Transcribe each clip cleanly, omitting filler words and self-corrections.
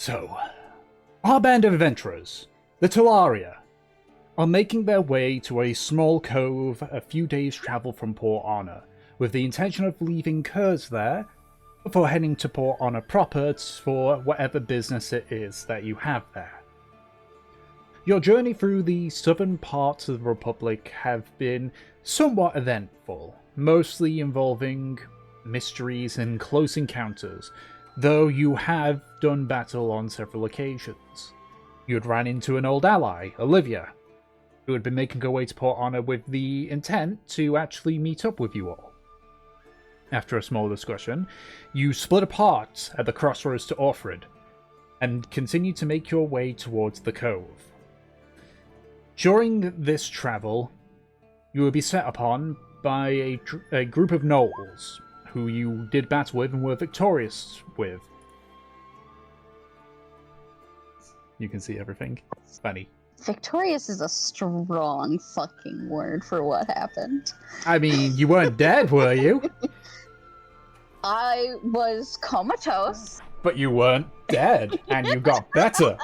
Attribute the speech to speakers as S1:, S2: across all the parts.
S1: So, our band of adventurers, the Talaria, are making their way to a small cove a few days' travel from Port Honor, with the intention of leaving Kurz there before heading to Port Honor proper for whatever business it is that you have there. Your journey through the southern parts of the Republic have been somewhat eventful, mostly involving mysteries and close encounters, though you have done battle on several occasions. You had ran into an old ally, Olivia, who had been making her way to Port Honor with the intent to actually meet up with you all. After a small discussion, you split apart at the crossroads to Orfrid, and continued to make your way towards the cove. During this travel, you will be set upon by a group of gnolls, who you did battle with and were victorious with. You can see everything. It's funny.
S2: Victorious is a strong fucking word for what happened.
S1: I mean, you weren't dead, were you?
S2: I was comatose.
S1: But you weren't dead, and you got better.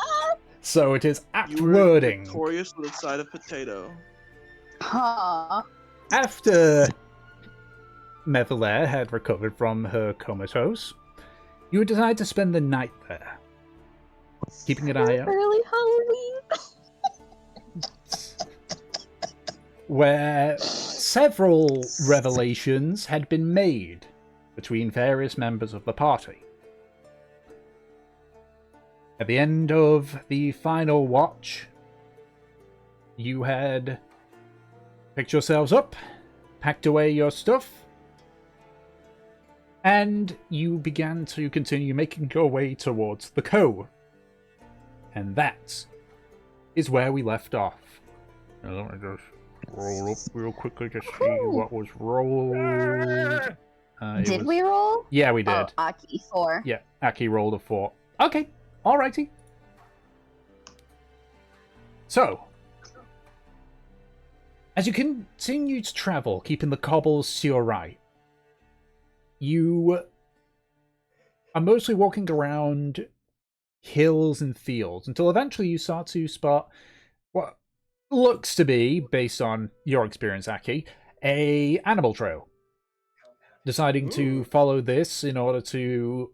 S1: So it is apt
S3: You were
S1: wording.
S3: victorious with a side of potato.
S2: Huh.
S1: After Mevelair had recovered from her comatose, you would decide to spend the night there, keeping an eye out.
S2: Early Halloween.
S1: Where several revelations had been made between various members of the party. At the end of the final watch, you had picked yourselves up, packed away your stuff, and you began to continue making your way towards the cove. And that is where we left off. Now, let me just roll up real quickly to see what was rolled.
S2: Did we roll?
S1: Yeah, we did.
S2: Oh, Aki, 4.
S1: Yeah, Aki rolled a 4. Okay, alrighty. So, as you continue to travel, keeping the cobbles to your right, you are mostly walking around hills and fields until eventually you start to spot what looks to be, based on your experience, Aki, a animal trail. Deciding to follow this in order to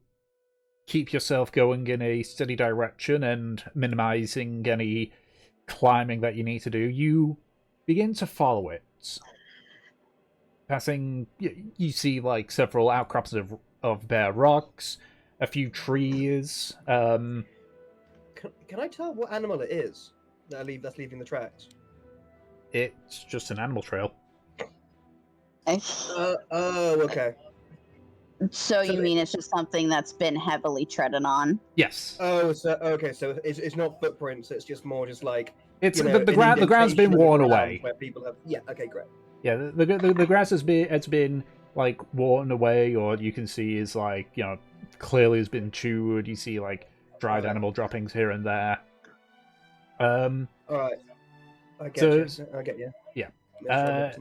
S1: keep yourself going in a steady direction and minimizing any climbing that you need to do, you begin to follow it. Passing, you see like several outcrops of bare rocks, a few trees.
S4: Can I tell what animal it is that's leaving the tracks?
S1: It's just an animal trail.
S4: Okay.
S2: So you mean it's just something that's been heavily treaded on?
S1: Yes.
S4: Oh, so okay, so it's not footprints. It's just more just like
S1: It's
S4: you know,
S1: the ground's been worn away.
S4: Where people have, yeah. Okay, great.
S1: Yeah, the grass has been like worn away, or you can see is like clearly has been chewed. You see like dried animal droppings here and there.
S4: All right. I get you. I get you.
S1: Yeah.
S4: Okay.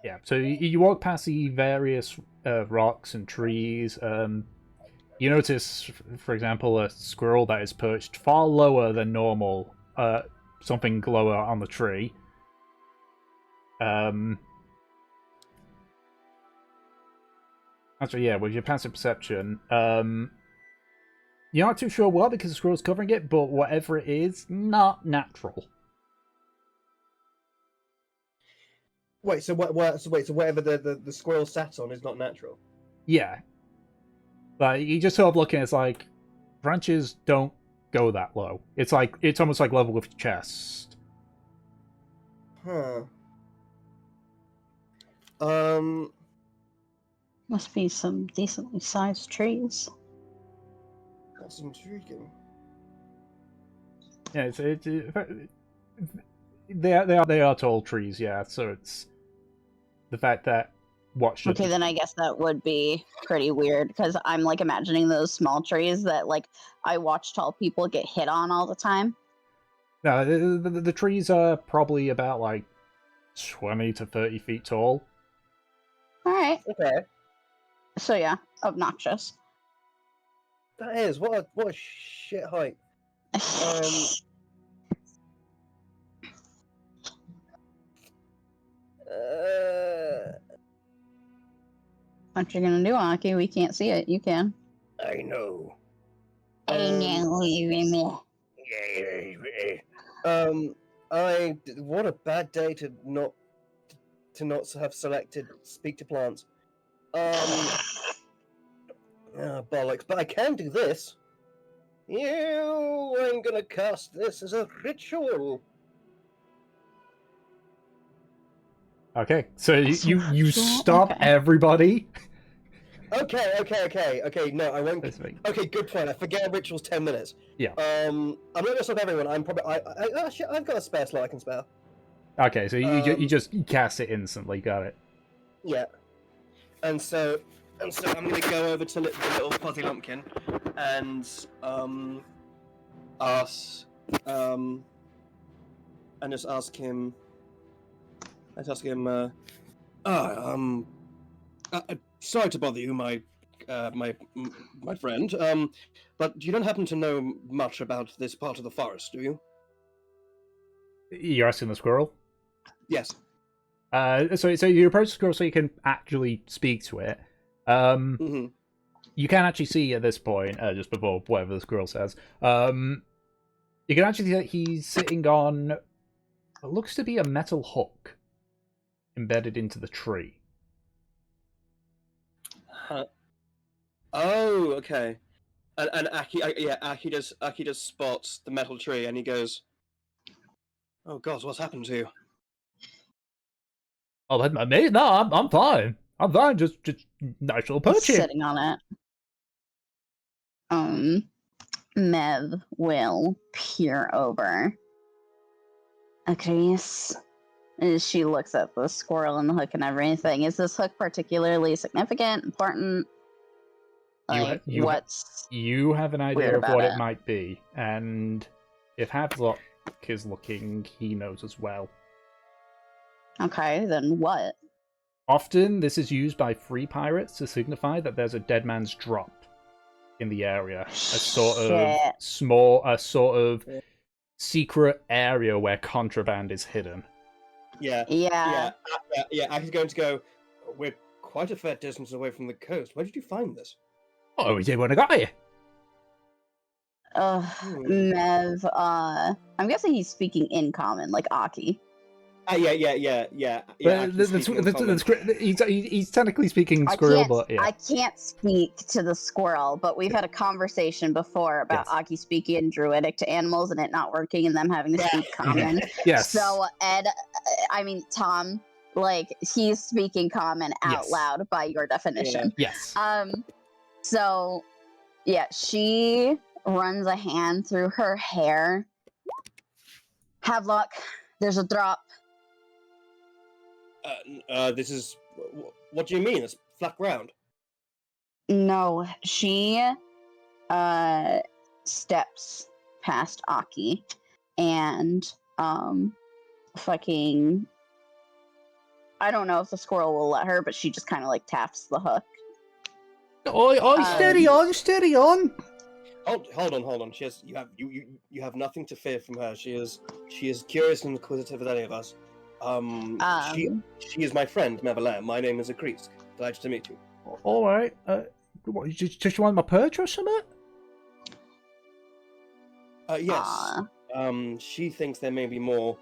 S1: Yeah, so you walk past the various rocks and trees. You notice, for example, a squirrel that is perched far lower than normal, something lower on the tree. Actually, yeah, with your passive perception, you're not too sure what, because the squirrel's covering it, but whatever it is, not natural.
S4: Wait, so whatever the squirrel sat on is not natural?
S1: Yeah. Like, you just sort of looking, it's like, branches don't go that low. It's almost like level with your chest.
S4: Huh.
S2: Must be some decently sized trees.
S4: That's intriguing.
S1: Yeah, they are tall trees, yeah, so it's the fact that
S2: Okay, then I guess that would be pretty weird, because I'm like imagining those small trees that like I watch tall people get hit on all the time.
S1: No, the trees are probably about like 20 to 30 feet tall.
S2: All right.
S4: Okay.
S2: So yeah, obnoxious.
S4: That is what a shit height.
S2: What you gonna do, Aki? We can't see it. You can.
S4: I know.
S2: I know.
S4: What a bad day to not have selected speak to plants. Bollocks! But I can do this. I'm gonna cast this as a ritual.
S1: Okay, so you
S2: Ritual?
S1: stop
S2: Okay.
S1: everybody.
S4: Okay. No, I won't.
S1: That's me.
S4: Okay, good point. I forget ritual's 10 minutes.
S1: Yeah.
S4: I'm not gonna stop everyone. I'm probably. Shit, I've got a spare slot I can spare.
S1: Okay, so you just cast it instantly. Got it.
S4: Yeah. And so I'm gonna go over to the little fuzzy lumpkin and just ask him. Let's ask him. Sorry to bother you, my friend. But you don't happen to know much about this part of the forest, do you?
S1: You're asking the squirrel.
S4: Yes.
S1: So you approach the squirrel so you can actually speak to it.
S4: Mm-hmm.
S1: You can actually see at this point, just before whatever the squirrel says, you can actually see that he's sitting on what looks to be a metal hook embedded into the tree.
S4: Oh, okay. And Aki just spots the metal tree and he goes, "Oh God, what's happened to you?"
S1: Oh, me? No, I'm fine. I'm fine. Just natural perching.
S2: Sitting on it. Mev will peer over. Chris, as she looks at the squirrel and the hook and everything, is this hook particularly significant, important? Like,
S1: You have an idea
S2: weird
S1: of what
S2: about
S1: it
S2: it?
S1: might be, and if Havelock is looking, he knows as well.
S2: Okay, then what?
S1: Often, this is used by free pirates to signify that there's a dead man's drop in the area. A sort of secret area where contraband is hidden.
S2: Yeah.
S4: Aki's going to go. We're quite a fair distance away from the coast. Where did you find this?
S1: Oh, we did when I got here.
S2: Mev, I'm guessing he's speaking in common, like Aki.
S4: Yeah.
S1: But he's technically speaking squirrel, but yeah.
S2: I can't speak to the squirrel, but we've had a conversation before about Aki speaking in Druidic to animals and it not working and them having to speak common.
S1: Yes.
S2: So Tom, like, he's speaking common out loud by your definition.
S1: Yes.
S2: So, yeah, she runs a hand through her hair. Havelock, there's a drop.
S4: This is. What do you mean? It's flat ground.
S2: No, she steps past Aki and fucking. I don't know if the squirrel will let her, but she just kind of like taps the hook.
S1: Steady on.
S4: Hold on. You have nothing to fear from her. She is curious and inquisitive as any of us. She is my friend, Mevalem. My name is Akrisk. Delighted to meet you.
S1: All right. What, just want my perch or something?
S4: Yes. She thinks there may be more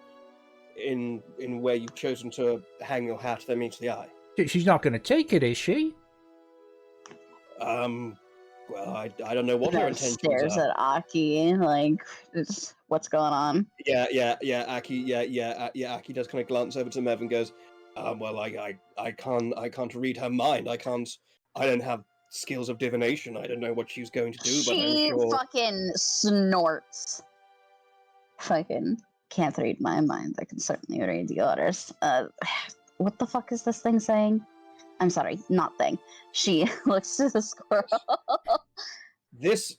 S4: in where you've chosen to hang your hat than meets the eye.
S1: She's not going to take it, is she?
S4: Well, I don't know what her intentions
S2: stares
S4: are.
S2: at Aki, like, what's going on?
S4: Yeah, Aki, Aki does kind of glance over to Mev and goes, well, I can't read her mind. I don't have skills of divination. I don't know what she's going to do, but I'm sure...
S2: fucking snorts. Fucking can't read my mind. I can certainly read yours. What the fuck is this thing saying? I'm sorry, not thing. She looks to the squirrel.
S4: This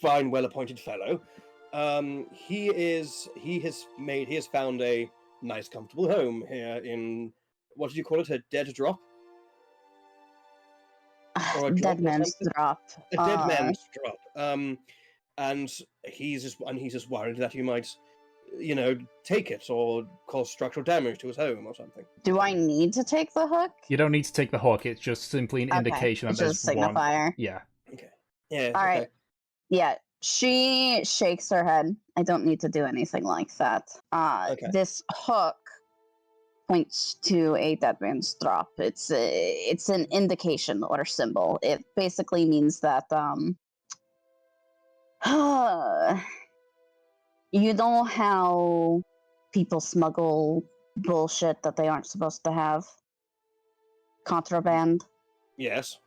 S4: fine, well-appointed fellow, he has found a nice, comfortable home here in, what did you call it, her dead drop? Or a drop
S2: Dead
S4: or
S2: man's
S4: something?
S2: drop.
S4: A dead man's drop. And he's just worried that you might, take it or cause structural damage to his home or something.
S2: Do I need to take the hook?
S1: You don't need to take the hook, it's just simply an indication that
S2: It's
S1: there's
S2: just a signifier.
S1: one. Yeah.
S4: Okay. Yeah.
S2: All
S4: okay.
S2: right. Yeah, she shakes her head. I don't need to do anything like that.
S4: Okay.
S2: This hook points to a dead man's drop. It's an indication or symbol. It basically means that you know how people smuggle bullshit that they aren't supposed to have? Contraband.
S4: Yes.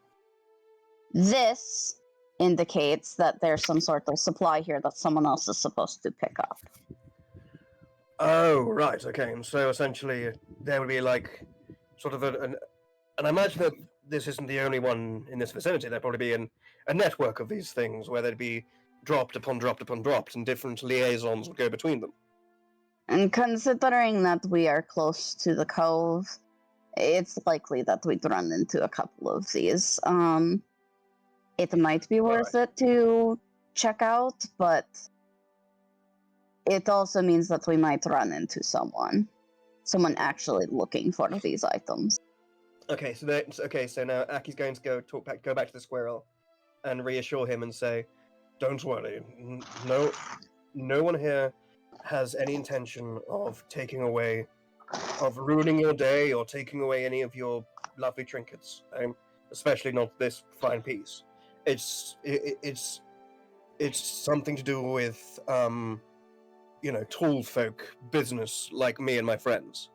S2: This indicates that there's some sort of supply here that someone else is supposed to pick up.
S4: Oh, right. Okay. And so essentially, there would be like sort of and I imagine that this isn't the only one in this vicinity. There'd probably be a network of these things where they'd be dropped upon dropped upon dropped, and different liaisons would go between them.
S2: And considering that we are close to the cove, it's likely that we'd run into a couple of these. It might be worth it to check out, but it also means that we might run into someone actually looking for these items.
S4: Okay, so now Aki's going to go back to the squirrel, and reassure him and say, "Don't worry, no one here has any intention of ruining your day or taking away any of your lovely trinkets. Especially not this fine piece. It's something to do with tall folk business like me and my friends.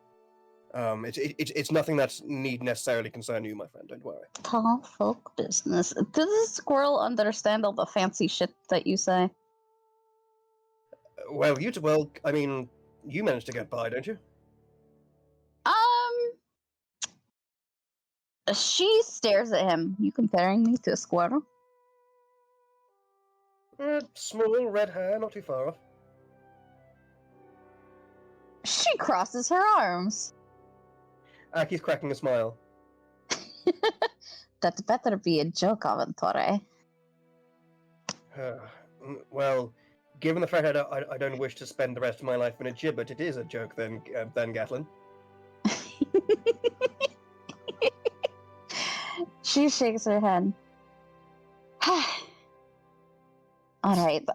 S4: It's nothing that need necessarily concern you, my friend. Don't worry."
S2: Tall folk business. Does the squirrel understand all the fancy shit that you say?
S4: Well, I mean, you managed to get by, don't you?
S2: She stares at him. You comparing me to a squirrel?
S4: Small, red hair, not too far off.
S2: She crosses her arms.
S4: Aki's cracking a smile.
S2: That better be a joke, Aventore.
S4: Well, given the fact I don't wish to spend the rest of my life in a gibbet, it is a joke then, Gatlin.
S2: She shakes her head. Alright,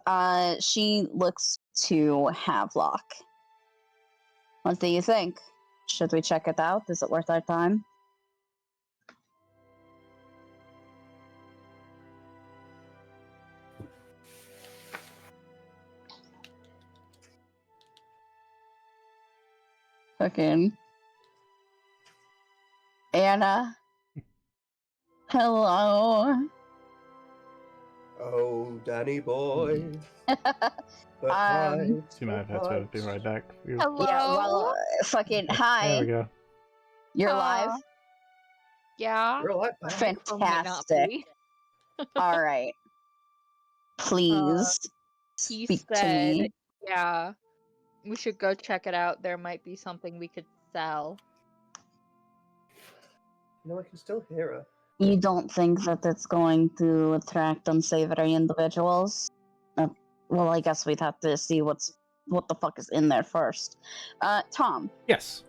S2: she looks to Havelock. What do you think? Should we check it out? Is it worth our time? Fucking Anna. Hello.
S4: Oh, Danny boy.
S1: She might have had to be right back.
S5: Hello.
S2: Yeah, well, fucking hi.
S1: There we go.
S2: You're live.
S5: Yeah.
S4: You're alive, pal.
S5: Or might not
S2: Fantastic.
S5: be.
S2: All right. Please
S5: He
S2: speak to
S5: said,
S2: me.
S5: yeah, we should go check it out. There might be something we could sell.
S4: No, I can still hear her.
S2: You don't think that it's going to attract unsavory individuals? Well, I guess we'd have to see what the fuck is in there first. Tom,
S1: Yes.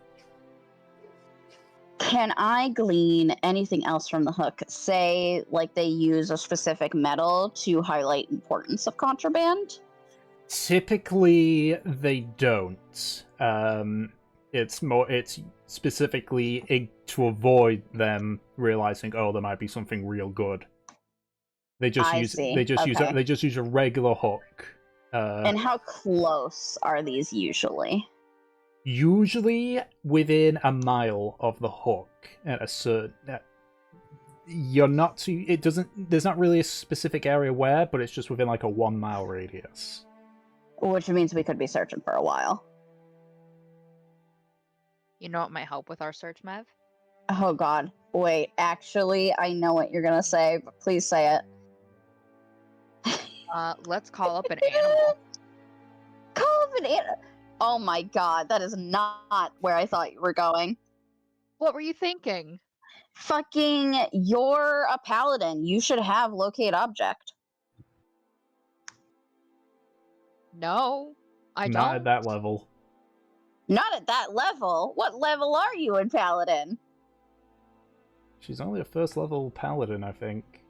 S2: can I glean anything else from the hook? Say, like they use a specific metal to highlight importance of contraband?
S1: Typically, they don't. It's specifically to avoid them realizing, oh, there might be something real good. They just use a regular hook.
S2: And how close are these usually?
S1: Usually within a mile of the hook at a certain. You're not too. It doesn't. There's not really a specific area where, but it's just within like a 1 mile radius.
S2: Which means we could be searching for a while.
S5: You know what might help with our search, Mev?
S2: Oh god. Wait, actually, I know what you're gonna say, but please say it.
S5: Let's call up an animal.
S2: Call up an animal? Oh my god, that is not where I thought you were going.
S5: What were you thinking?
S2: Fucking, you're a paladin. You should have locate object.
S5: No, I
S1: Not
S5: don't.
S1: at that level.
S2: Not at that level. What level are you in paladin?
S1: She's only a first level paladin, I think.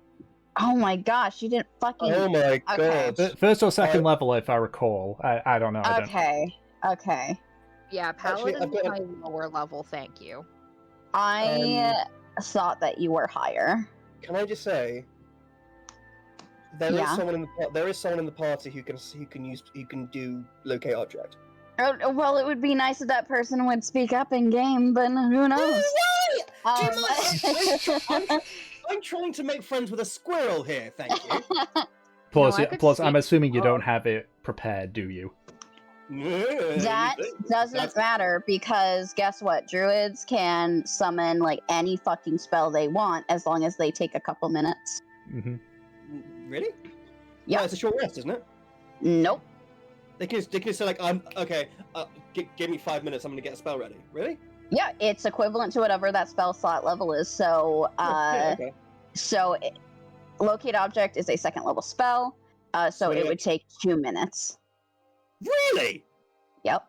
S2: Oh my gosh, you didn't fucking.
S4: Oh my
S2: Okay.
S4: god.
S1: First or second level, if I recall. I don't know. I don't.
S2: Okay.
S5: Yeah,
S4: Actually,
S5: paladin's
S4: I've got a-
S5: my lower level, thank you.
S2: I thought that you were higher.
S4: Can I just say, there is
S2: Yeah.
S4: someone in the party who can do locate object.
S2: Well, it would be nice if that person would speak up in game, but who knows?
S4: I'm trying to make friends with a squirrel here. Thank you.
S1: Plus,
S5: No, I could
S1: plus, I'm
S5: speak-
S1: assuming you
S5: oh.
S1: don't have it prepared, do you?
S2: That doesn't matter because guess what? Druids can summon like any fucking spell they want as long as they take a couple minutes.
S1: Mm-hmm.
S4: Really?
S2: Yeah.
S4: Oh, it's a short rest, isn't it?
S2: Nope.
S4: They can say like, I'm okay. Give me 5 minutes. I'm gonna get a spell ready. Really?
S2: Yeah, it's equivalent to whatever that spell slot level is. So,
S4: Okay.
S2: locate object is a second level spell. So it would take 2 minutes.
S4: Really?
S2: Yep.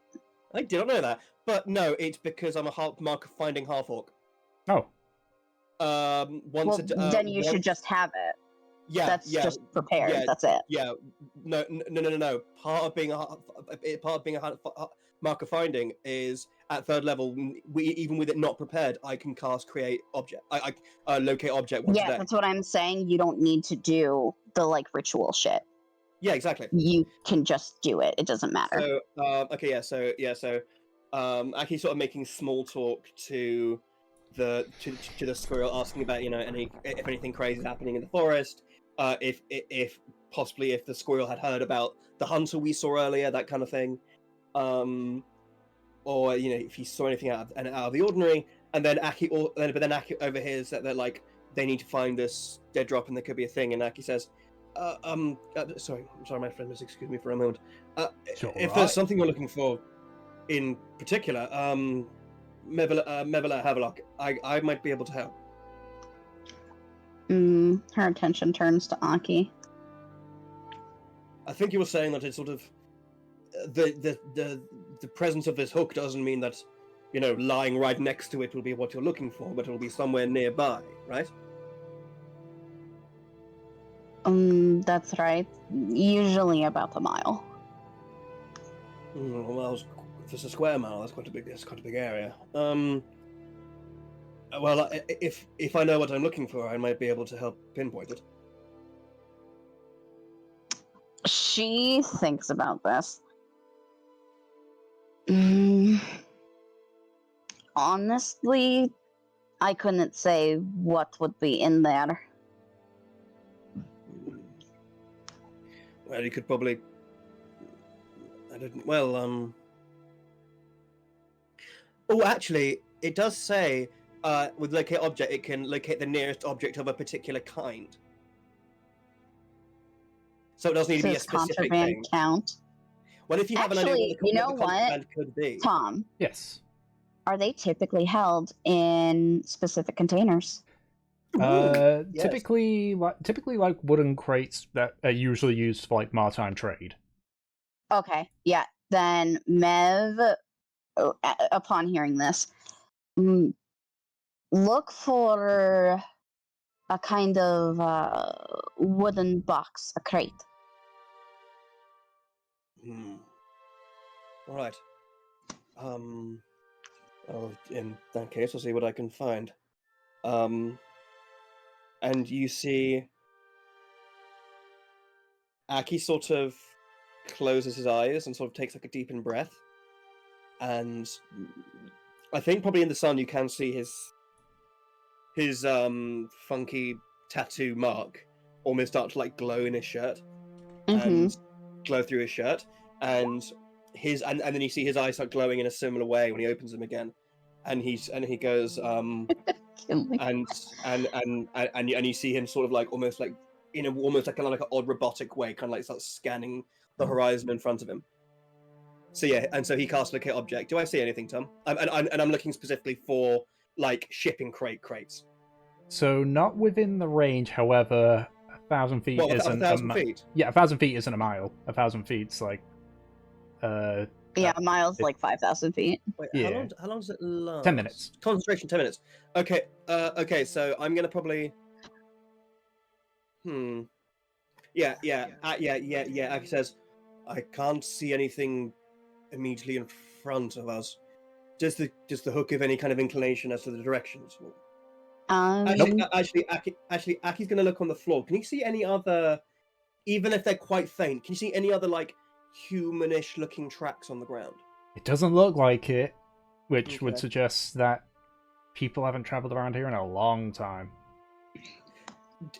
S4: I did not know that. But no, it's because I'm a mark of finding half orc.
S1: Oh.
S2: Then you should just have it.
S4: Yeah,
S2: That's
S4: yeah,
S2: just prepared.
S4: yeah,
S2: That's it.
S4: yeah. No. Part of being a mark of finding is at third level. Even with it not prepared, I can cast create object. I locate object once a
S2: Yeah,
S4: day.
S2: that's what I'm saying. You don't need to do the like ritual shit.
S4: Yeah, exactly.
S2: You can just do it. It doesn't matter.
S4: So Aki sort of making small talk to the squirrel, asking about if anything crazy is happening in the forest, if possibly if the squirrel had heard about the hunter we saw earlier, that kind of thing, or if he saw anything out of the ordinary. And then Aki overhears that they're like they need to find this dead drop and there could be a thing, and Aki says, sorry, my friend, just excuse me for a moment. If there's something you're looking for in particular, Mevela Havelock, I might be able to help.
S2: Her attention turns to Aki.
S4: I think you were saying that it's sort of the presence of this hook doesn't mean that lying right next to it will be what you're looking for, but it'll be somewhere nearby, right?
S2: That's right. Usually about a mile.
S4: Well, if it's a square mile, that's quite a big area. Well, if I know what I'm looking for, I might be able to help pinpoint it.
S2: She thinks about this. Honestly, I couldn't say what would be in there.
S4: Well, you could probably. I didn't. Well, Oh, actually, it does say with locate object, it can locate the nearest object of a particular kind. So it doesn't need to be a specific
S2: contraband
S4: thing.
S2: Count.
S4: Well, if you have
S2: Actually,
S4: an idea what the contraband could be.
S2: Tom,
S1: Yes.
S2: are they typically held in specific containers?
S4: Yes.
S1: Typically like wooden crates that are usually used for like maritime trade.
S2: Okay, yeah. Then Mev, upon hearing this, look for a kind of wooden box, a crate.
S4: All right. Oh, in that case, I'll see what I can find. And you see Aki sort of closes his eyes and sort of takes like a deep in breath. And I think probably in the sun you can see his funky tattoo mark almost start to like glow in his shirt and glow through his shirt, and then you see his eyes start glowing in a similar way when he opens them again, and he goes and you see him sort of like almost like in a almost like an odd robotic way, kind of like starts scanning the horizon in front of him. So yeah, and so he casts locate object. Do I see anything, Tom? And I'm looking specifically for like shipping crates.
S1: So not within the range, however, 1,000 feet
S4: What,
S1: isn't
S4: 1,000 feet?
S1: Yeah, 1,000 feet isn't a mile. 1,000 feet's like
S2: Yeah, a mile's like 5,000 feet.
S4: Wait,
S1: Yeah.
S4: how long does it last?
S1: 10 minutes.
S4: Concentration, 10 minutes. Okay, okay, so I'm gonna probably... Yeah. Aki says, I can't see anything immediately in front of us. Does the hook give any kind of inclination as to the directions? Actually, Aki's gonna look on the floor. Can you see any other, even if they're quite faint, can you see any other, like, humanish looking tracks on the ground?
S1: It doesn't look like it, which
S4: Okay.
S1: would suggest that people haven't traveled around here in a long time.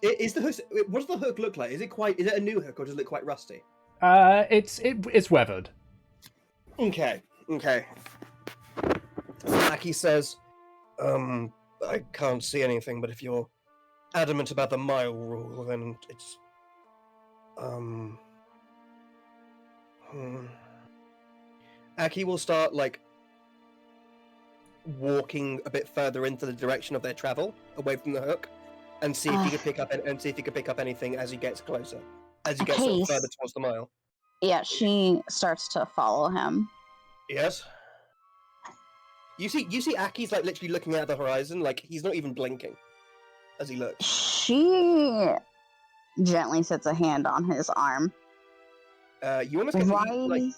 S4: Is the hook? What does the hook look like? Is it a new hook, or does it look quite rusty?
S1: It's weathered.
S4: Okay. Aki says, I can't see anything, but if you're adamant about the mile rule, then it's Aki will start, like, walking a bit further into the direction of their travel, away from the hook, and see if he could pick up anything as he gets closer, as he gets sort of further towards the mile.
S2: Yeah, she starts to follow him.
S4: Yes. You see Aki's, like, literally looking at the horizon, like he's not even blinking as he looks.
S2: She gently sets a hand on his arm.
S4: You almost get like,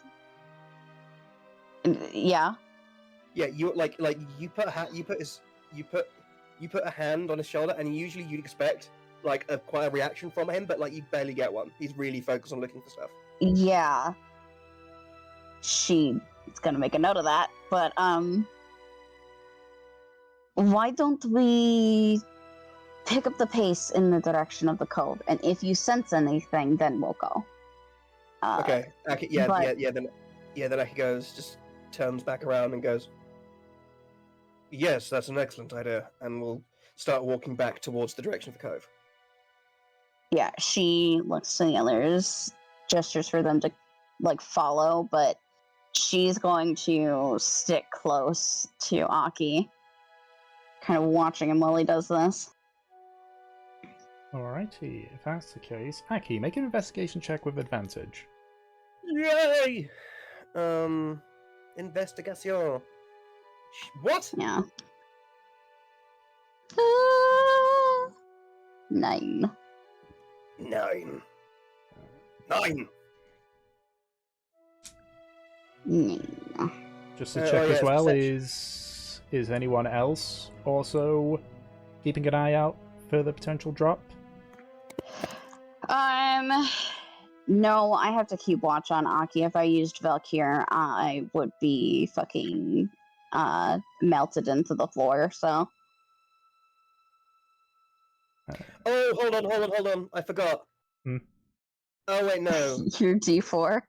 S2: yeah.
S4: Yeah, you you put a hand on his shoulder, and usually you'd expect like quite a reaction from him, but like you barely get one. He's really focused on looking for stuff.
S2: Yeah. She's gonna make a note of that, but why don't we pick up the pace in the direction of the cove, and if you sense anything, then we'll go.
S4: Okay. Aki, Then Aki just turns back around and goes, yes, that's an excellent idea, and we'll start walking back towards the direction of the cove.
S2: Yeah, she looks to the others, gestures for them to like follow, but she's going to stick close to Aki, kind of watching him while he does this.
S1: Alrighty, if that's the case, Aki, make an investigation check with advantage.
S4: Yay! Investigation. What?
S2: Yeah. 9.
S4: 9.
S1: Just to check as well, is anyone else also keeping an eye out for the potential drop?
S2: No, I have to keep watch on Aki. If I used Valkyr, I would be fucking melted into the floor, so.
S4: Oh, hold on. I forgot. Oh, wait, no.
S2: Your D4?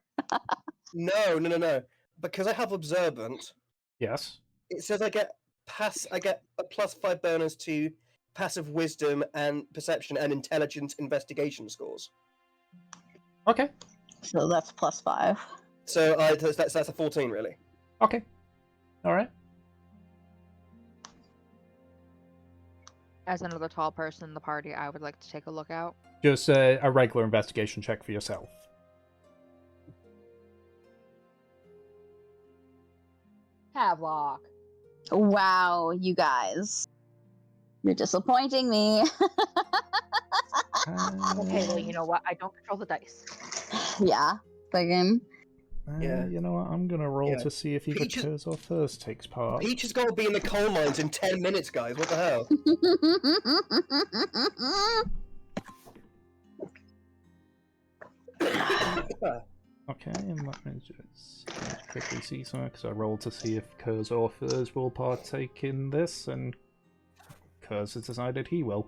S4: No. Because I have Observant.
S1: Yes.
S4: It says I get a +5 bonus to passive wisdom and perception and intelligence investigation scores.
S1: Okay.
S2: So that's +5.
S4: So that's a 14, really.
S1: Okay. Alright.
S5: As another tall person in the party, I would like to take a look out.
S1: Just a regular investigation check for yourself.
S5: Havelock.
S2: Wow, you guys. You're disappointing me.
S5: Okay, well, you know what? I don't control the dice.
S2: Yeah, fucking.
S4: Yeah.
S1: You know what? I'm gonna roll to see if either Curse or Thirst takes part.
S4: Peach has got to be in the coal mines in 10 minutes, guys. What the hell?
S1: Okay, and let me just quickly see something, because I rolled to see if Curse or Thirst will partake in this, and Curse has decided he will.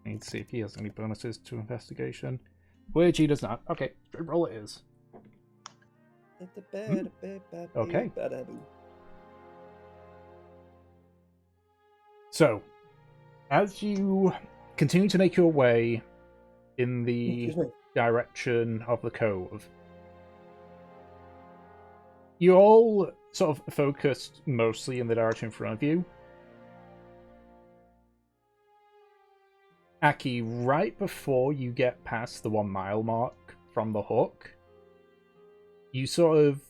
S1: I need to see if he has any bonuses to investigation, which he does not. Okay, straight roll it is. Okay. So, as you continue to make your way in the direction of the cove, you're all sort of focused mostly in the direction in front of you. Aki, right before you get past the 1 mile mark from the hook, you sort of...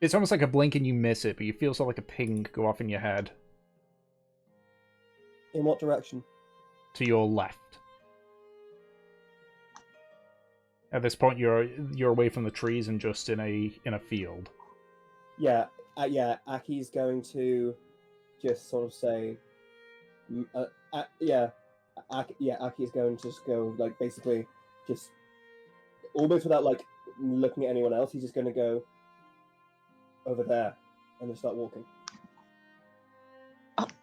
S1: It's almost like a blink and you miss it, but you feel sort of like a ping go off in your head.
S4: In what direction?
S1: To your left. At this point, you're away from the trees and just in a field.
S4: Yeah, Aki's going to just sort of say, Aki's going to just go, like, basically, just almost without, like, looking at anyone else, he's just going to go over there and just start walking.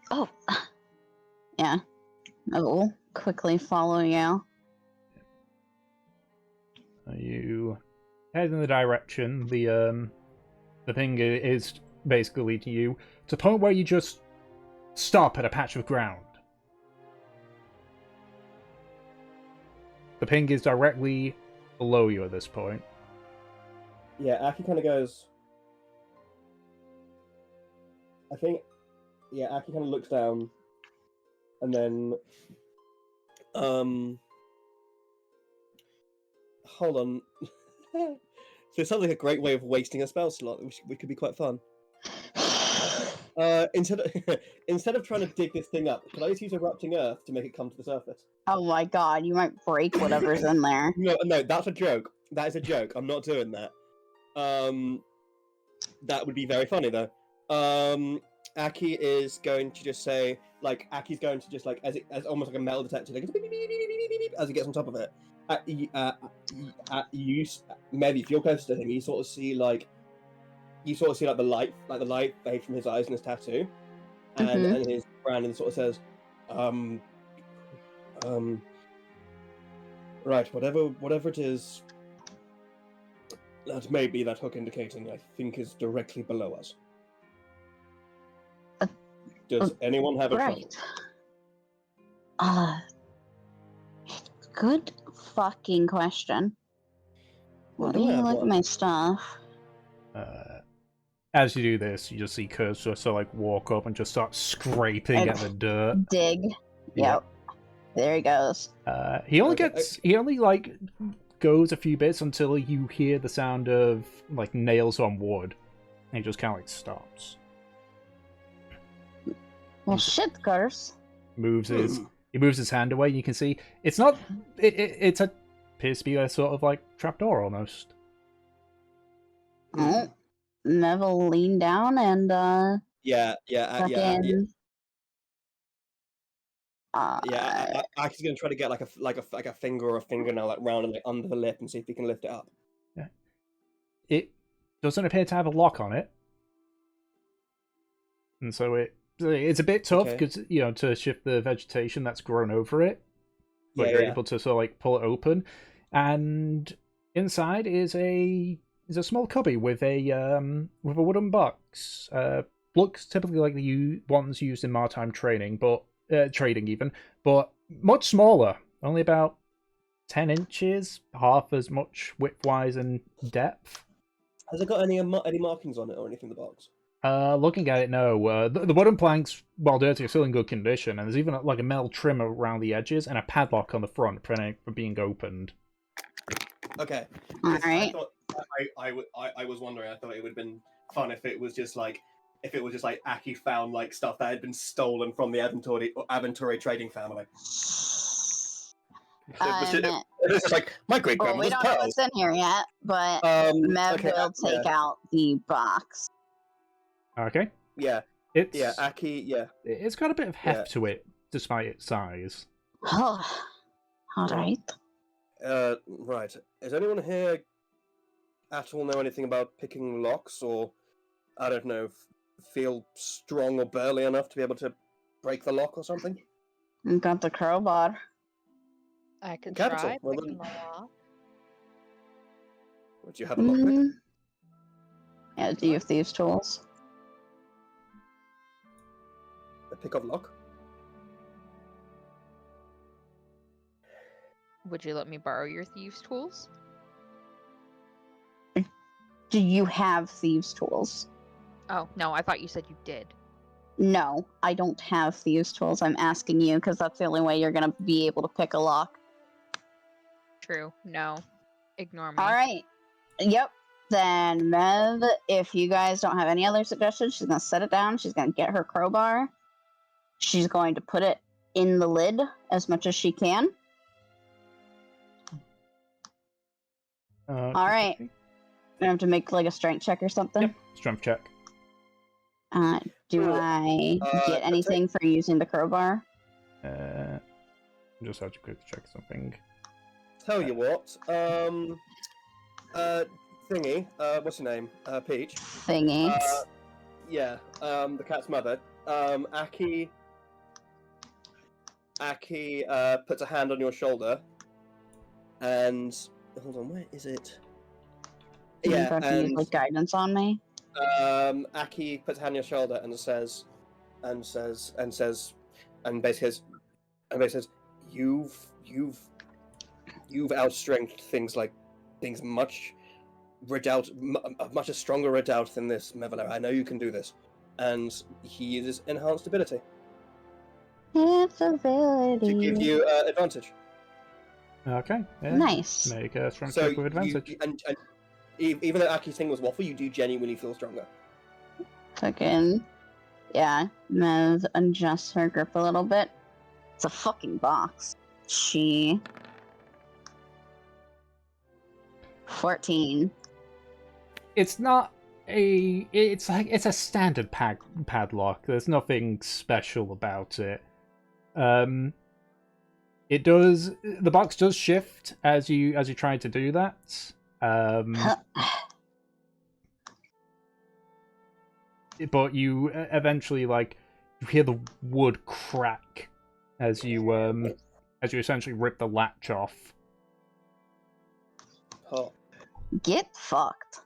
S2: Oh. Yeah. I will quickly follow you.
S1: You head in the direction the thing is basically leading you to the point where you just stop at a patch of ground. The ping is directly below you at this point.
S4: Yeah, Aki kind of goes... Aki kind of looks down, and then... Hold on. So it sounds like a great way of wasting a spell slot, which could be quite fun. Instead of trying to dig this thing up, can I just use Erupting Earth to make it come to the surface?
S2: Oh my god, you might break whatever's in there.
S4: No, that's a joke. That is a joke. I'm not doing that. That would be very funny though. Aki is going to just say, like, Aki's going to just, like, as almost like a metal detector, like, beep, beep, beep, beep, beep, beep, beep, as he gets on top of it. Maybe if you're close to him, you sort of see like the light fade from his eyes and his tattoo, and his brand, sort of says, right, whatever it is, that may be that hook indicating, I think is directly below us. Does anyone have a trouble?
S2: Good fucking question. What do you look at my stuff?
S1: As you do this, you just see Kurz just sort of like walk up and just start scraping at the dirt.
S2: Dig. Yep. There he goes.
S1: He only like goes a few bits until you hear the sound of like nails on wood, and he just kind of like stops.
S2: Well, shit, Curse.
S1: He moves his hand away, and you can see it's not. It appears to be a sort of like trapdoor almost.
S2: Oh, Neville leaned down and
S4: Aki's gonna try to get like a finger or a fingernail like round and like under the lip and see if he can lift it up.
S1: Yeah. It doesn't appear to have a lock on it, and so it's a bit tough because to shift the vegetation that's grown over it, but you're able to sort of like pull it open, and inside is a small cubby with a wooden box. Looks typically like the ones used in maritime trading, but much smaller, only about 10 inches, half as much width-wise and depth.
S4: Has it got any markings on it or anything in the box?
S1: Looking at it, no. The wooden planks, while dirty, are still in good condition, and there's even like a metal trim around the edges and a padlock on the front, preventing it from being opened.
S4: Okay.
S2: All right.
S4: I was wondering. I thought it would have been fun if it was just like Aki found like stuff that had been stolen from the Aventori trading family. It's like my great grandmother's
S2: we don't know what's in here yet, but Mev will take out the box.
S1: Okay.
S4: Yeah. Aki. Yeah.
S1: It's got a bit of heft to it, despite its size.
S2: Oh, all right.
S4: Right. Does anyone here at all know anything about picking locks, or I don't know, feel strong or burly enough to be able to break the lock or something?
S2: You got the crowbar.
S5: I can
S4: Capital.
S5: try
S4: Well,
S5: picking the lock.
S4: Would you have a lockpick?
S2: Yeah, do you have thieves' tools?
S4: A pick of lock?
S5: Would you let me borrow your thieves' tools?
S2: Do you have thieves' tools?
S5: Oh, no, I thought you said you did.
S2: No, I don't have thieves' tools. I'm asking you because that's the only way you're gonna be able to pick a lock.
S5: True. No. Ignore me.
S2: All right. Yep. Then Mev, if you guys don't have any other suggestions, she's gonna set it down. She's gonna get her crowbar. She's going to put it in the lid as much as she can. All right. I have to make like a strength check or something.
S1: Yep. Strength check.
S2: Do
S4: Cool.
S2: I get anything for using the crowbar?
S1: Just have to quick check something.
S4: Tell you what, thingy, what's her name? Peach.
S2: Thingy.
S4: Yeah, the cat's mother. Aki puts a hand on your shoulder, and hold on, where is it?
S2: You have to use like guidance on me.
S4: Aki puts a hand on your shoulder and basically says, you've outstrengthed things much a stronger redoubt than this, Mevler. I know you can do this. And he uses enhanced ability. To give you advantage.
S1: Okay. Yeah.
S2: Nice.
S1: Make a strength check with advantage.
S4: And even though Aki's thing was waffle, you do genuinely feel stronger.
S2: Fucking. Yeah. Mev adjusts her grip a little bit. It's a fucking box. 14.
S1: It's not a. It's a standard padlock. There's nothing special about it. It does. The box does shift as you try to do that. But you eventually you hear the wood crack as you essentially rip the latch off.
S4: Oh.
S2: Get fucked.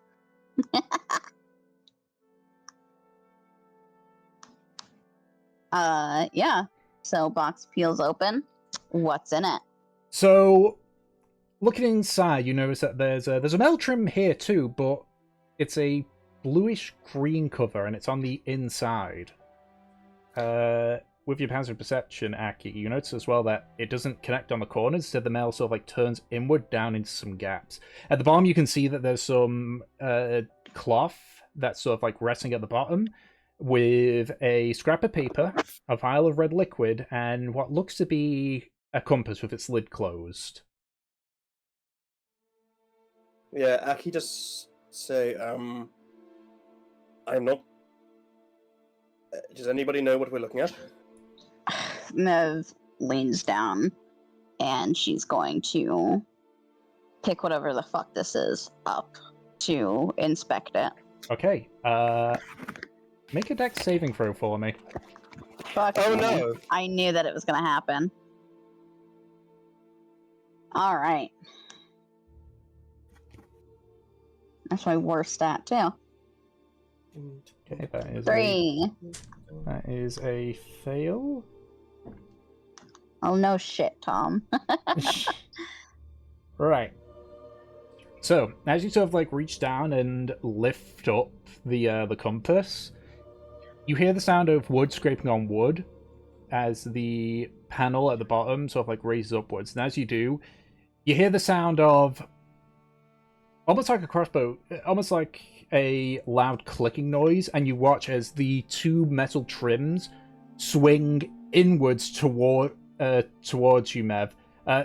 S2: Yeah. So box peels open. What's in it?
S1: So, looking inside, you notice that there's a metal trim here too, but it's a bluish green cover, and it's on the inside. With your passive perception, Aki, you notice as well that it doesn't connect on the corners, so the metal sort of turns inward down into some gaps. At the bottom, you can see that there's some cloth that's sort of resting at the bottom, with a scrap of paper, a vial of red liquid, and what looks to be a compass with its lid closed.
S4: Yeah, Aki just say, I'm not. Does anybody know what we're looking at?
S2: Mev leans down and she's going to pick whatever the fuck this is up to inspect it.
S1: Okay, make a dex saving throw for me.
S2: Fuck
S4: Oh
S2: me.
S4: no!
S2: I knew that it was gonna happen. Alright. That's my worst stat too.
S1: Okay, that is
S2: 3.
S1: That is a fail.
S2: Oh no shit, Tom.
S1: Right. So, as you sort of reach down and lift up the compass, you hear the sound of wood scraping on wood as the panel at the bottom sort of raises upwards. And as you do, you hear the sound of almost like a crossbow, almost like a loud clicking noise, and you watch as the two metal trims swing inwards towards you, Mev.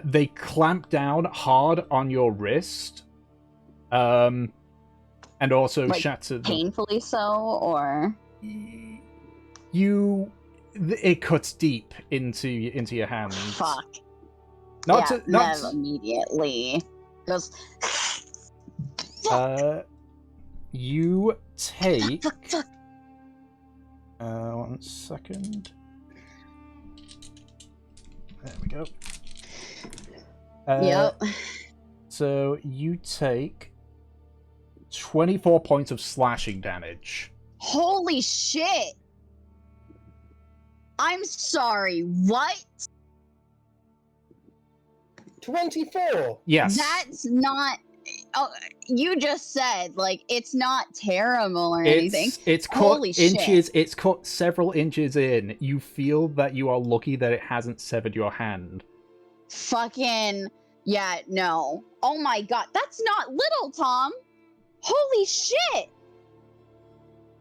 S1: They clamp down hard on your wrist, and also shatter.
S2: Painfully so, or
S1: it cuts deep into your hands.
S2: Fuck.
S1: Mev
S2: immediately goes.
S1: You take. 1 second. There we go.
S2: Yep.
S1: So you take 24 points of slashing damage.
S2: Holy shit! I'm sorry, what?
S4: 24!
S1: Yes.
S2: That's not... Oh, you just said, like, it's not terrible or anything.
S1: It's cut
S2: Holy
S1: inches.
S2: shit.
S1: It's cut several inches in. You feel that you are lucky that it hasn't severed your hand.
S2: Fucking, yeah, no. Oh my god, that's not little, Tom. Holy shit.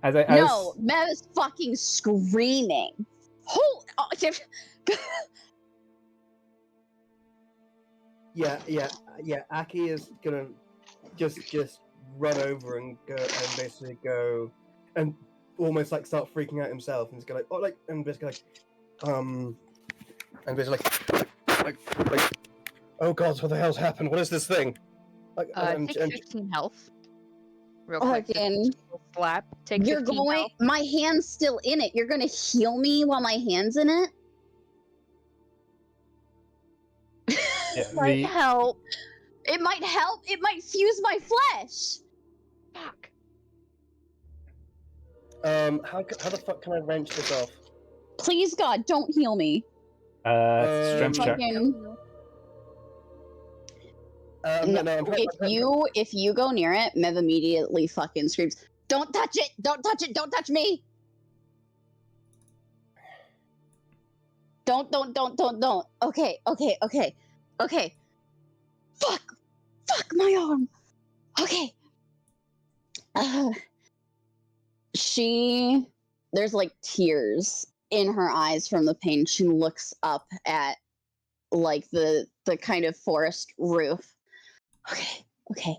S2: No, Mev is fucking screaming.
S4: Yeah. Aki is gonna just run over and go and basically go and almost like start freaking out himself and just go like and basically like oh god, what the hell's happened? What is this thing? Like
S5: take 15 health. Real quick.
S2: Fucking
S5: slap. Take
S2: you're
S5: 15
S2: going.
S5: health.
S2: My hand's still in it. You're gonna heal me while my hand's in it.
S1: Yeah,
S5: Might help.
S2: It might help. It might fuse my flesh.
S5: Fuck.
S4: How the fuck can I wrench this off?
S2: Please, God, don't heal me.
S1: Strength check.
S2: Fucking.
S4: No,
S2: If you go near it, Mev immediately fucking screams, "Don't touch it! Don't touch it! Don't touch me! Don't! Okay. Fuck my arm. Okay. There's like tears in her eyes from the pain. She looks up at like the kind of forest roof. Okay.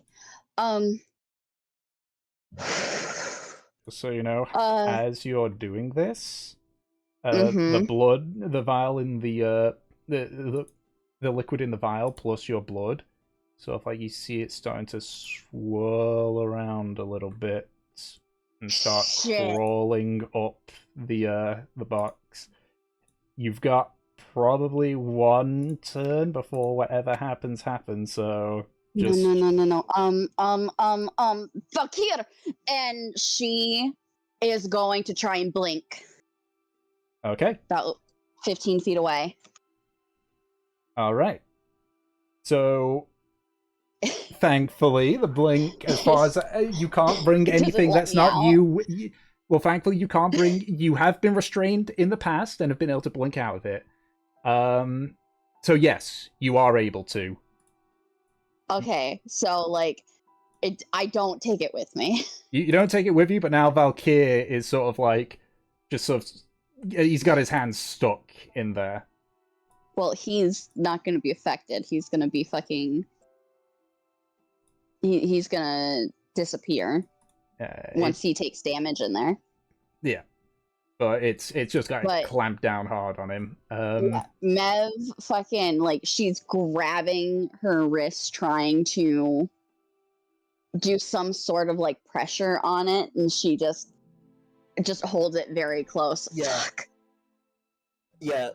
S1: So you know, as you're doing this,
S2: Mhm.
S1: the blood, the vial in the liquid in the vial plus your blood, so if like you see it starting to swirl around a little bit and start crawling up the box. You've got probably one turn before whatever happens. So just
S2: No. Fakir! And she is going to try and blink.
S1: Okay.
S2: About 15 feet away.
S1: All right. So, thankfully, the blink, as far as you can't bring anything that's not you. Well, thankfully, you can't bring. You have been restrained in the past and have been able to blink out of it. So yes, you are able to.
S2: Okay, so like, I don't take it with me.
S1: You don't take it with you, but now Valkyr is sort of like, he's got his hands stuck in there.
S2: Well, he's not going to be affected. He's going to be fucking. He's going to disappear once he takes damage in there.
S1: Yeah. But it's just got clamped down hard on him.
S2: Yeah, Mev fucking, like, she's grabbing her wrist, trying to do some sort of, like, pressure on it, and she just holds it very close.
S4: Yeah.
S2: Fuck.
S4: Yeah,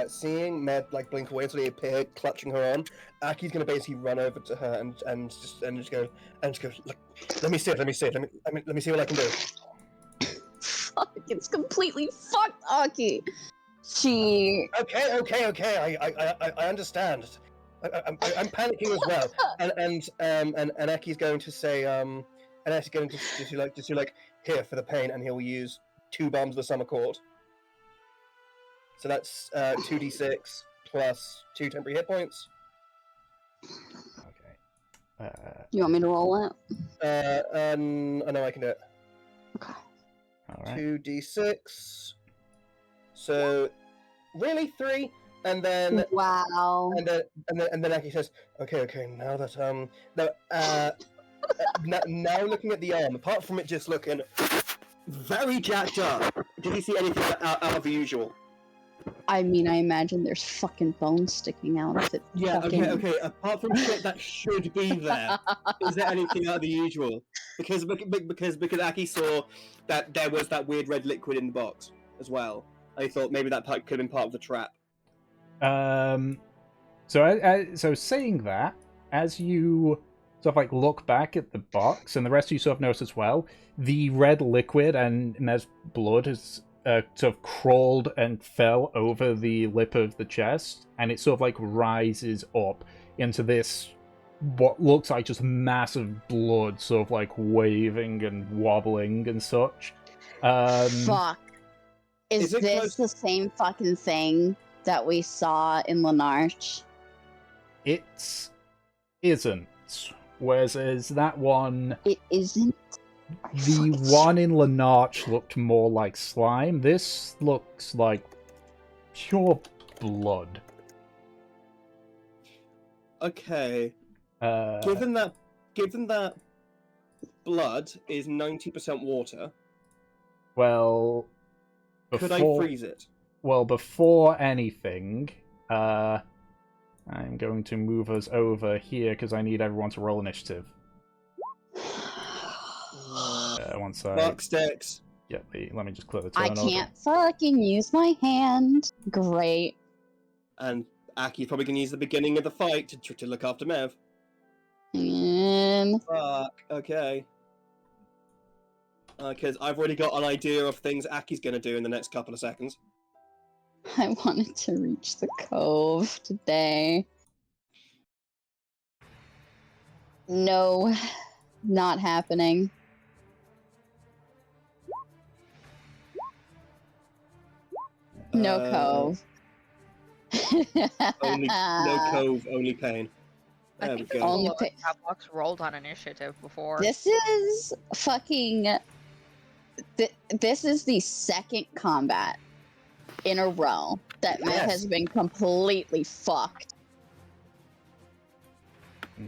S4: seeing Mev, like, blink away until they appear, clutching her on, Aki's gonna basically run over to her and just go, look, let me see it, let me see what I can do.
S2: Fuck, it's completely fucked, Aki. She.
S4: Okay. I understand. I'm panicking as well. And Aki's going to say, and Aki's going to just do like here for the pain, and he'll use 2 bombs of the summer court. So that's 2d6 plus 2 temporary hit points.
S1: Okay.
S2: You want me to roll it?
S4: I know I can do it.
S2: Okay.
S1: All right.
S4: 2d6. So really 3, and then
S2: wow.
S4: and then Aki says, okay. Now that now looking at the arm, apart from it just looking very jacked up, did you see anything out of the usual?
S2: I mean, I imagine there's fucking bones sticking out of it.
S4: Yeah,
S2: fucking...
S4: okay. Apart from shit that should be there, is there anything out of the usual? Because Aki saw that there was that weird red liquid in the box as well. I thought maybe that could have been part of the trap.
S1: So saying that, as you sort of like look back at the box, and the rest of you sort of notice as well, the red liquid and Mez's blood has sort of crawled and fell over the lip of the chest, and it sort of like rises up into this what looks like just massive blood sort of like waving and wobbling and such.
S2: Fuck. Is
S4: it
S2: this
S4: close-
S2: the same fucking thing that we saw in Lenarch?
S1: It isn't. Whereas that one,
S2: It isn't. Are you
S1: the
S2: fucking
S1: one in Lenarch looked more like slime. This looks like pure blood.
S4: Okay. Given that blood is 90% water,
S1: Well,
S4: could I freeze it?
S1: Well, before anything, I'm going to move us over here because I need everyone to roll initiative. Once I...
S4: Fuck sticks.
S1: Yeah, let me just clear the
S2: I
S1: turn.
S2: can't fucking use my hand. Great.
S4: And Aki's probably going to use the beginning of the fight to look after Mev. Fuck, okay. Because I've already got an idea of things Aki's going to do in the next couple of seconds.
S2: I wanted to reach the cove today. No, not happening. No cove.
S4: No cove, only pain.
S5: I
S4: There we
S5: think
S4: go.
S5: a couple
S2: Only
S5: of Catwalks rolled on initiative before.
S2: This is fucking. This is the second combat in a row that Matt
S4: Yes.
S2: has been completely fucked.
S1: I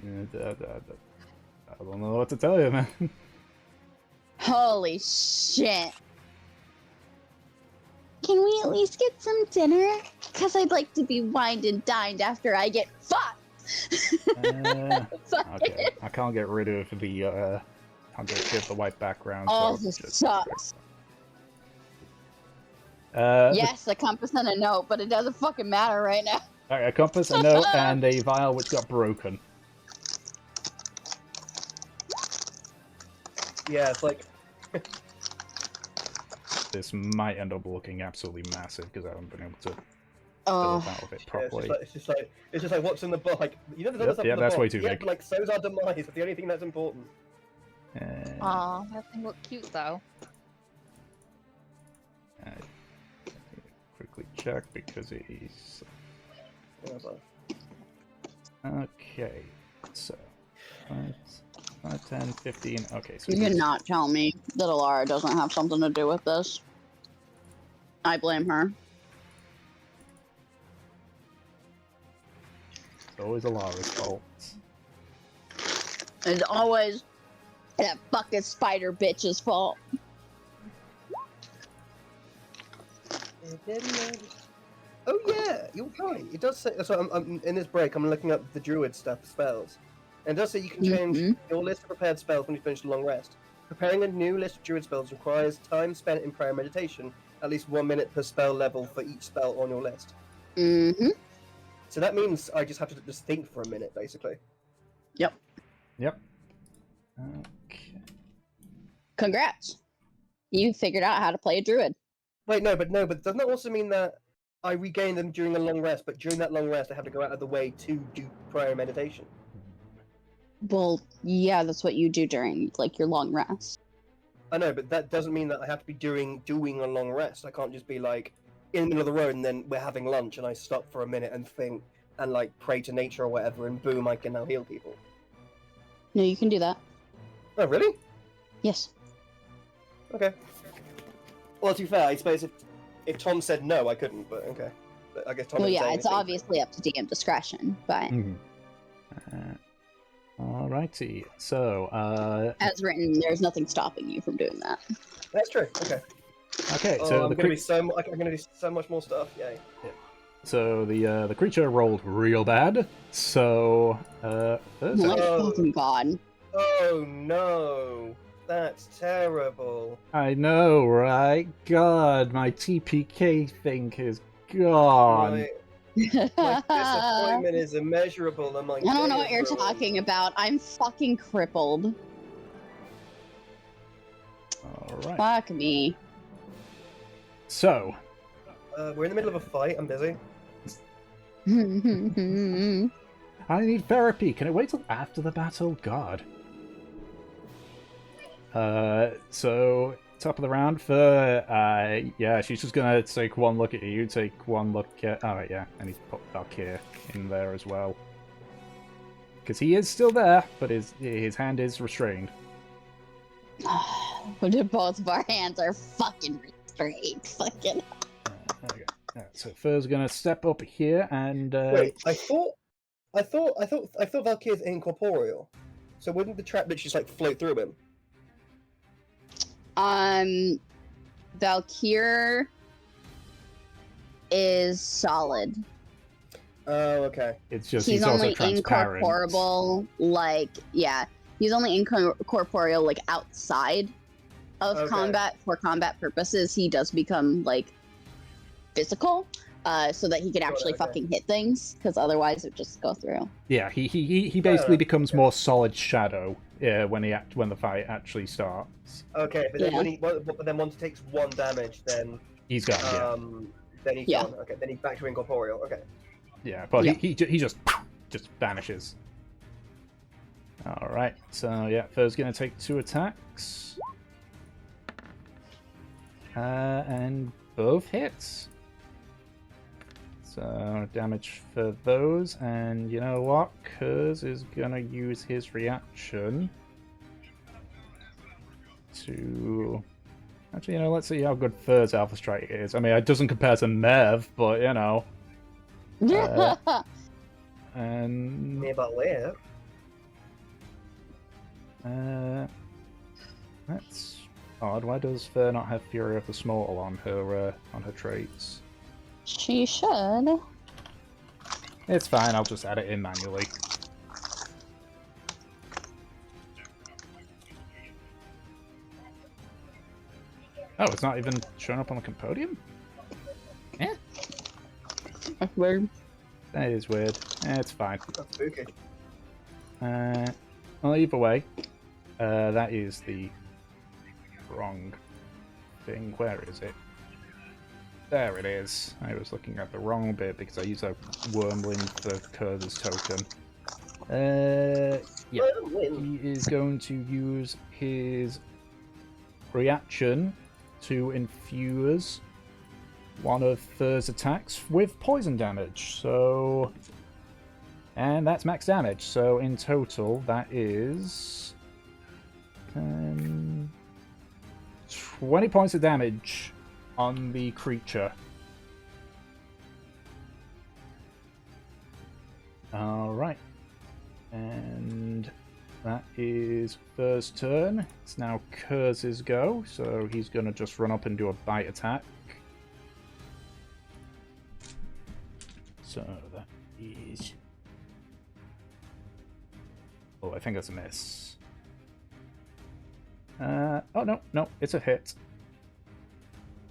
S1: don't know what to tell you, man.
S2: Holy shit. Can we at least get some dinner? Because I'd like to be wined and dined after I get fucked. Fuck
S1: Okay,
S2: it.
S1: I can't get rid of the the white background.
S2: Oh,
S1: so
S2: this
S1: just-
S2: sucks.
S1: Uh,
S2: Yes, a compass and a note, but it doesn't fucking matter right now.
S1: a compass, a note, and a vial which got broken.
S4: Yeah, it's like...
S1: This might end up looking absolutely massive because I haven't been able to
S2: Oh,
S1: build out of it
S4: Yeah,
S1: properly.
S4: it's just like what's in the book. Like, you know, there's other
S1: Yep,
S4: stuff
S1: yeah,
S4: in the
S1: that's
S4: book.
S1: way too
S4: Yeah,
S1: big.
S4: like, so's our demise. It's the only thing that's important.
S5: Aw, that thing looked cute though.
S1: Quickly check because he's
S4: Yeah, but...
S1: okay. So 5, 10, 15. Okay, so
S2: you cannot tell me that Alara doesn't have something to do with this. I blame her.
S1: it's always Alara's fault.
S2: It's always that fucking spider bitch's fault.
S4: Oh yeah, you're right. It does say. So I'm in this break. I'm looking up the druid stuff spells, and it does say you can change your list of prepared spells when you finish a long rest. Preparing a new list of druid spells requires time spent in prayer and meditation, at least 1 minute per spell level for each spell on your list.
S2: Mm-hmm.
S4: So that means I just have to just think for a minute, basically.
S1: Yep. Okay.
S2: Congrats. You figured out how to play a druid.
S4: Wait, no, but doesn't that also mean that I regain them during a long rest? But during that long rest, I have to go out of the way to do prayer and meditation.
S2: Well, yeah, that's what you do during like your long rest.
S4: I know, but that doesn't mean that I have to be doing a long rest. I can't just be like in the middle of the road and then we're having lunch and I stop for a minute and think and like pray to nature or whatever, and boom, I can now heal people.
S2: No, you can do that.
S4: Oh, really?
S2: Yes.
S4: Okay. Well, to be fair, I suppose if Tom said no, I couldn't. But okay. But I guess Tom.
S2: Well,
S4: didn't
S2: yeah,
S4: say
S2: it's
S4: anything.
S2: obviously up to DM discretion, but
S1: Alrighty. So,
S2: as written, there's nothing stopping you from doing that.
S4: That's true. Okay.
S1: okay.
S4: Oh,
S1: So
S4: I'm
S1: the
S4: gonna be I'm gonna do so much more stuff. Yay.
S1: the creature rolled real bad. So,
S2: Oh
S1: first
S2: my
S4: Oh.
S2: fucking god.
S4: Oh no, that's terrible.
S1: I know, right? God, my TPK thing is gone.
S4: My disappointment is immeasurable. And my
S2: I don't know
S4: day
S2: what
S4: is
S2: you're
S4: ruined.
S2: talking about. I'm fucking crippled.
S1: Alright.
S2: Fuck me.
S1: So,
S4: We're in the middle of a fight. I'm busy.
S1: I need therapy. Can it wait till after the battle? God. So top of the round for yeah, she's just gonna take one look at you, take one look at. All right, yeah, and he's put Valkyr in there as well because he is still there, but his hand is restrained.
S2: Both of our hands are fucking restrained. Fucking.
S1: Okay. So Fur's gonna step up here and.
S4: Wait, I thought Valkyr's incorporeal. So wouldn't the trap bitch just like float through him?
S2: Valkyr is solid.
S4: Oh, okay.
S1: It's just
S2: he's
S1: also
S2: only
S1: transparent.
S2: incorporeal, like he's only incorporeal like outside of combat for combat purposes. He does become like physical, so that he can actually fucking hit things, because otherwise it would just go through.
S1: Yeah, he basically becomes more solid shadow when the fight actually starts.
S4: Okay, but then then once he takes 1 damage, then
S1: he's gone.
S4: Then he's gone. Okay, then he's back to incorporeal. Okay.
S1: Yeah, but he just vanishes. All right, so yeah, Fur's gonna take 2 attacks, and both hits. So damage for those, and you know what? Kurz is gonna use his reaction to... Actually, you know, let's see how good Fur's Alpha Strike is. I mean, it doesn't compare to Mev, but you know. And...
S4: Nearby where?
S1: That's odd. Why does Fur not have Fury of the Small on her traits?
S2: She should.
S1: It's fine, I'll just add it in manually. Oh, it's not even showing up on the Compodium? Eh?
S2: That's weird.
S1: That is weird. It's fine.
S4: That's spooky.
S1: Well, either way, that is the wrong thing. Where is it? There it is. I was looking at the wrong bit because I used a Wormling for Kurz's token. Yeah. He is going to use his reaction to infuse one of Fur's attacks with poison damage. So... And that's max damage. So in total, that is... 20 points of damage on the creature. Alright. And that is first turn. It's now Kurz's go, so he's going to just run up and do a bite attack. So that is... Oh, I think that's a miss. Oh, no, it's a hit.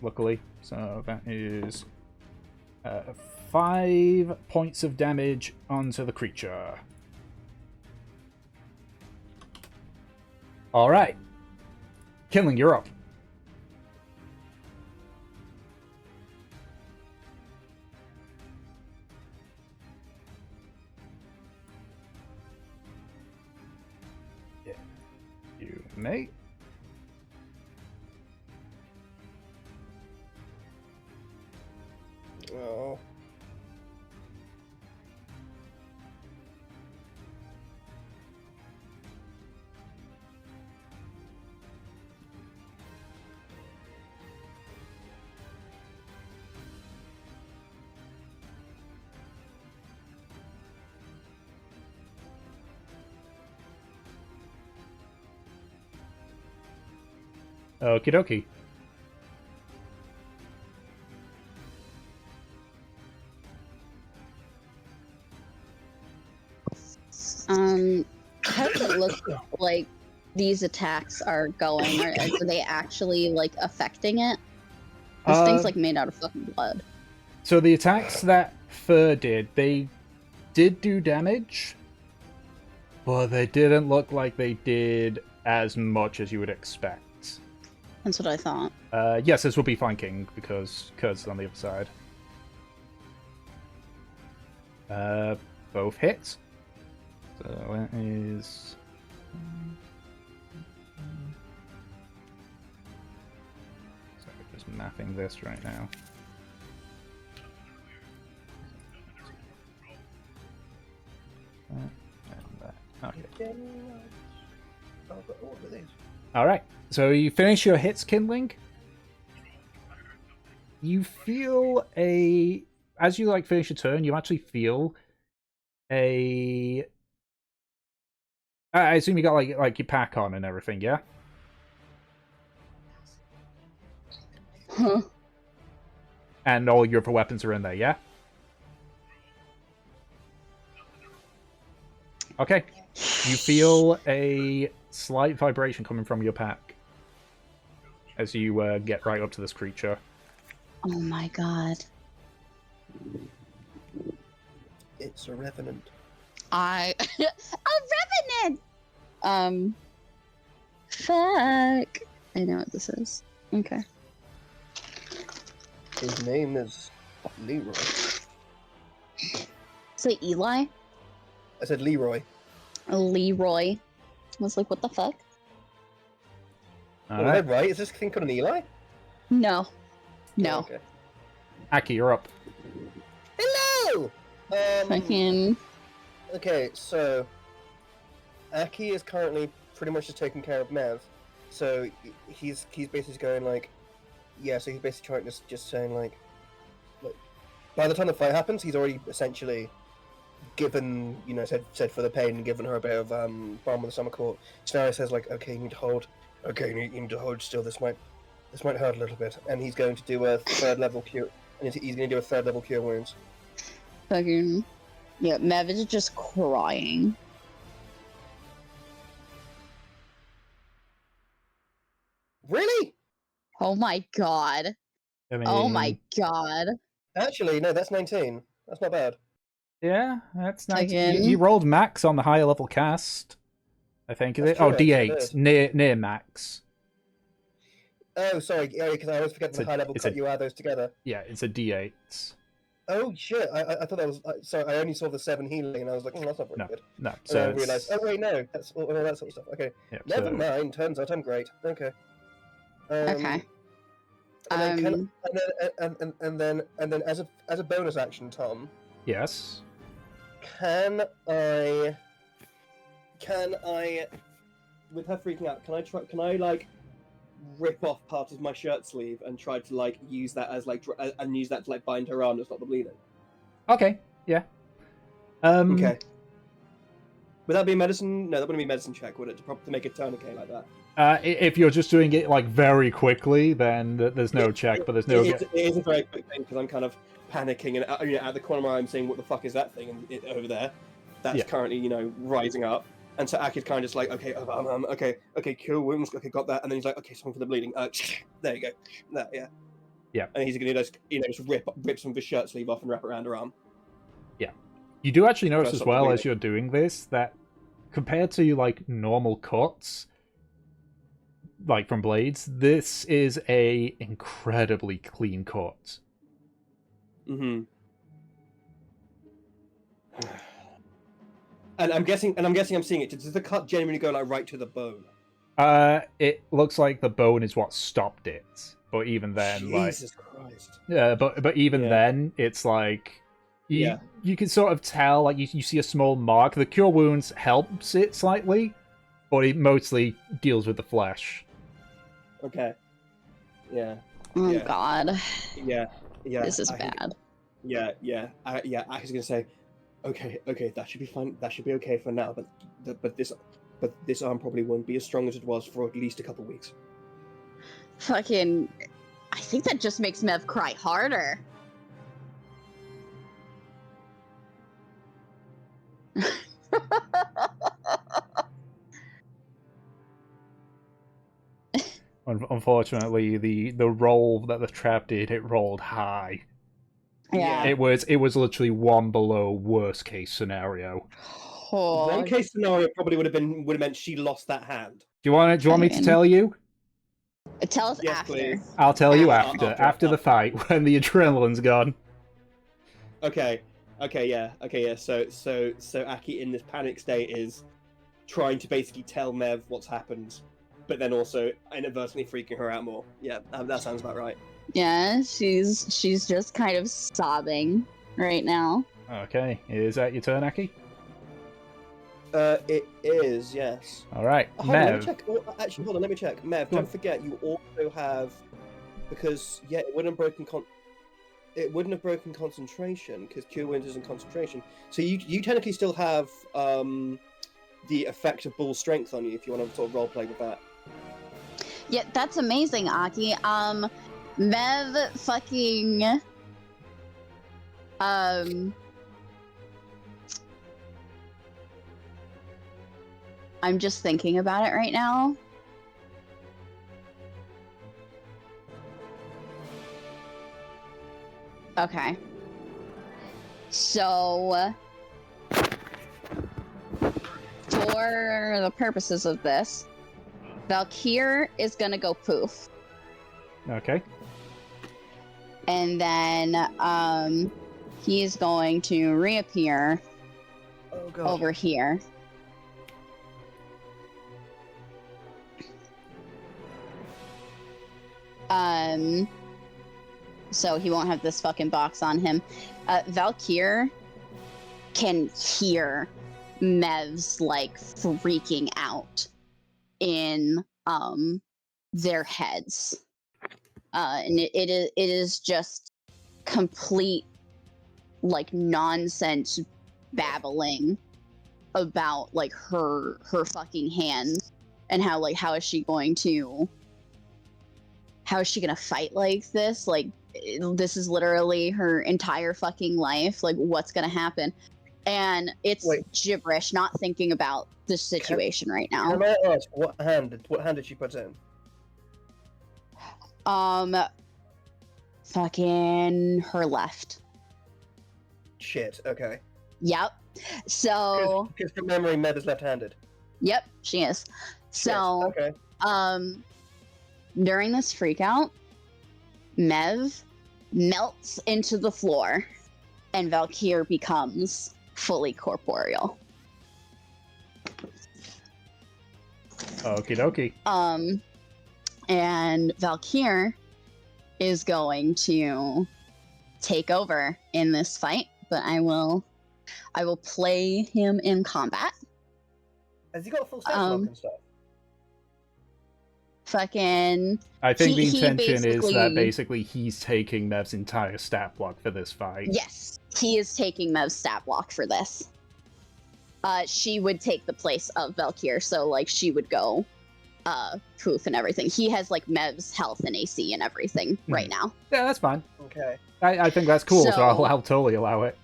S1: Luckily. So that is 5 points of damage onto the creature. Alright. Killing, you're up. Yeah. You may.
S4: Oh.
S1: Okie dokie.
S2: How does it look like these attacks are going? Are they actually like affecting it? This thing's like made out of fucking blood.
S1: So the attacks that Fur did, they did do damage, but they didn't look like they did as much as you would expect.
S2: That's what I thought.
S1: Yes, this will be flanking because Kurz is on the other side. Both hits. So that is... Sorry, just mapping this right now. And that. Okay. Alright, so you finish your hits, Kindling. You feel a... As you, like, finish your turn, you actually feel a... I assume you got, like your pack on and everything, yeah?
S2: Huh.
S1: And all your other weapons are in there, yeah? Okay. You feel a slight vibration coming from your pack as you get right up to this creature.
S2: Oh my god.
S4: It's a revenant.
S2: A revenant! Fuck. I know what this is. Okay.
S4: His name is Leroy.
S2: Say Eli?
S4: I said Leroy.
S2: Leroy. I was like, what the fuck?
S4: Was I right? Is this thing called an Eli?
S2: No. No.
S4: Oh, okay.
S1: Aki, you're up.
S4: Hello!
S2: Fucking...
S4: Okay, so... Aki is currently pretty much just taking care of Mev. So he's basically going like... Yeah, so he's basically trying just saying like... By the time the fight happens, he's already essentially given, you know, said for the pain and given her a bit of balm of the summer court. So now he says like, okay, you need to hold. Okay, you need to hold still. This might hurt a little bit. And he's going to do a 3rd level cure. And he's going to do a 3rd level cure wounds.
S2: Fucking... Yeah, Mev is just crying.
S4: Really?
S2: Oh my god.
S1: I mean,
S2: Oh my god.
S4: Actually, no, that's 19. That's not bad.
S1: Yeah, that's nice.
S2: Again?
S1: You rolled max on the higher level cast, I think. Is it?
S4: That's
S1: Oh,
S4: true,
S1: D8. Near max.
S4: Oh, sorry. Yeah, because I always forget the high level cut you add those together.
S1: Yeah, it's a D8.
S4: Oh shit! I thought that was sorry. I only saw the 7 healing, and I was like, that's not very good.
S1: No.
S4: And
S1: So
S4: I realized, oh wait, no, that's all that sort of stuff. Okay,
S1: yeah,
S4: never mind. Turns out I'm great. Okay.
S2: Okay.
S4: And then as a bonus action, Tom,
S1: Yes.
S4: can I, with her freaking out, can I like rip off part of my shirt sleeve and try to like use that as like and use that to like bind her arm to stop the bleeding?
S1: Okay. Yeah.
S4: Okay. Would that be a medicine? No, that wouldn't be a medicine check, would it? To make it tourniquet like that?
S1: If you're just doing it like very quickly, then there's no check. But there's no.
S4: It is a very quick thing because I'm kind of panicking and at the corner of my eye I'm saying, "What the fuck is that thing over there?" That's currently rising up. And so Aki's kind of just like, okay, okay, cure wounds, okay, got that. And then he's like, okay, something for the bleeding. There you go. That, yeah.
S1: Yeah.
S4: And he's gonna just rip some of his shirt sleeve off and wrap it around her arm.
S1: Yeah. You do actually notice
S4: That's
S1: as well
S4: something
S1: as you're doing this that compared to like normal cuts, like from blades, this is a incredibly clean cut.
S4: Mm-hmm. And I'm guessing I'm seeing it. Does the cut genuinely go like right to the bone?
S1: It looks like the bone is what stopped it. But even then,
S4: Jesus Christ.
S1: Yeah, but even then, it's like you can sort of tell, like you see a small mark. The cure wounds helps it slightly, but it mostly deals with the flesh.
S4: Okay. Yeah.
S2: Oh god.
S4: Yeah.
S2: This is bad.
S4: I was gonna say, okay, that should be fine. That should be okay for now. But this arm probably won't be as strong as it was for at least a couple weeks.
S2: Fucking... I think that just makes Mev cry harder.
S1: Unfortunately, the roll that the trap did, it rolled high.
S2: Yeah.
S1: It was literally one below worst case scenario.
S2: Oh.
S4: One case scenario probably would have meant she lost that hand.
S1: Do you want me to tell you?
S2: Tell us
S4: Yes,
S2: after.
S4: please.
S1: I'll tell you after the fight when the adrenaline's gone.
S4: Okay. Okay, yeah. So Aki in this panic state is trying to basically tell Mev what's happened, but then also inadvertently freaking her out more. Yeah, that sounds about right.
S2: Yeah, she's just kind of sobbing right now.
S1: Okay, is that your turn, Aki?
S4: It is, yes.
S1: All right,
S4: Hold on, let me
S1: Mev.
S4: check. Oh, actually, hold on, let me check. Mev, don't forget, you also have, because it wouldn't have broken concentration because Cure Wounds isn't concentration. So you technically still have the effect of bull strength on you if you want to sort of roleplay with that.
S2: Yeah, that's amazing, Aki. Mev fucking I'm just thinking about it right now. Okay. So, for the purposes of this, Valkyr is gonna go poof.
S1: Okay.
S2: And then, he's going to reappear over here. So he won't have this fucking box on him. Valkyr can hear Mevs like freaking out in their heads. And it is just complete like nonsense babbling about like her fucking hand and how is she gonna fight like this? Like, this is literally her entire fucking life. Like, what's gonna happen? And it's gibberish, not thinking about the situation right now.
S4: Can I ask what hand did she put in?
S2: Fucking her left.
S4: Shit. Okay.
S2: Yep. So.
S4: Because from memory, Mev is left-handed.
S2: Yep, she is. So.
S4: Shit. Okay.
S2: During this freakout, Mev melts into the floor, and Valkyr becomes fully corporeal.
S1: Okie dokie.
S2: And Valkyr is going to take over in this fight, but I will play him in combat.
S4: Has he got a full stat block and stuff?
S2: Fucking.
S1: I think the intention is that basically he's taking Mev's entire stat block for this fight.
S2: Yes, he is taking Mev's stat block for this. She would take the place of Valkyr, so like she would go poof and everything. He has like Mev's health and AC and everything right now.
S1: Yeah, that's fine.
S4: Okay.
S1: I think that's cool, so I'll totally allow it.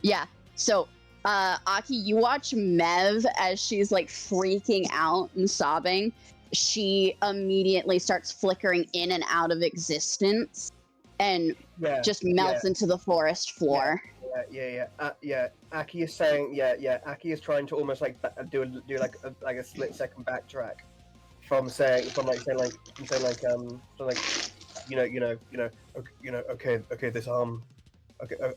S2: Yeah. So Aki, you watch Mev as she's like freaking out and sobbing. She immediately starts flickering in and out of existence and just melts into the forest floor.
S4: Yeah. Aki is saying, Aki is trying to almost like do a split second backtrack from saying okay, this arm,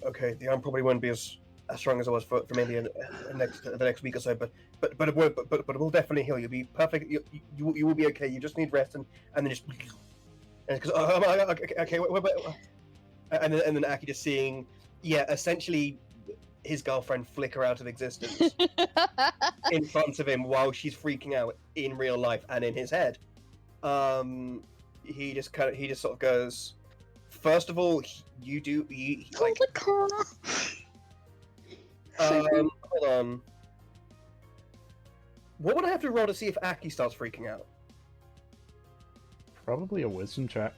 S4: okay, the arm probably won't be as strong as it was for maybe the next week or so, but it will definitely heal. You'll be perfect. You will be okay. You just need rest and then just okay. And then Aki just seeing essentially his girlfriend flicker out of existence in front of him while she's freaking out in real life and in his head. He just sort of goes, first of all, hold on. What would I have to roll to see if Aki starts freaking out?
S1: Probably a wisdom check.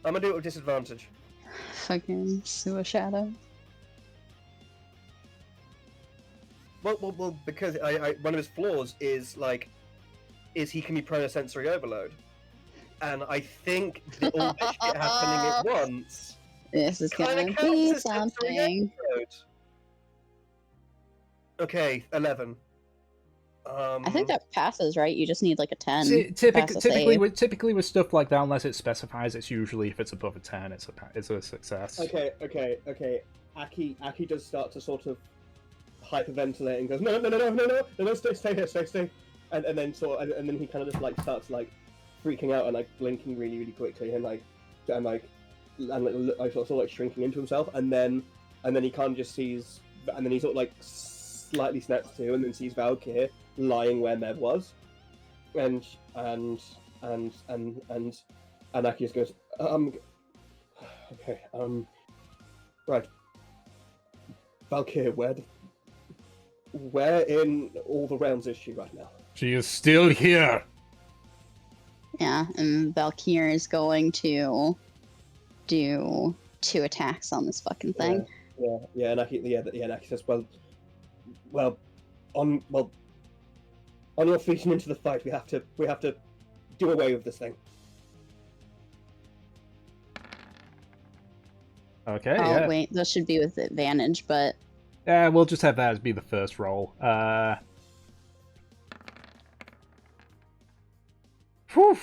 S4: I'm gonna do it with disadvantage.
S2: Fucking sewer shadow.
S4: Well, because one of his flaws is he can be prone to sensory overload, and I think all this shit happening at once.
S2: This is gonna be something.
S4: Okay, 11.
S2: I think that passes, right? You just need like a 10.
S1: Typically with stuff like that, unless it specifies, it's usually if it's above a 10, it's a success.
S4: Okay. Aki does start to sort of hyperventilate and goes, no, stay here, stay. And then he kind of just like starts like freaking out and like blinking really quickly and sort of like shrinking into himself, and then he kind of just sees, and then he sort of like slightly snaps to and then sees Valkyr lying where Mev was, and Aki just goes, okay, right, Valkyr, where in all the realms is she right now?
S1: She is still here.
S2: Yeah, and Valkyr is going to do 2 attacks on this fucking thing.
S4: Yeah, and Aki says, well, on your feet and into the fight. We have to do away with this thing.
S1: Okay.
S2: Oh
S1: yeah.
S2: wait, that should be with advantage, but
S1: Yeah, we'll just have that as be the first roll. Whew.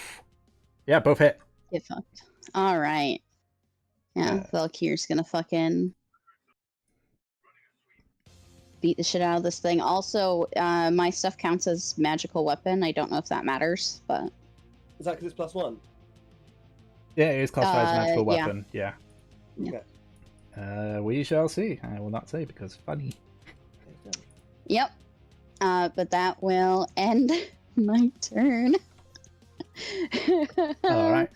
S1: Yeah, both hit.
S2: get fucked. All right. Yeah, Valkyr's gonna fucking beat the shit out of this thing. Also, my stuff counts as magical weapon. I don't know if that matters, but
S4: Is that because it's +1?
S1: Yeah, it is classified as a magical
S2: yeah.
S1: weapon. Yeah.
S4: Okay.
S1: We shall see. I will not say because funny.
S2: Yep. But that will end my turn.
S1: All right.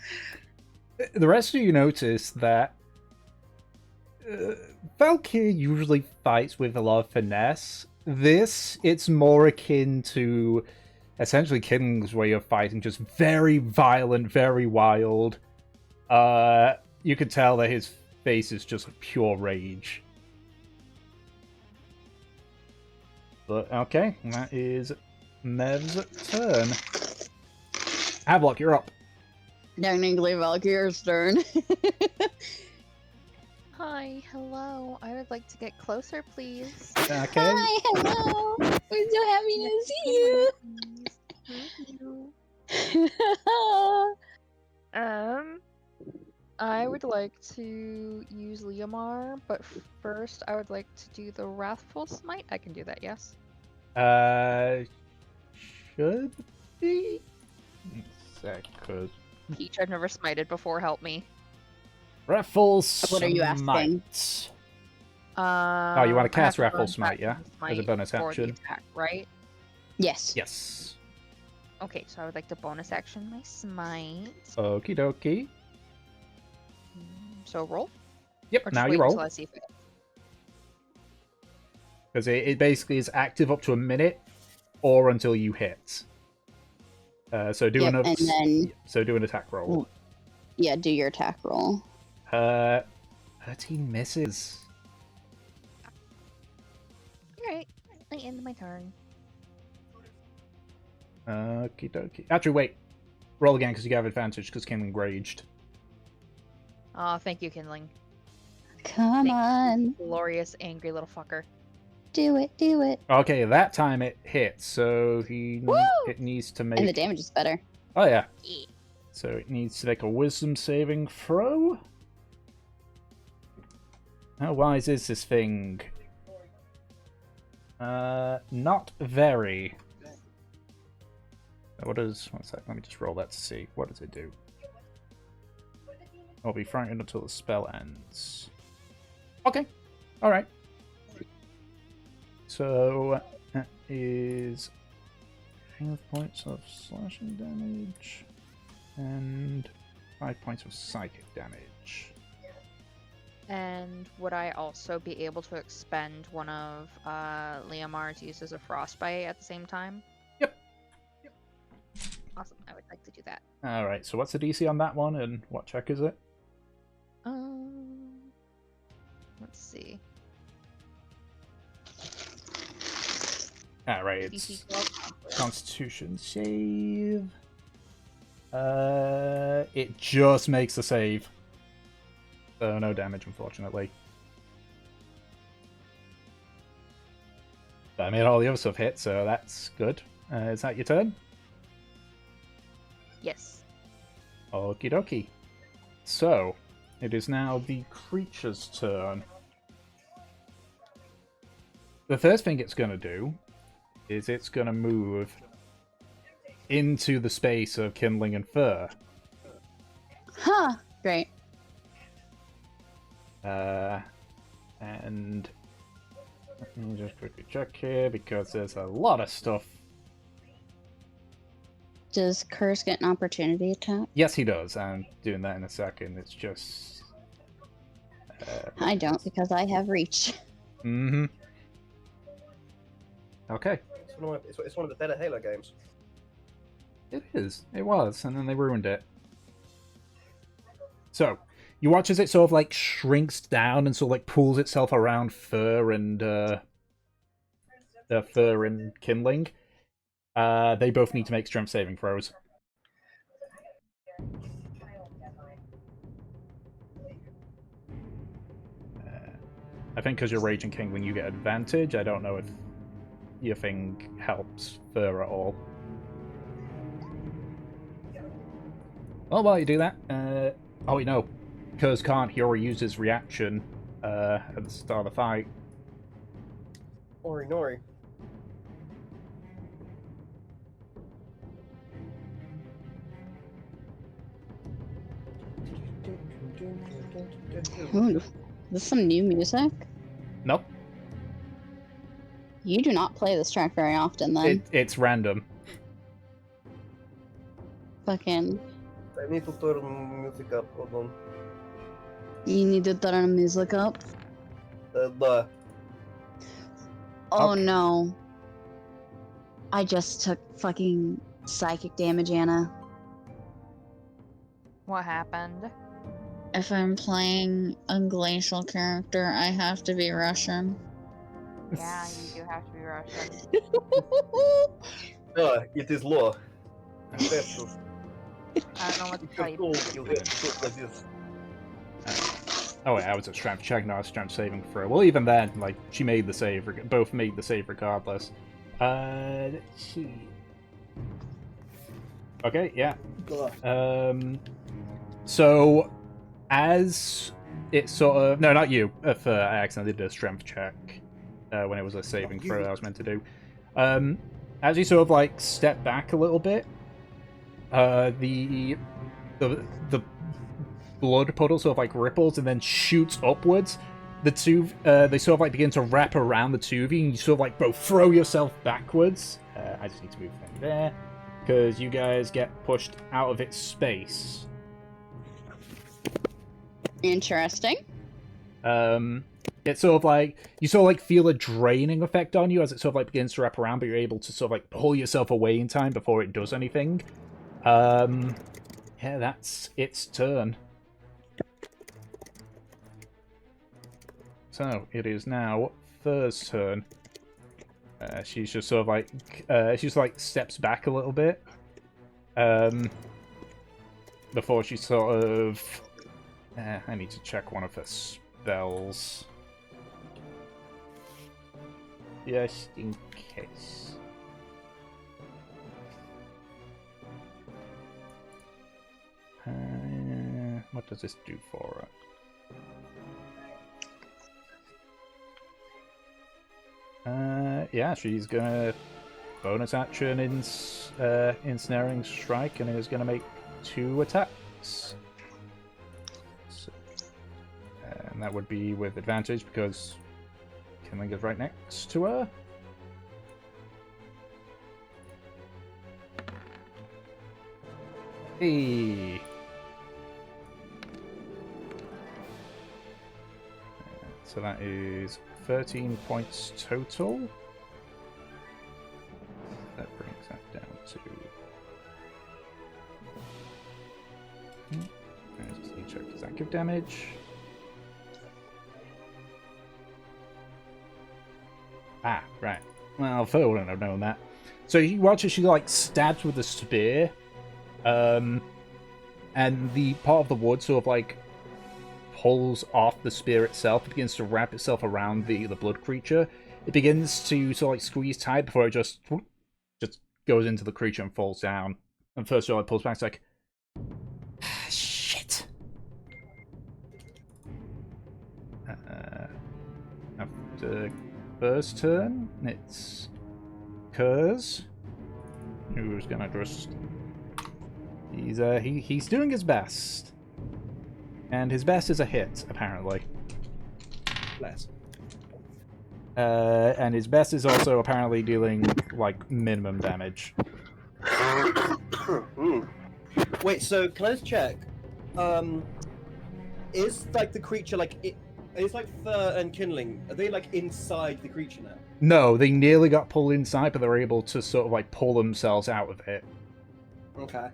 S1: The rest of you notice that Valkyr usually fights with a lot of finesse. This, it's more akin to essentially King's way of fighting, just very violent, very wild. You could tell that his face is just pure rage. But okay, that is Mev's turn. Havelock, you're up.
S2: Technically, Valkyr's turn.
S5: Hi, hello. I would like to get closer, please.
S1: Okay.
S2: Hi, hello. We're so happy to see you.
S5: I would like to use Leomar, but first I would like to do the Wrathful Smite. I can do that, yes?
S1: Should be? Sec, cause
S5: Peach, I've never smited before, help me.
S1: Raffle
S2: What are you asking?
S1: Smite. Oh, you want to
S5: I
S1: cast
S5: have
S1: Raffle
S5: bonus
S1: Smite, yeah?
S5: action
S1: As a
S5: smite
S1: bonus
S5: for the
S1: action.
S5: attack, right?
S2: Yes.
S1: Yes.
S5: Okay, so I would like to bonus action my smite.
S1: Okie dokie.
S5: So roll?
S1: Yep,
S5: Or just
S1: now
S5: wait
S1: you roll.
S5: until I see if it...
S1: Because it basically is active up to a minute or until you hit. So do
S2: Yep, and then
S1: do an attack roll.
S2: yeah, do your attack roll.
S1: 13 misses.
S5: Alright, I end my turn.
S1: Okie dokie. Actually, wait. Roll again because you have advantage because Kindling raged.
S5: Aw, thank you, Kindling.
S2: Come
S5: Thank
S2: on,
S5: Glorious, angry little fucker.
S2: do it, do it.
S1: Okay, that time it hits, so
S2: Woo!
S1: it needs to
S2: And the
S1: make...
S2: damage is better.
S1: Oh, yeah.
S5: Yeah.
S1: So it needs to make a wisdom saving throw. How wise is this thing? Not very. What does... One sec, let me just roll that to see. What does it do? I'll be frightened until the spell ends. Okay. Alright. So, that is 5 points of slashing damage and 5 points of psychic damage.
S5: And would I also be able to expend one of Leomar's uses of Frostbite at the same time?
S1: Yep.
S5: Awesome, I would like to do that.
S1: Alright, so what's the DC on that one and what check is it?
S5: Let's see.
S1: Alright,
S5: DC
S1: it's
S5: 12.
S1: Constitution save. It just makes a save. So no damage, unfortunately. But I made all the other stuff hit, so that's good. Is that your turn?
S5: Yes.
S1: Okie dokie. So, it is now the creature's turn. The first thing it's going to do is it's going to move into the space of kindling and fur.
S2: Huh. Great.
S1: And let me just quickly check here because there's a lot of stuff.
S2: Does Curse get an opportunity attack?
S1: Yes, he does. I'm doing that in a second. It's just...
S2: I don't, because I have reach.
S1: Mm-hmm. Okay.
S4: It's one of the better Halo games.
S1: It is. It was, and then they ruined it. So, you watch as it sort of like shrinks down and sort of like pulls itself around fur and kindling. They both need to make strength saving throws. I think because you're Raging Kindling, you get advantage. I don't know if your thing helps fur at all. Well, while you do that, oh wait, no. Curse can't, he already used his reaction at the start of the fight.
S4: Ori Nori.
S2: Ooh, is this some new music?
S1: Nope.
S2: You do not play this track very often, then.
S1: It's random.
S2: Fucking.
S4: I need to turn music up, hold on.
S2: You need to turn the music up.
S4: Blah.
S2: Oh
S1: Okay.
S2: no. I just took fucking psychic damage, Anna.
S5: What happened?
S2: If I'm playing a glacial character, I have to be Russian.
S5: Yeah, you do have to be Russian.
S4: It is law.
S5: I don't know what to tell you.
S1: Oh wait, I was at strength check, not strength saving throw. Well, even then, like, she made the save, both made the save regardless. Let's see. Okay, yeah. So, as it sort of... No, not you. If I accidentally did a strength check when it was a saving throw I was meant to do. As you sort of, like, step back a little bit, the blood puddle sort of, like, ripples and then shoots upwards. The two, they sort of, like, begin to wrap around the two of you, and you sort of, like, both throw yourself backwards. I just need to move them there, because you guys get pushed out of its space.
S2: Interesting.
S1: It's sort of like, you sort of like feel a draining effect on you as it sort of like begins to wrap around, but you're able to sort of like pull yourself away in time before it does anything. Yeah, that's its turn. So, it is now Fur's turn. She's just sort of like, she's like steps back a little bit. Before she sort of... I need to check one of her spells. Just in case. What does this do for her? Yeah, she's gonna bonus action ensnaring strike and is gonna make 2 attacks. And that would be with advantage because Kindling is right next to her. Hey. So that is 13 points total. That brings that down to... I just need to check, does that give damage? Ah, right. Well, Phil wouldn't have known that. So you watch as she, like, stabs with a spear, and the part of the wood sort of, like, pulls off the spear itself. It begins to wrap itself around the blood creature. It begins to sort of, like, squeeze tight before it just goes into the creature and falls down. And first of all, it pulls back. It's like, shit. After first turn, it's Kurz, who's gonna just. He's doing his best, and his best is a hit apparently.
S4: Bless.
S1: And his best is also apparently dealing like minimum damage.
S4: Wait, so can I just check? Is like the creature like is like Fur and Kindling? Are they like inside the creature now?
S1: No, they nearly got pulled inside, but they're able to sort of like pull themselves out of it.
S4: Okay.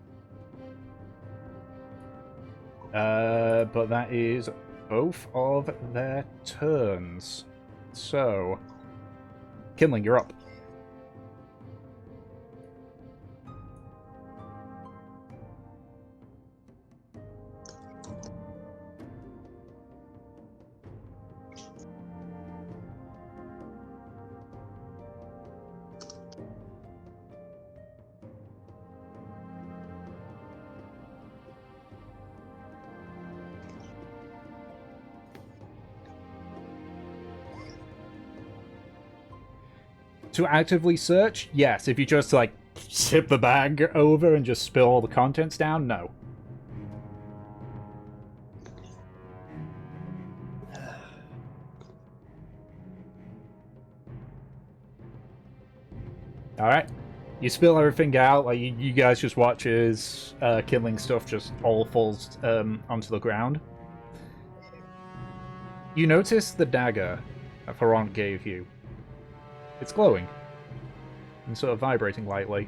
S1: But that is both of their turns. So, Kindling, you're up. To actively search, yes. If you just, like, tip the bag over and just spill all the contents down, no. Alright. You spill everything out, like, you guys just watch as Kindling stuff just all falls onto the ground. You notice the dagger that Ferrant gave you. It's glowing and sort of vibrating lightly.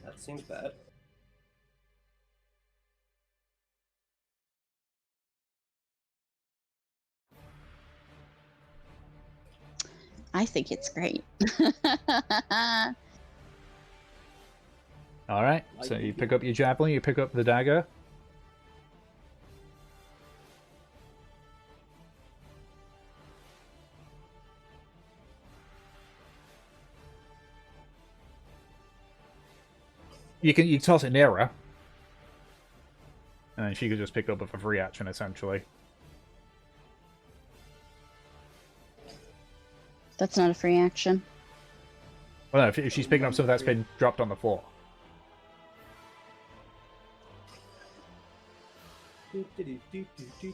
S4: That seems bad.
S2: I think it's great.
S1: Alright, so you pick up your javelin, you pick up the dagger. You toss it near her. And then she could just pick up with a free action, essentially.
S2: That's not a free action.
S1: Well, no, if she's picking up something that's been dropped on the floor.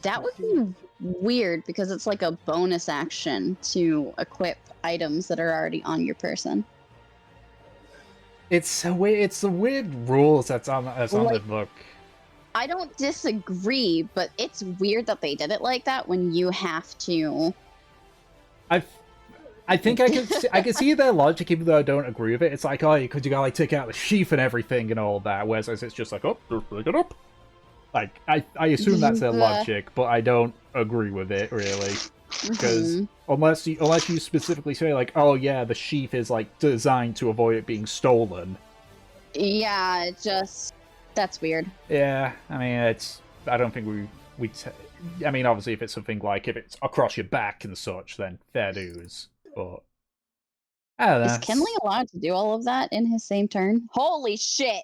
S2: That would be weird because it's like a bonus action to equip items that are already on your person.
S1: It's the weird rules that's on the book.
S2: I don't disagree, but it's weird that they did it like that when you have to.
S1: I think I can see their logic, even though I don't agree with it. It's like, oh, because you gotta like take out the sheath and everything and all that, whereas it's just like, oh, just pick it up. Like I assume that's their logic, but I don't agree with it really. Because unless you specifically say like, oh yeah, the sheath is like designed to avoid it being stolen.
S2: Yeah, that's weird.
S1: Yeah, I mean I don't think I mean obviously if it's something like if it's across your back and such, then fair dues. But I don't know.
S2: Is Kindling allowed to do all of that in his same turn? Holy shit!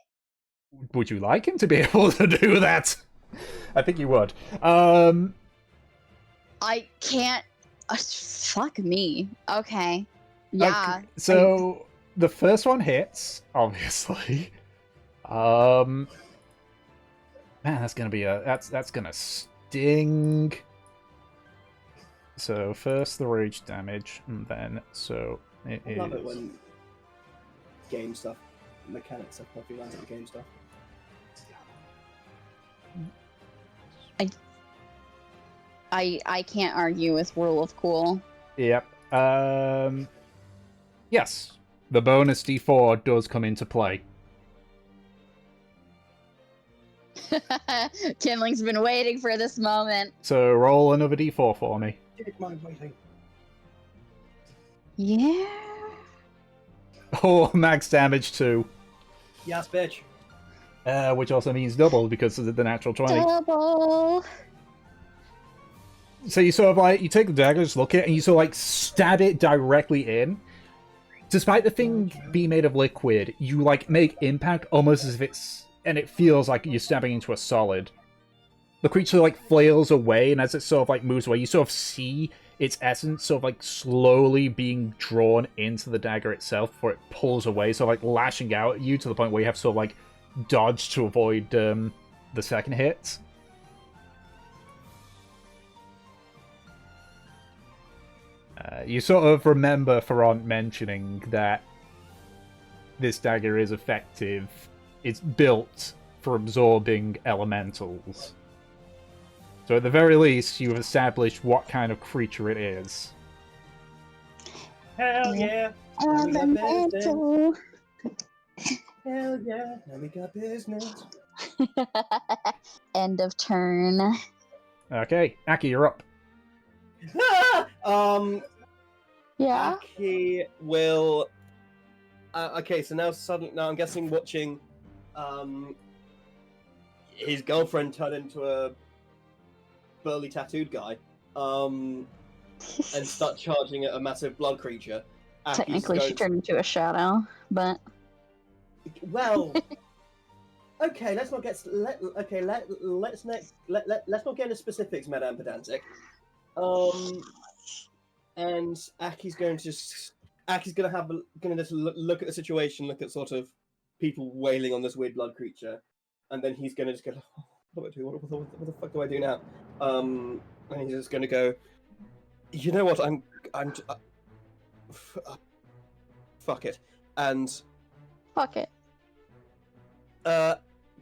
S1: Would you like him to be able to do that? I think you would.
S2: I can't. Fuck me. Okay. Yeah.
S1: Okay, so the first one hits, obviously. Man, that's gonna be that's gonna sting. So first the rage damage, and then so it is.
S4: I love it when game stuff, mechanics stuff, properly lines up with game stuff.
S2: I can't argue with rule of cool.
S1: Yep. Yes, the bonus D4 does come into play.
S2: Kindling's been waiting for this moment.
S1: So roll another D4 for me.
S4: Did mind waiting.
S2: Yeah.
S1: Oh, max damage too.
S4: Yes, bitch.
S1: Which also means double because of the natural 20.
S2: Double.
S1: So you sort of like, you take the dagger, just look at it, and you sort of like stab it directly in. Despite the thing being made of liquid, you like make impact almost as if it's, and it feels like you're stabbing into a solid. The creature like flails away, and as it sort of like moves away, you sort of see its essence sort of like slowly being drawn into the dagger itself before it pulls away, so like lashing out at you to the point where you have to sort of like dodge to avoid the second hit. You sort of remember Ferrant mentioning that this dagger is effective. It's built for absorbing elementals. So at the very least, you've established what kind of creature it is.
S4: Hell yeah! Now we got business.
S2: Elemental.
S4: Hell yeah! Now we got business.
S2: End of turn.
S1: Okay, Aki, you're up.
S2: Yeah.
S4: Aki will. Okay, so now I'm guessing watching, his girlfriend turn into a burly tattooed guy, and start charging at a massive blood creature. Aki's
S2: Technically, she turned into a shadow, but
S4: Well, okay, let's not get let's not get into specifics, Madame Pedantic. And Aki's going to just look at the situation, look at sort of people wailing on this weird blood creature, and then he's going to just go, oh, what do I do? What the fuck do I do now? And he's just going to go, you know what? Fuck it. And
S2: fuck it.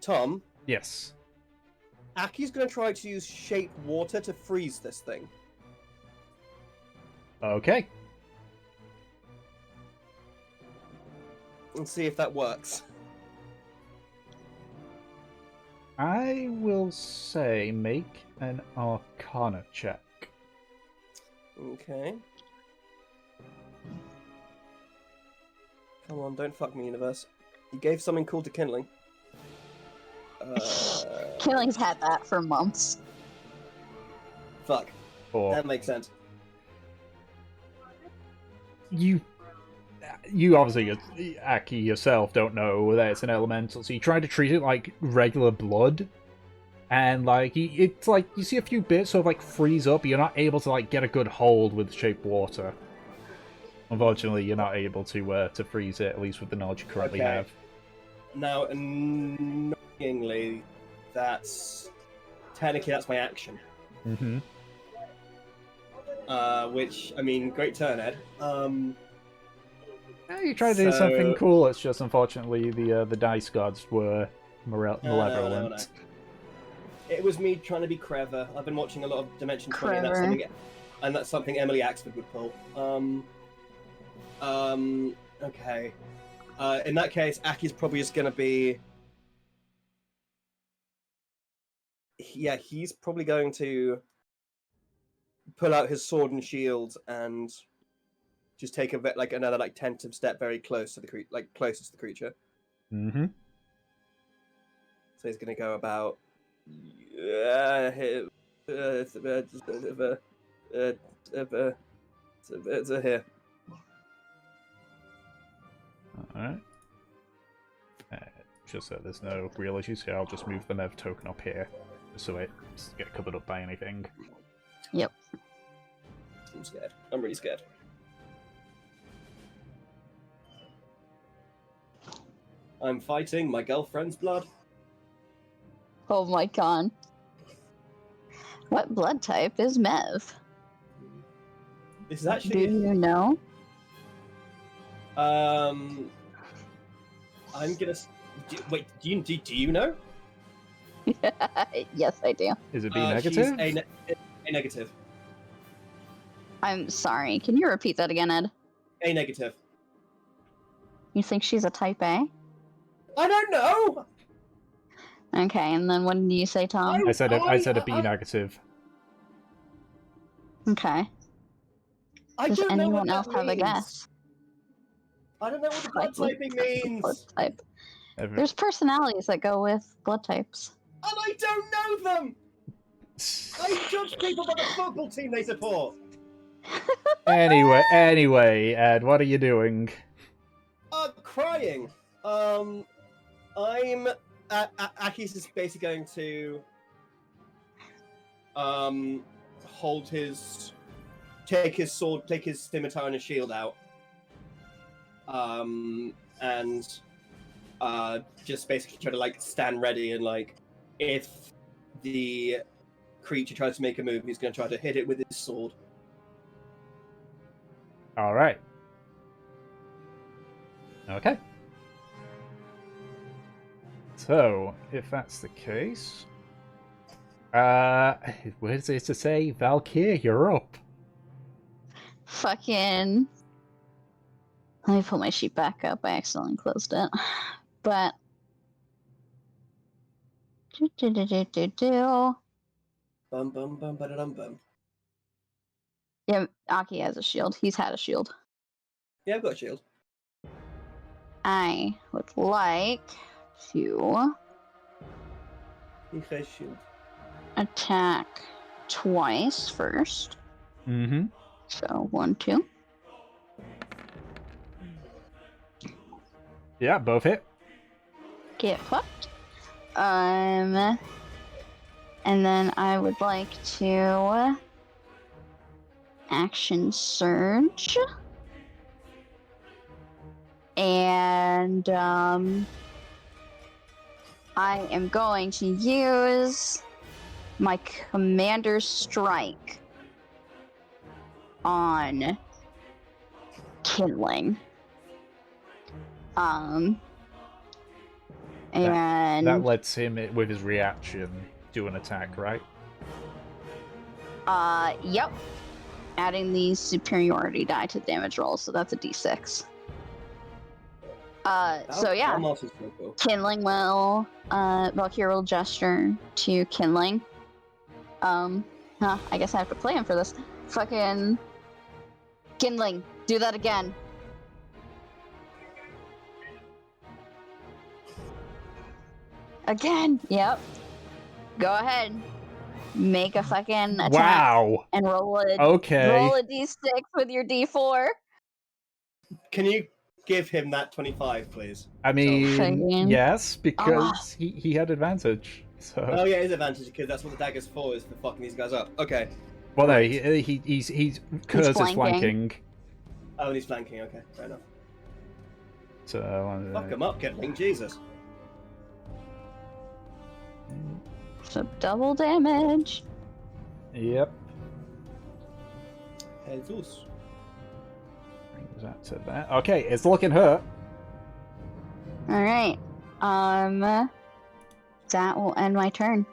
S4: Tom,
S1: Yes.
S4: Aki's going to try to use shape water to freeze this thing.
S1: Okay.
S4: And see if that works.
S1: I will say make an Arcana check.
S4: Okay. Come on, don't fuck me, universe. You gave something cool to Kindling.
S2: Killing's had that for months.
S4: Fuck.
S1: Or
S4: That makes sense.
S1: you obviously, Aki yourself, don't know that it's an elemental, so you try to treat it like regular blood, and like it's like you see a few bits sort of like freeze up, but you're not able to like get a good hold with shape water. Unfortunately, you're not able to freeze it, at least with the knowledge you currently
S4: Okay.
S1: have.
S4: Now, annoyingly, that's my action.
S1: Mm-hmm.
S4: Which, I mean, great turn, Ed.
S1: Yeah, you tried to do something cool. It's just unfortunately the dice gods were malevolent.
S4: No. It was me trying to be clever. I've been watching a lot of Dimension 20,
S2: Clever.
S4: and that's something Emily Axford would pull. Okay. In that case, Aki's probably just gonna be. Yeah, he's probably going to pull out his sword and shield and just take another tentative step very close to the closest to the creature.
S1: Mm-hmm.
S4: So he's gonna go about here.
S1: Alright. Just so there's no real issues here, I'll just move the Mev token up here, just so it doesn't get covered up by anything.
S2: Yep.
S4: I'm scared. I'm really scared. I'm fighting my girlfriend's blood.
S2: Oh my god. What blood type is Mev?
S4: This is
S2: Do
S4: actually.
S2: you know?
S4: I'm gonna. Wait, do you know?
S2: Yes, I do.
S1: Is it B
S4: She's
S1: negative?
S4: A negative.
S2: I'm sorry. Can you repeat that again, Ed?
S4: A negative.
S2: You think she's a type A?
S4: I don't know.
S2: Okay, and then what did you say, Tom?
S1: I said a B negative.
S2: Okay.
S4: I
S2: Does
S4: don't know what
S2: anyone
S4: that
S2: else have a
S4: means.
S2: guess?
S4: I don't know what the blood typing
S2: Blood
S4: means,
S2: type. There's personalities that go with blood types.
S4: and I don't know them. I judge people by the football team they support.
S1: Anyway, Ed, what are you doing?
S4: Crying. Aki's is basically going to take his sword, take his scimitar and his shield out, and just basically try to like stand ready, and like if the creature tries to make a move, he's going to try to hit it with his sword.
S1: All right. Okay. So, if that's the case, where does it to say? Valkyr, you're up.
S2: Fucking. Let me pull my sheet back up. I accidentally closed it. But.
S4: Bum bum bum ba bum.
S2: Yeah, Aki has a shield. He's had a shield.
S4: Yeah, I've got a shield.
S2: I would like to
S4: He has shield.
S2: attack twice first.
S1: Mm-hmm.
S2: So 1, 2.
S1: Yeah, both hit.
S2: Get fucked. And then I would like to action surge. And I am going to use my commander's strike on kindling. And
S1: that lets him, with his reaction, do an attack, right?
S2: Yep. Adding the superiority die to damage roll, so that's a d6. So yeah, kindling will, Valkyrie will gesture to kindling. I guess I have to play him for this. Fucking kindling, do that again. Again, yep. Go ahead. Make a fucking attack.
S1: Wow.
S2: And roll a
S1: Okay.
S2: d6 with your d4.
S4: Can you give him that 25, please?
S1: I mean,
S2: Fucking-
S1: yes, because he had advantage. So.
S4: Oh yeah, his advantage because that's what the dagger's for, is for fucking these guys up. Okay.
S1: Well,
S4: Right.
S1: no, he's Kurz is flanking.
S4: Oh, and he's flanking. Okay, fair enough.
S1: So.
S4: Fuck him up, Gatling. Jesus.
S2: So double damage.
S1: Yep.
S4: Jesus.
S1: Brings that to that. Okay, it's looking hurt.
S2: All right. That will end my turn.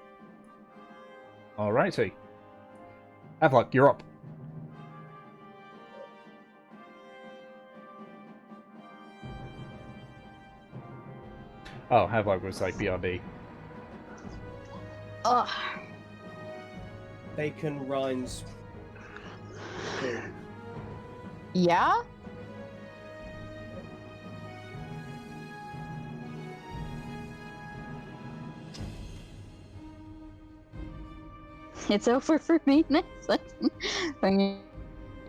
S1: Alrighty. Havelock, you're up. Oh, Havelock was like BRB.
S2: Ugh.
S4: Bacon rinds.
S2: Yeah? It's over for me next session.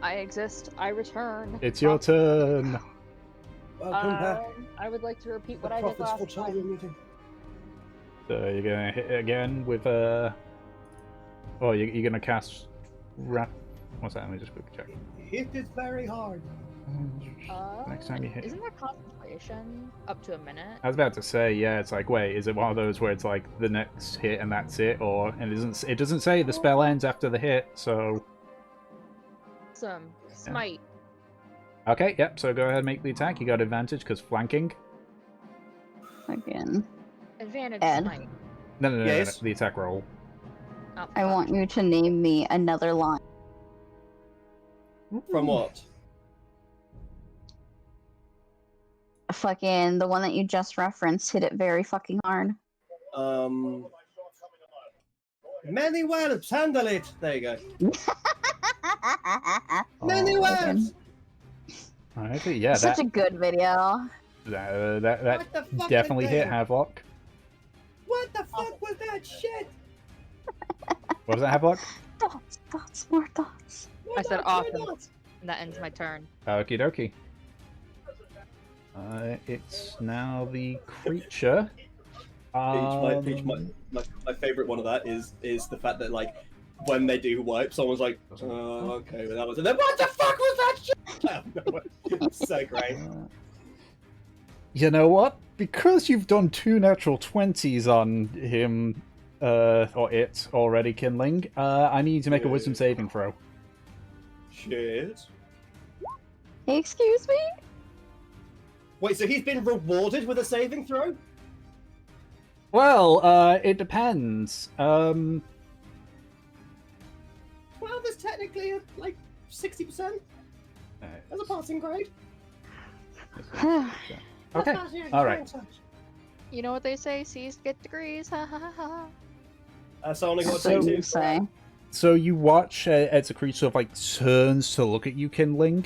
S5: I exist. I return.
S1: It's your turn.
S4: Welcome back.
S5: I would like to repeat
S4: The
S5: what I did
S4: prophets
S5: last
S4: foretold
S5: time.
S4: your meeting.
S1: So you're gonna hit it again with Oh, you're gonna cast What's that? Let me just quick check.
S4: Hit is very hard.
S1: Next time you hit.
S5: Isn't there concentration up to a minute?
S1: I was about to say, yeah. It's like, wait, is it one of those where it's like the next hit and that's it, or and it doesn't say the spell ends after the hit, so.
S5: Awesome. Smite.
S1: Okay, yep. So go ahead and make the attack. You got advantage because flanking.
S2: Again.
S5: Advantage
S2: Ed.
S5: smite.
S1: No,
S4: Yes.
S1: the attack roll.
S5: Oh,
S2: I want you to name me another line.
S4: From what?
S2: Fucking the one that you just referenced. Hit it very fucking hard.
S4: Many words, handle it. There you go. Many
S1: Oh,
S4: words.
S1: Alright, yeah,
S2: Such a good video.
S1: that
S4: What the fuck
S1: definitely
S4: was
S1: hit
S4: that?
S1: Havelock.
S4: What the fuck was that shit?
S1: What does that have, luck?
S2: Thoughts, more thoughts.
S5: I said awesome. And that ends my turn.
S1: Okie dokie. It's now the creature.
S4: Peach, my favorite one of that is the fact that like when they do wipe, someone's like, okay, but that was, and then what the fuck was that shit? It's so great.
S1: You know what? Because you've done 2 natural 20s on him, or it already, Kindling, I need you to make a wisdom saving throw.
S4: Shit.
S2: Excuse me?
S4: Wait, so he's been rewarded with a saving throw?
S1: Well, it depends.
S4: 12 is technically like 60% as a passing grade.
S1: Okay, alright.
S5: You know what they say? C's get degrees. Ha ha ha ha.
S4: So I only got
S2: So
S4: a
S2: you
S4: 2.
S2: say.
S1: So you watch as the creature sort of like turns to look at you, Kindling,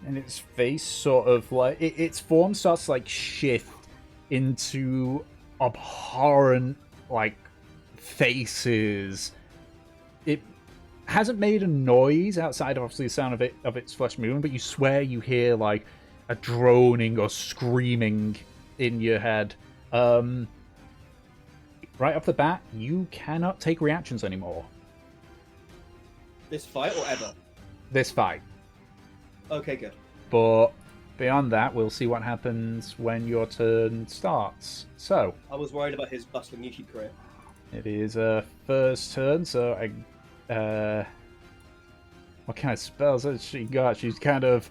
S1: and its face sort of like its form starts to like shift into abhorrent like faces. It hasn't made a noise outside of obviously the sound of its flesh moving, but you swear you hear like a droning or screaming in your head. Right off the bat, you cannot take reactions anymore.
S4: This fight or ever?
S1: This fight.
S4: Okay, good.
S1: But beyond that, we'll see what happens when your turn starts. So,
S4: I was worried about his bustling YouTube career.
S1: it is a first turn, so what kind of spells has she got? She's kind of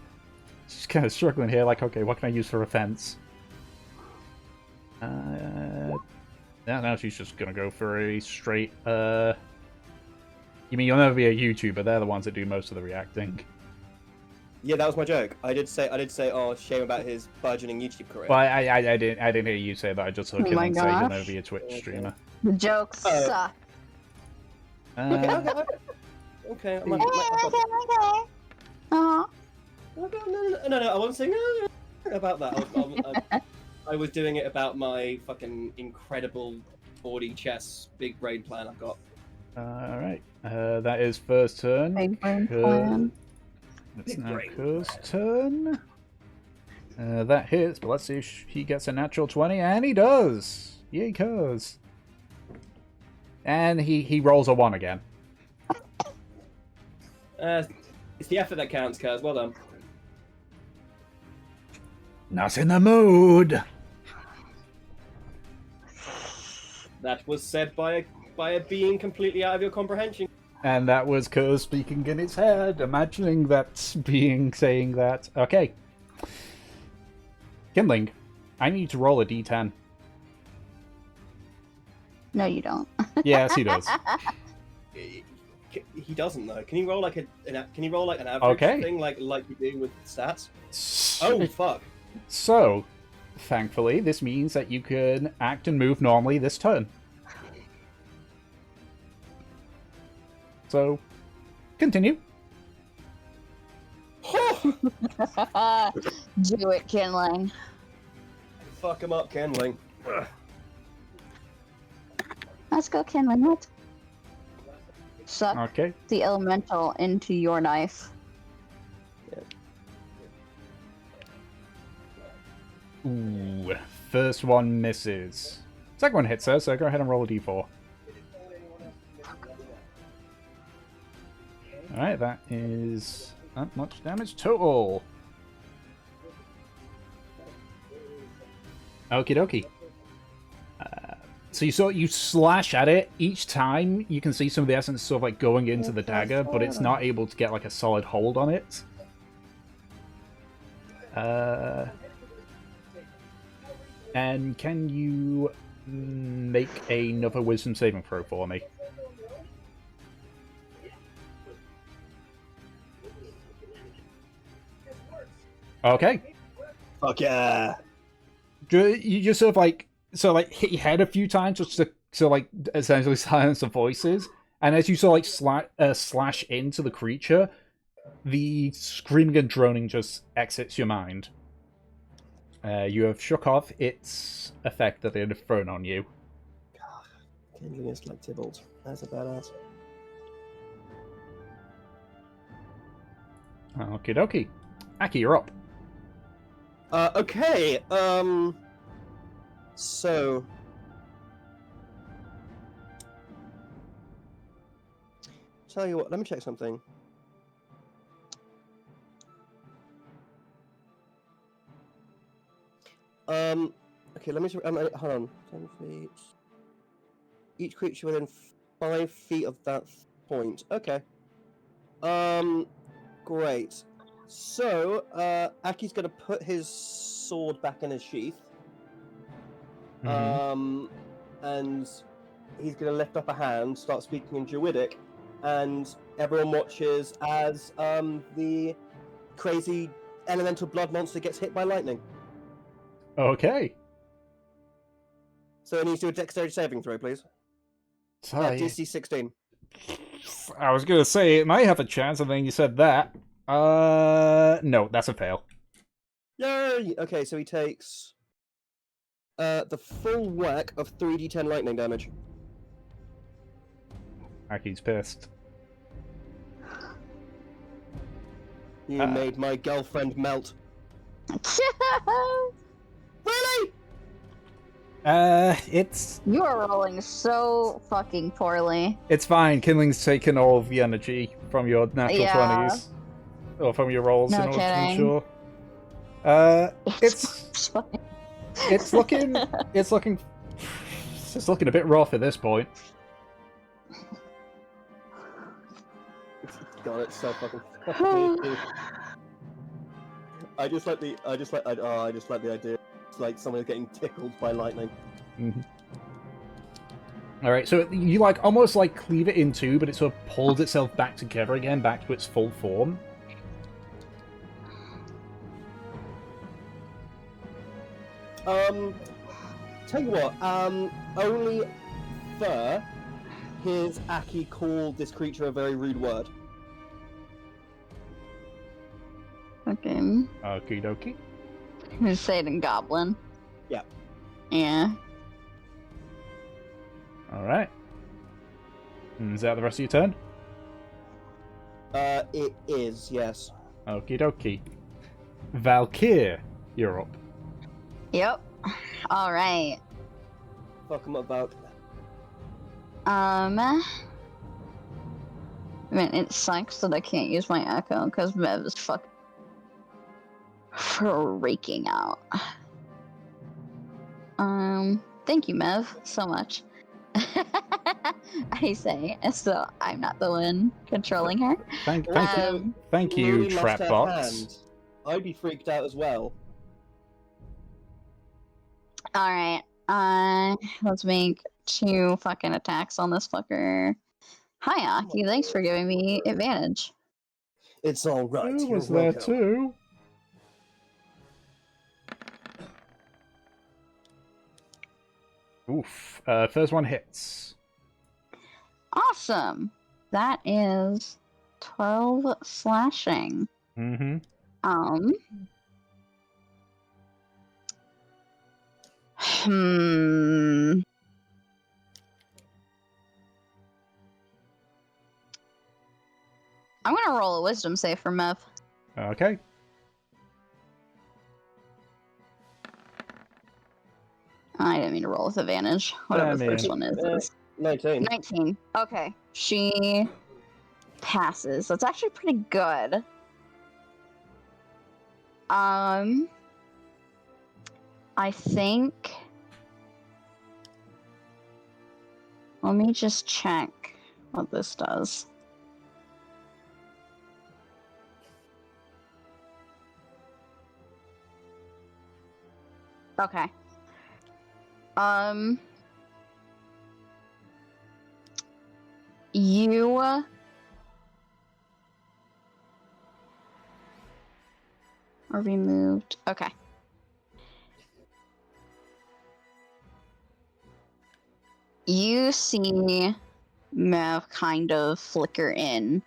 S1: struggling here, like, okay, what can I use for offense? Now she's just gonna go for a straight, You mean you'll never be a YouTuber? They're the ones that do most of the reacting.
S4: Yeah, that was my joke. I did say, oh, shame about his burgeoning YouTube career.
S1: Well, I didn't hear you say that. I just heard
S2: Oh my
S1: Killing say he'll
S2: gosh.
S1: never be a Twitch streamer.
S2: The jokes suck.
S4: Okay.
S2: Okay. Uh-huh.
S4: No, I wasn't saying about that. I was doing it about my fucking incredible 4D chess big brain plan I've got.
S1: Alright. That is first turn.
S2: Big brain plan.
S1: It's
S4: Big
S1: now
S4: brain
S1: Kerr's turn. That hits, but let's see if he gets a natural 20, and he does! Yay, Kerr's. And he rolls a 1 again.
S4: It's the effort that counts, Kaz. Well done.
S1: Not in the mood!
S4: That was said by a being completely out of your comprehension.
S1: And that was Kerr speaking in its head, imagining that being saying that. Okay. Kindling, I need to roll a d10.
S2: No, you don't.
S1: Yes, he does.
S4: He doesn't though. Can you roll like an average
S1: Okay.
S4: thing like you do with stats? Oh fuck.
S1: So, thankfully, this means that you can act and move normally this turn. So, continue.
S2: Do it, Kinling.
S4: Fuck him up, Kenling.
S2: Let's go, Kinling. Let's suck
S1: Okay.
S2: the elemental into your knife.
S1: Ooh, first one misses. Second one hits her, so go ahead and roll a d4. Alright, that is not much damage total. Okie dokie. So you slash at it. Each time you can see some of the essence sort of like going into the dagger, but it's not able to get like a solid hold on it. And can you make another wisdom saving throw for me? Okay.
S4: Fuck yeah.
S1: You just sort of like hit your head a few times just to like essentially silence the voices, and as you sort of like slash into the creature, the screaming and droning just exits your mind. You have shook off its effect that it had thrown on you.
S4: Kindling is like Tybalt. That's a badass.
S1: Okie dokie. Aki, you're up.
S4: Okay. So. Tell you what. Let me check something. Okay. Let me. Hold on. 10 feet. Each creature within 5 feet of that point. Okay. Great. So, Aki's gonna put his sword back in his sheath.
S1: Mhm.
S4: And he's gonna lift up a hand, start speaking in Druidic, and everyone watches as the crazy elemental blood monster gets hit by lightning.
S1: Okay.
S4: So it needs to do a dexterity saving throw, please. DC 16.
S1: I was gonna say it might have a chance, and then you said that. No, that's a fail.
S4: Yay! Okay, so he takes the full whack of 3d10 lightning damage.
S1: Aki's pissed.
S4: You made my girlfriend melt. Really?
S1: It's
S2: You are rolling so fucking poorly.
S1: it's fine. Kindling's taken all of the energy from your natural
S2: Yeah.
S1: 20s. Or from your rolls
S2: No
S1: in order to
S2: kidding.
S1: ensure. It's
S2: fine.
S1: it's looking it's looking a bit rough at this point.
S4: God, it's so fucking funny. I just like the idea. It's like someone getting tickled by lightning.
S1: Mm-hmm. All right, so you like almost like cleave it in two, but it sort of pulls itself back together again, back to its full form.
S4: Tell you what, only Fur hears Aki call this creature a very rude word.
S2: Okay.
S1: Okie dokie.
S2: You say it in Goblin.
S4: Yeah.
S2: Yeah.
S1: All right. Is that the rest of your turn?
S4: It is, yes.
S1: Okie dokie. Valkyr, you're up.
S2: Yep. All right.
S4: Fuck him about.
S2: I mean, it sucks that I can't use my echo because Mev is fucking freaking out. Thank you, Mev, so much. I say, so I'm not the one controlling her.
S1: Thank you,
S4: Really must have
S1: Trapbox.
S4: hands. I'd be freaked out as well.
S2: All right, let's make 2 fucking attacks on this fucker. Hi, Aki. Thanks for giving me advantage.
S4: It's all right.
S1: Who
S4: You're
S1: was there
S4: welcome.
S1: too? Oof. First one hits.
S2: Awesome. That is 12 slashing.
S1: Mm-hmm.
S2: I'm gonna roll a wisdom save for Mev.
S1: Okay.
S2: I didn't mean to roll with advantage. Whatever the first one is.
S4: 19.
S2: 19. Okay. She passes. That's actually pretty good. I think. Let me just check what this does. Okay. You are removed. Okay. You see Mev kind of flicker in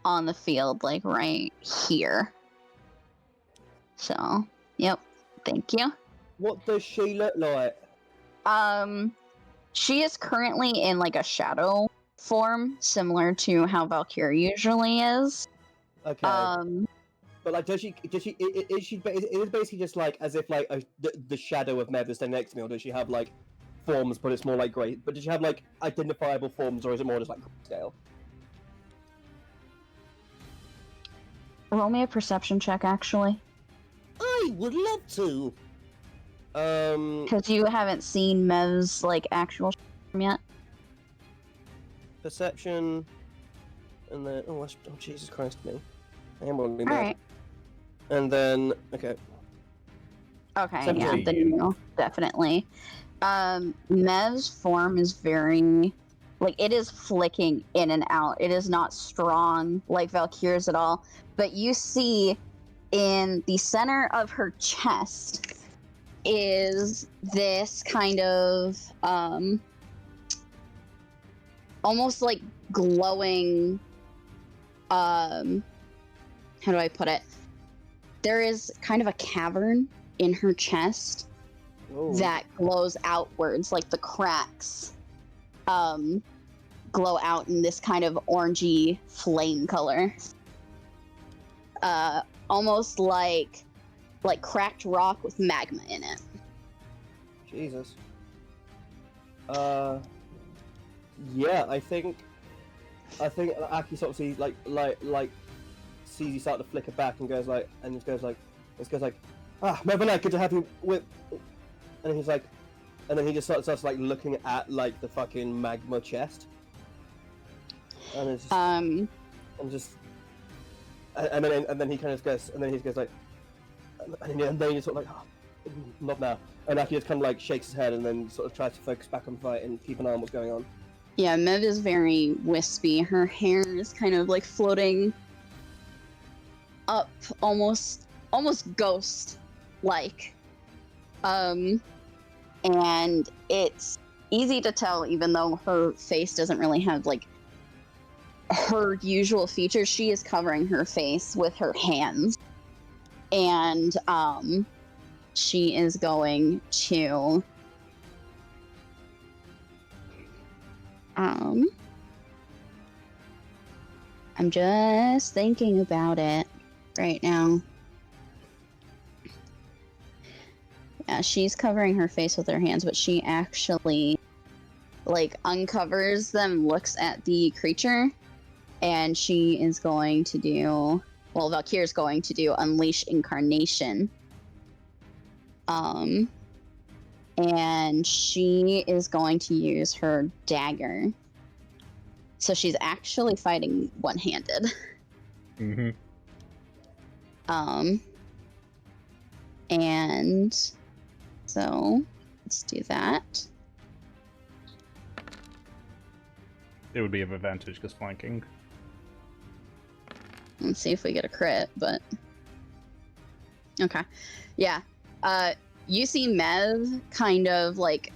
S2: on the field, like right here. So, yep. Thank you.
S4: What does she look like?
S2: She is currently in like a shadow form, similar to how Valkyrie usually is.
S4: Okay. But like, is it basically just like as if like the shadow of Mev is standing next to me, or does she have like forms, but it's more like grey? But does she have like identifiable forms, or is it more just like scale?
S2: Roll me a perception check, actually.
S4: I would love to.
S2: Because you haven't seen Mev's like actual form yet.
S4: Perception, and then oh Jesus Christ, me! I am only
S2: All right.
S4: And then okay.
S2: Okay,
S4: 17.
S2: yeah, then you know, definitely. Mev's form is very, like, it is flicking in and out. It is not strong like Valkyr's at all. But you see in the center of her chest is this kind of, almost like glowing, how do I put it? There is kind of a cavern in her chest that glows outwards, like the cracks glow out in this kind of orangey flame color. Almost like cracked rock with magma in it.
S4: Jesus. Yeah, I think Aki sort of sees like sees you start to flicker back and goes like, ah, Mevanite, good to have you with. And he's like, and then he just starts like looking at like the fucking magma chest. And it's just, and then he kind of goes, and then he goes like, and then he's sort of like, oh, not now. And Aki just kind of like shakes his head and then sort of tries to focus back on the fight and keep an eye on what's going on.
S2: Yeah, Mev is very wispy. Her hair is kind of like floating up, almost ghost-like. And it's easy to tell, even though her face doesn't really have like her usual features. She is covering her face with her hands, and she is going to I'm just thinking about it right now. Yeah, she's covering her face with her hands, but she actually like uncovers them, looks at the creature, and she is going to do, well, Valkyr's going to do Unleash Incarnation. And she is going to use her dagger. So she's actually fighting one-handed.
S1: Mm-hmm.
S2: And so let's do that.
S1: It would be of advantage because flanking.
S2: Let's see if we get a crit, but okay. Yeah. You see Mev kind of like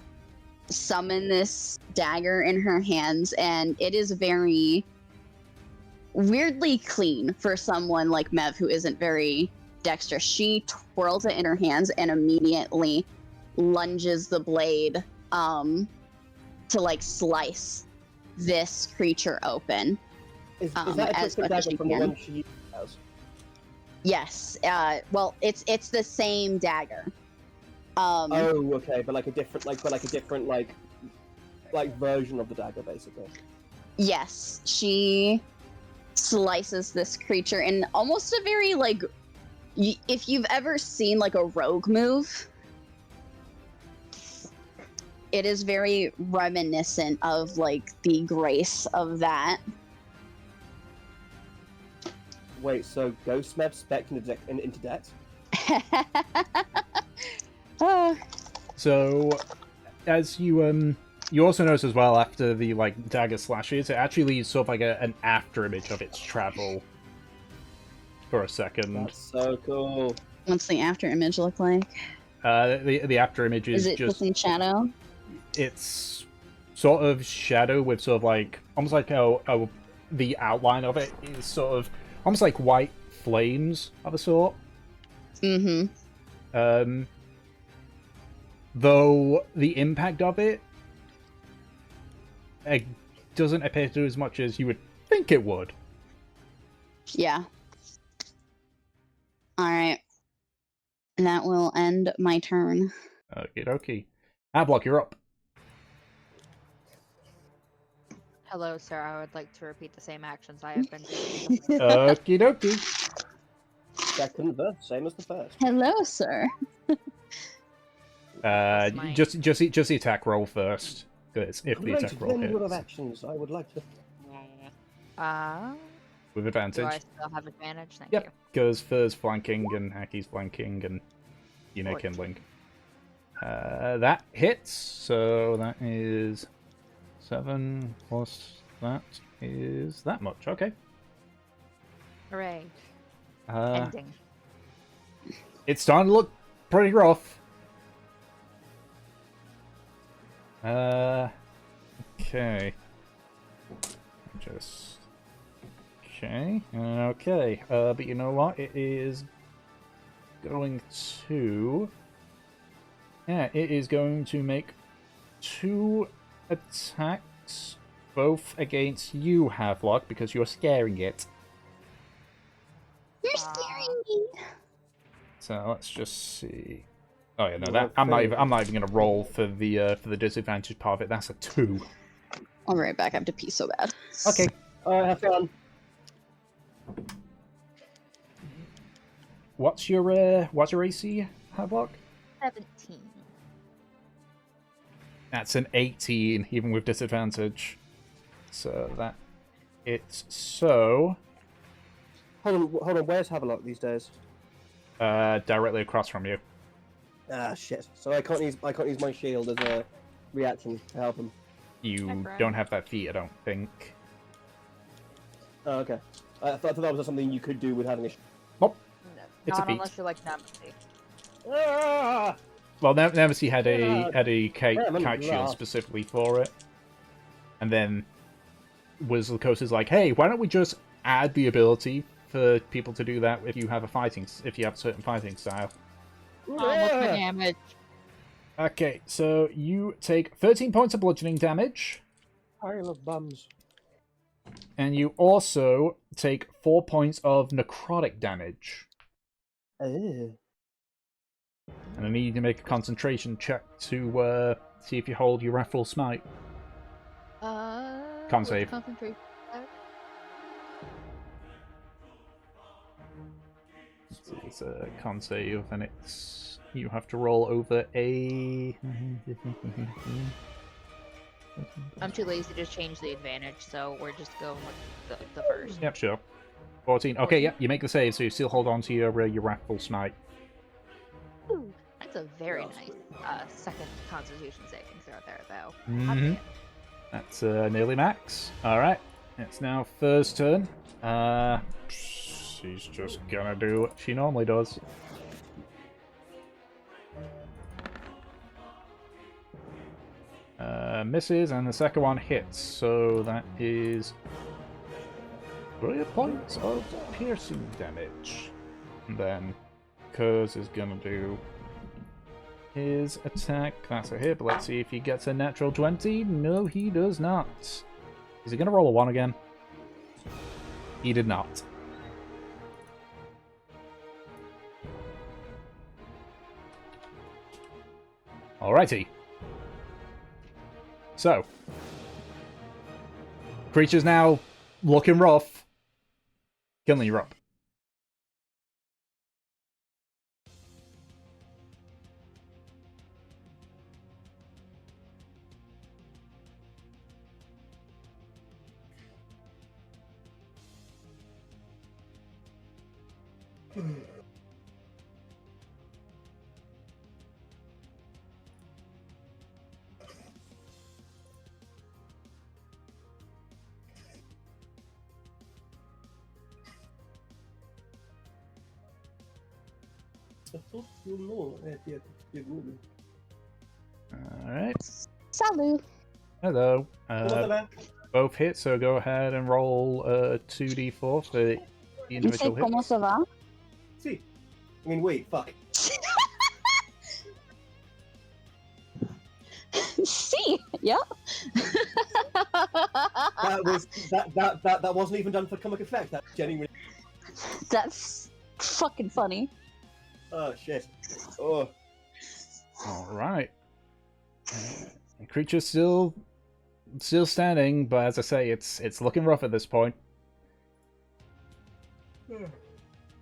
S2: summon this dagger in her hands, and it is very weirdly clean for someone like Mev who isn't very dexterous. She twirls it in her hands and immediately lunges the blade to like slice this creature open.
S4: Is that a different dagger from the one she has?
S2: Yes. Well, it's the same dagger.
S4: Oh, okay, but like a different version of the dagger, basically.
S2: Yes, she slices this creature in almost a very like, if you've ever seen like a rogue move, it is very reminiscent of like the grace of that.
S4: Wait, so Ghost Mev spec into debt?
S1: So, as you you also notice as well, after the like dagger slashes, it actually leaves sort of like an after image of its travel for a second.
S4: That's so cool.
S2: What's the after image look like?
S1: The after image is
S2: it just in shadow?
S1: It's sort of shadow with sort of like almost like the outline of it is sort of almost like white flames of a sort.
S2: Mm-hmm.
S1: Though the impact of it doesn't appear to do as much as you would think it would.
S2: Yeah. That will end my turn.
S1: Okie dokie. Ablock, you're up.
S5: Hello, sir. I would like to repeat the same actions I have been doing.
S1: Okie dokie.
S4: Second verse, same as the first.
S2: Hello, sir.
S1: Just the attack roll first. Because if the
S4: Great
S1: attack roll
S4: vendor of
S1: hits
S4: actions, I would like to.
S1: with
S5: Do
S1: advantage.
S5: I still have advantage? Thank
S1: Yep,
S5: you.
S1: because Fur's flanking and Haki's flanking and Yuna
S5: 14.
S1: kindling. That hits, so that is 7 plus that is that much. Okay.
S5: Hooray.
S1: Uh,
S5: Ending.
S1: it's starting to look pretty rough. Okay. Just... Okay. Okay. But you know what? It is going to... Yeah, it is going to make 2 attacks, both against you, Havelock, because you're scaring it.
S2: You're scaring me.
S1: So let's just see. Oh yeah, no,
S4: You
S1: that
S4: are
S1: I'm not
S4: fair.
S1: even gonna roll for the disadvantage part of it. That's a 2.
S2: I'll be right back. I have to pee so bad.
S1: Okay.
S4: Alright, have fun.
S1: What's your AC, Havelock?
S5: 17.
S1: That's an 18, even with disadvantage. So that it's so
S4: Hold on. Where's Havelock these days?
S1: directly across from you.
S4: Ah, shit. So I can't use my shield as a reaction to help him.
S1: You
S5: Background.
S1: don't have that feat, I don't think.
S4: Oh, okay. I thought that was something you could do with having a.
S5: No,
S1: It's a
S5: not
S1: feat.
S5: unless you're like Nemesis.
S4: Ah!
S1: Well, Nemesis had a kite
S4: Yeah, I'm
S1: shield
S4: laugh.
S1: specifically for it, and then was Lacosta's like, "Hey, why don't we just add the ability for people to do that if you have a certain fighting style?"
S5: Oh, what's my damage?
S1: Okay, so you take 13 points of bludgeoning damage,
S4: Pile of bums.
S1: and you also take 4 points of necrotic damage.
S4: Ew.
S1: And I need you to make a concentration check to see if you hold your Wrathful Smite. Con
S5: what's
S1: save.
S5: concentration?
S1: It's a con save, and it's you have to roll over a.
S5: I'm too lazy to change the advantage, so we're just going with the first.
S1: Yep, sure. 14. Okay, yeah, you make the save, so you still hold on to your Wrathful Smite.
S5: Ooh, that's a very nice second Constitution saving throw there, though.
S1: Mhm. That's nearly max. Alright, it's now Fur's turn. She's just gonna do what she normally does. Misses, and the second one hits, so that is 3 points of piercing damage. And then Kurz is gonna do his attack. That's a hit, but let's see if he gets a natural 20. No, he does not. Is he gonna roll a 1 again? He did not. Alrighty. So, creature's now looking rough. Kinley, you're up. Alright.
S2: Salut.
S1: Hello. Both hit, so go ahead and roll 2d4 for the individual
S2: Dice cómo
S1: hits.
S2: se va.
S4: See. I mean, wait, fuck.
S2: See, yep.
S4: That that, wasn't even done for comic effect. That genuinely.
S2: That's fucking funny.
S4: Oh shit. Oh.
S1: All right. The creature's still standing, but as I say, it's looking rough at this point.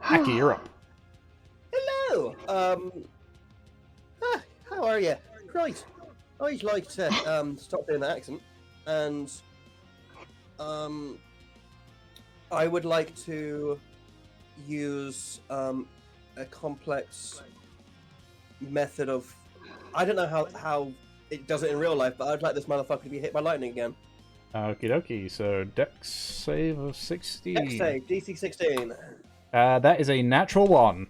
S1: Aki, you're up.
S4: Hello. How are you? Right. I'd like to stop doing the accent, and I would like to use a complex method of. I don't know how it does it in real life, but I'd like this motherfucker to be hit by lightning again.
S1: Okie dokie. So Dex save of 60.
S4: Dex save, DC 16.
S1: That is a natural 1.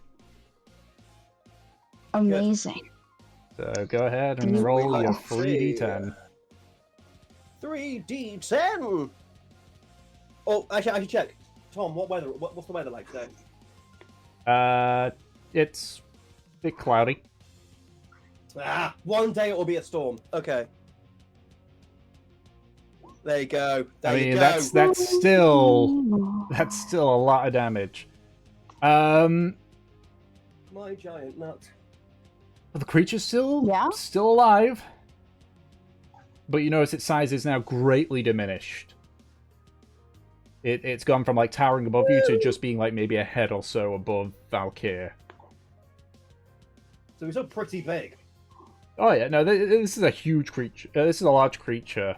S2: Amazing.
S1: So go ahead and roll your 3d10.
S4: 3d10. Oh, actually, I should check. Tom, what's the weather like today?
S1: It's a bit cloudy.
S4: One day it will be a storm. Okay. There you go.
S1: I mean, that's still a lot of damage.
S4: My giant nut.
S1: The creature's still
S2: Yeah?
S1: still alive, but you notice its size is now greatly diminished. It's gone from like towering above you to just being like maybe a head or so above Valkyr.
S4: So he's still pretty big.
S1: Oh yeah, no, this is a huge creature. This is a large creature,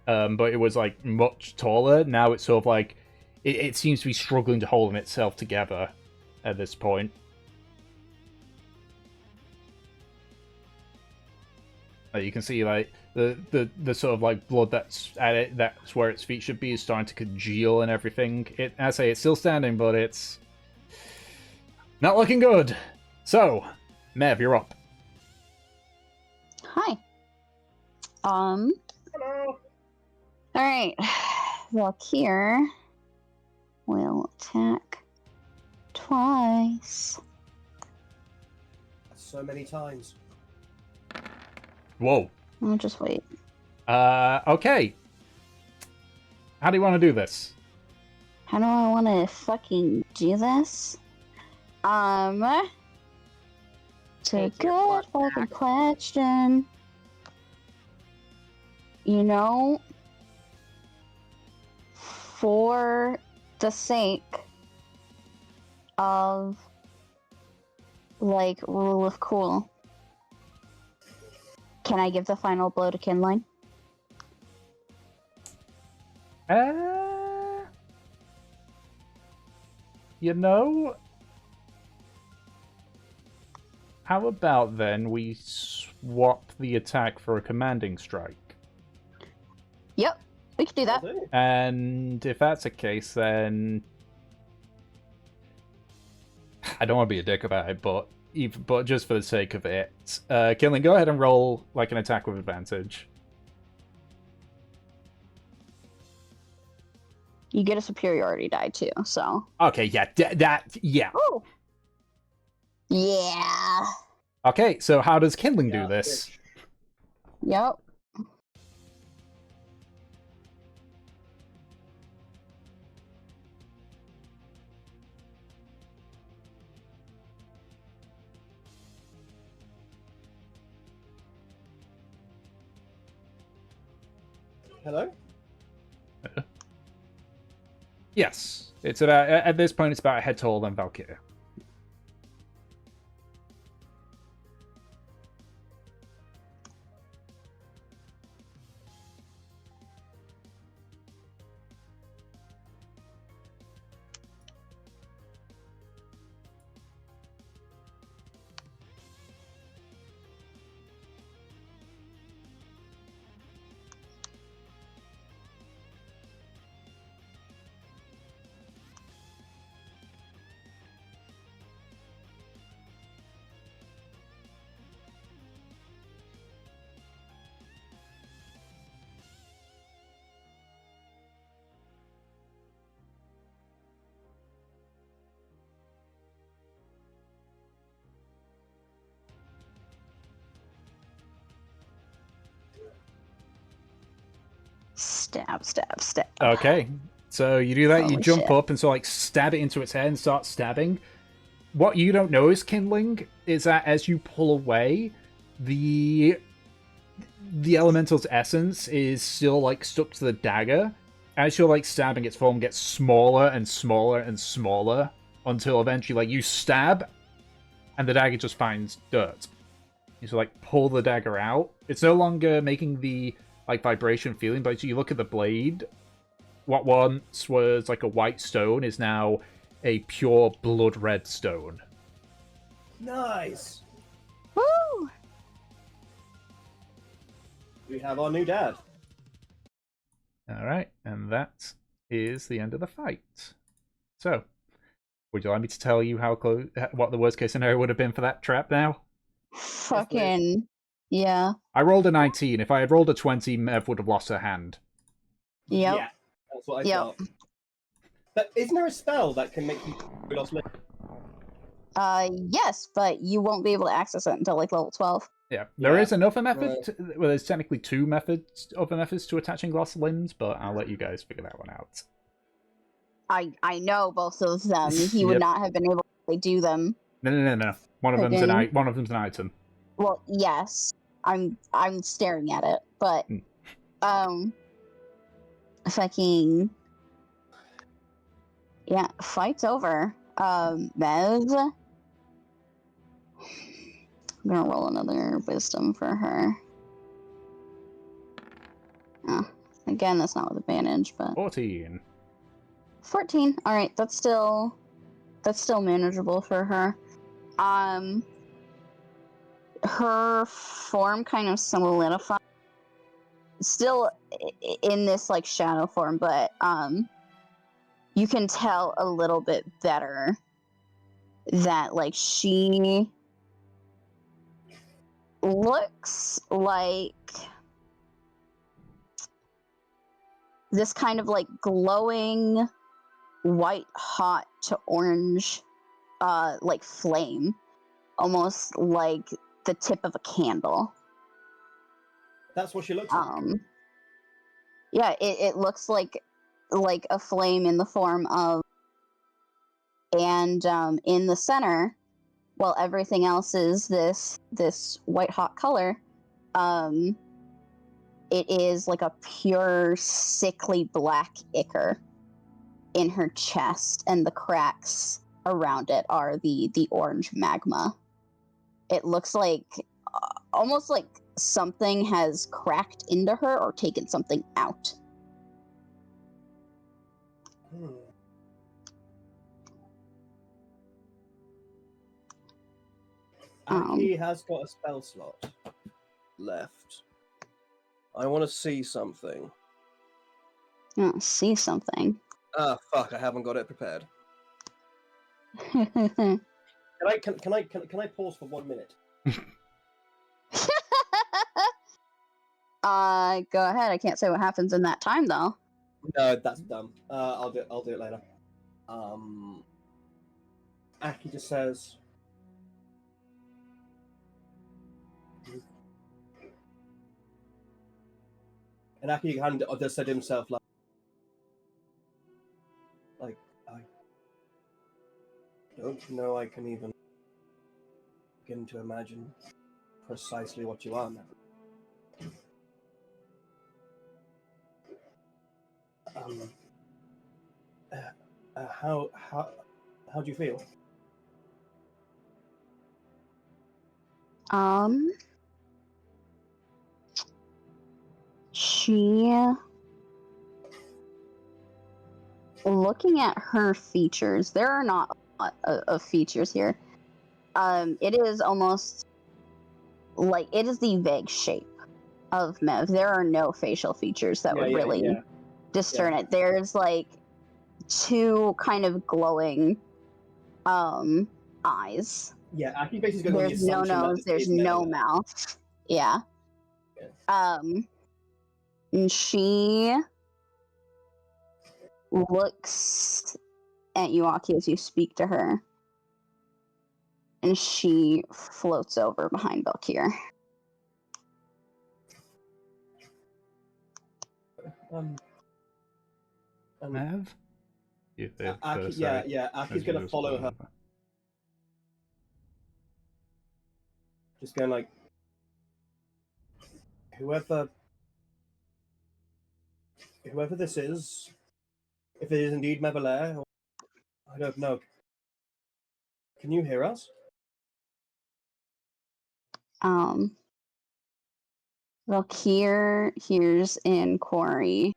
S1: but it was like much taller. Now it's sort of like it seems to be struggling to hold itself together at this point. You can see like the sort of like blood that's at it, that's where its feet should be, is starting to congeal and everything. I say it's still standing, but it's not looking good. So, Mev, you're up.
S2: Hi.
S4: Hello.
S2: Alright. Valkyr will attack twice.
S4: That's so many times.
S1: Whoa.
S2: I'll just wait.
S1: Okay. How do you want to do this?
S2: How do I want to fucking do this? It's a good fucking question. You know, for the sake of, like, rule of cool, can I give the final blow to Kindling?
S1: You know, how about then we swap the attack for a commanding strike?
S2: Yep, we could do that.
S1: And if that's the case, then I don't want to be a dick about it, but just for the sake of it, Kindling, go ahead and roll like an attack with advantage.
S2: You get a superiority die too, so.
S1: Okay, yeah, yeah.
S2: Ooh. Yeah.
S1: Okay, so how does Kindling do this?
S2: Yep.
S4: Hello?
S1: Yes, it's about at this point it's about a head taller than Valkyr.
S2: Stab, stab, stab.
S1: Okay, so you do that, you
S2: Holy
S1: jump
S2: shit.
S1: up and sort of like stab it into its head and start stabbing. what you don't know is kindling is that as you pull away, the elemental's essence is still like stuck to the dagger. As you're like stabbing, its form gets smaller and smaller and smaller until eventually like you stab and the dagger just finds dirt. You sort of like pull the dagger out. It's no longer making the like vibration feeling, but you look at the blade. What once was like a white stone is now a pure blood red stone.
S4: Nice.
S2: Woo!
S4: We have our new dad.
S1: Alright, and that is the end of the fight. So, would you like me to tell you how close, what the worst case scenario would have been for that trap now?
S2: Fucking yeah.
S1: I rolled a 19. If I had rolled a 20, Mev would have lost her hand.
S2: Yep.
S4: Yeah, that's what I
S2: Yep.
S4: thought. But isn't there a spell that can make you lost limb?
S2: Yes, but you won't be able to access it until like level 12.
S1: Yeah, there is another method.
S4: Right.
S1: Well, there's technically other methods to attaching lost limbs, but I'll let you guys figure that one out.
S2: I know both of them. He would
S1: Yep.
S2: not have been able to do them.
S1: No. One of them's an item.
S2: Well, yes. I'm staring at it, but fucking yeah, fight's over. Mev, I'm gonna roll another wisdom for her. Oh, again, that's not with advantage, but
S1: 14.
S2: 14. All right, that's still manageable for her. Her form kind of solidifies, still in this like shadow form, but you can tell a little bit better that like she looks like this kind of like glowing white hot to orange like flame, almost like the tip of a candle.
S4: That's what she looks like.
S2: Yeah, it looks like a flame in the form of, and in the center, while everything else is this white hot color, it is like a pure sickly black ichor in her chest, and the cracks around it are the orange magma. It looks like almost like something has cracked into her or taken something out.
S4: Aki has got a spell slot left. I want to see something.
S2: See something.
S4: Ah, fuck! I haven't got it prepared.
S2: Go
S4: Can I pause for 1 minute?
S2: ahead. I can't say what happens in that time though.
S4: No, that's dumb. I'll do it later. Aki just says, and Aki kind of just said to himself, like, I don't know I can even begin to imagine precisely what you are now. How do you feel?
S2: She, looking at her features, there are not a lot of features here. It is almost like it is the vague shape of Mev. There are no facial features that would really discern it. There's like two kind of glowing eyes.
S4: Yeah, Aki basically got
S2: There's no nose, there's no mouth. Yeah. And she looks at you, Aki, as you speak to her. And she floats over behind Valkyr.
S1: Mev?
S4: Aki's gonna follow her. just going like, whoever this is, if it is indeed Mevelair, or I don't know. Can you hear us?
S2: Valkyr hears in Quarry.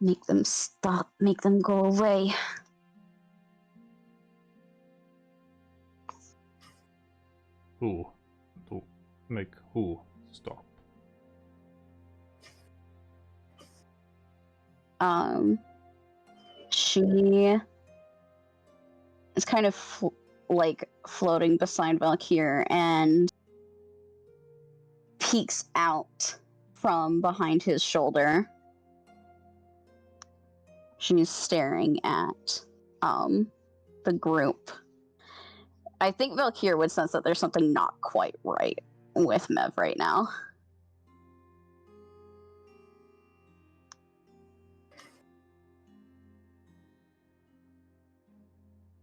S2: Make them stop. Make them go away.
S1: Who? To make who stop?
S2: She is kind of floating beside Valkyr and peeks out from behind his shoulder. She's staring at the group. I think Valkyr would sense that there's something not quite right with Mev right now.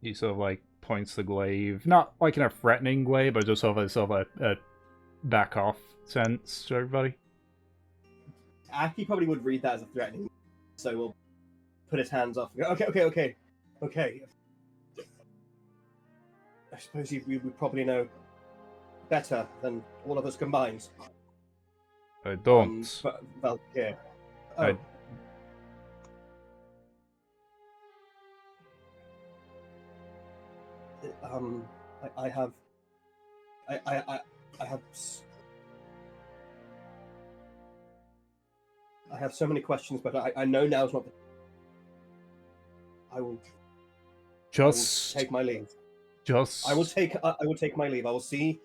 S1: He sort of like points the glaive, not like in a threatening way, but just sort of a back off sense to everybody.
S4: Aki probably would read that as a threatening, so we'll put his hands off. Okay. I suppose you would probably know better than all of us combined.
S1: I don't.
S4: Valkyr.
S1: I
S4: I have so many questions, but I know now's not. I will take my leave. I will take my leave. I will see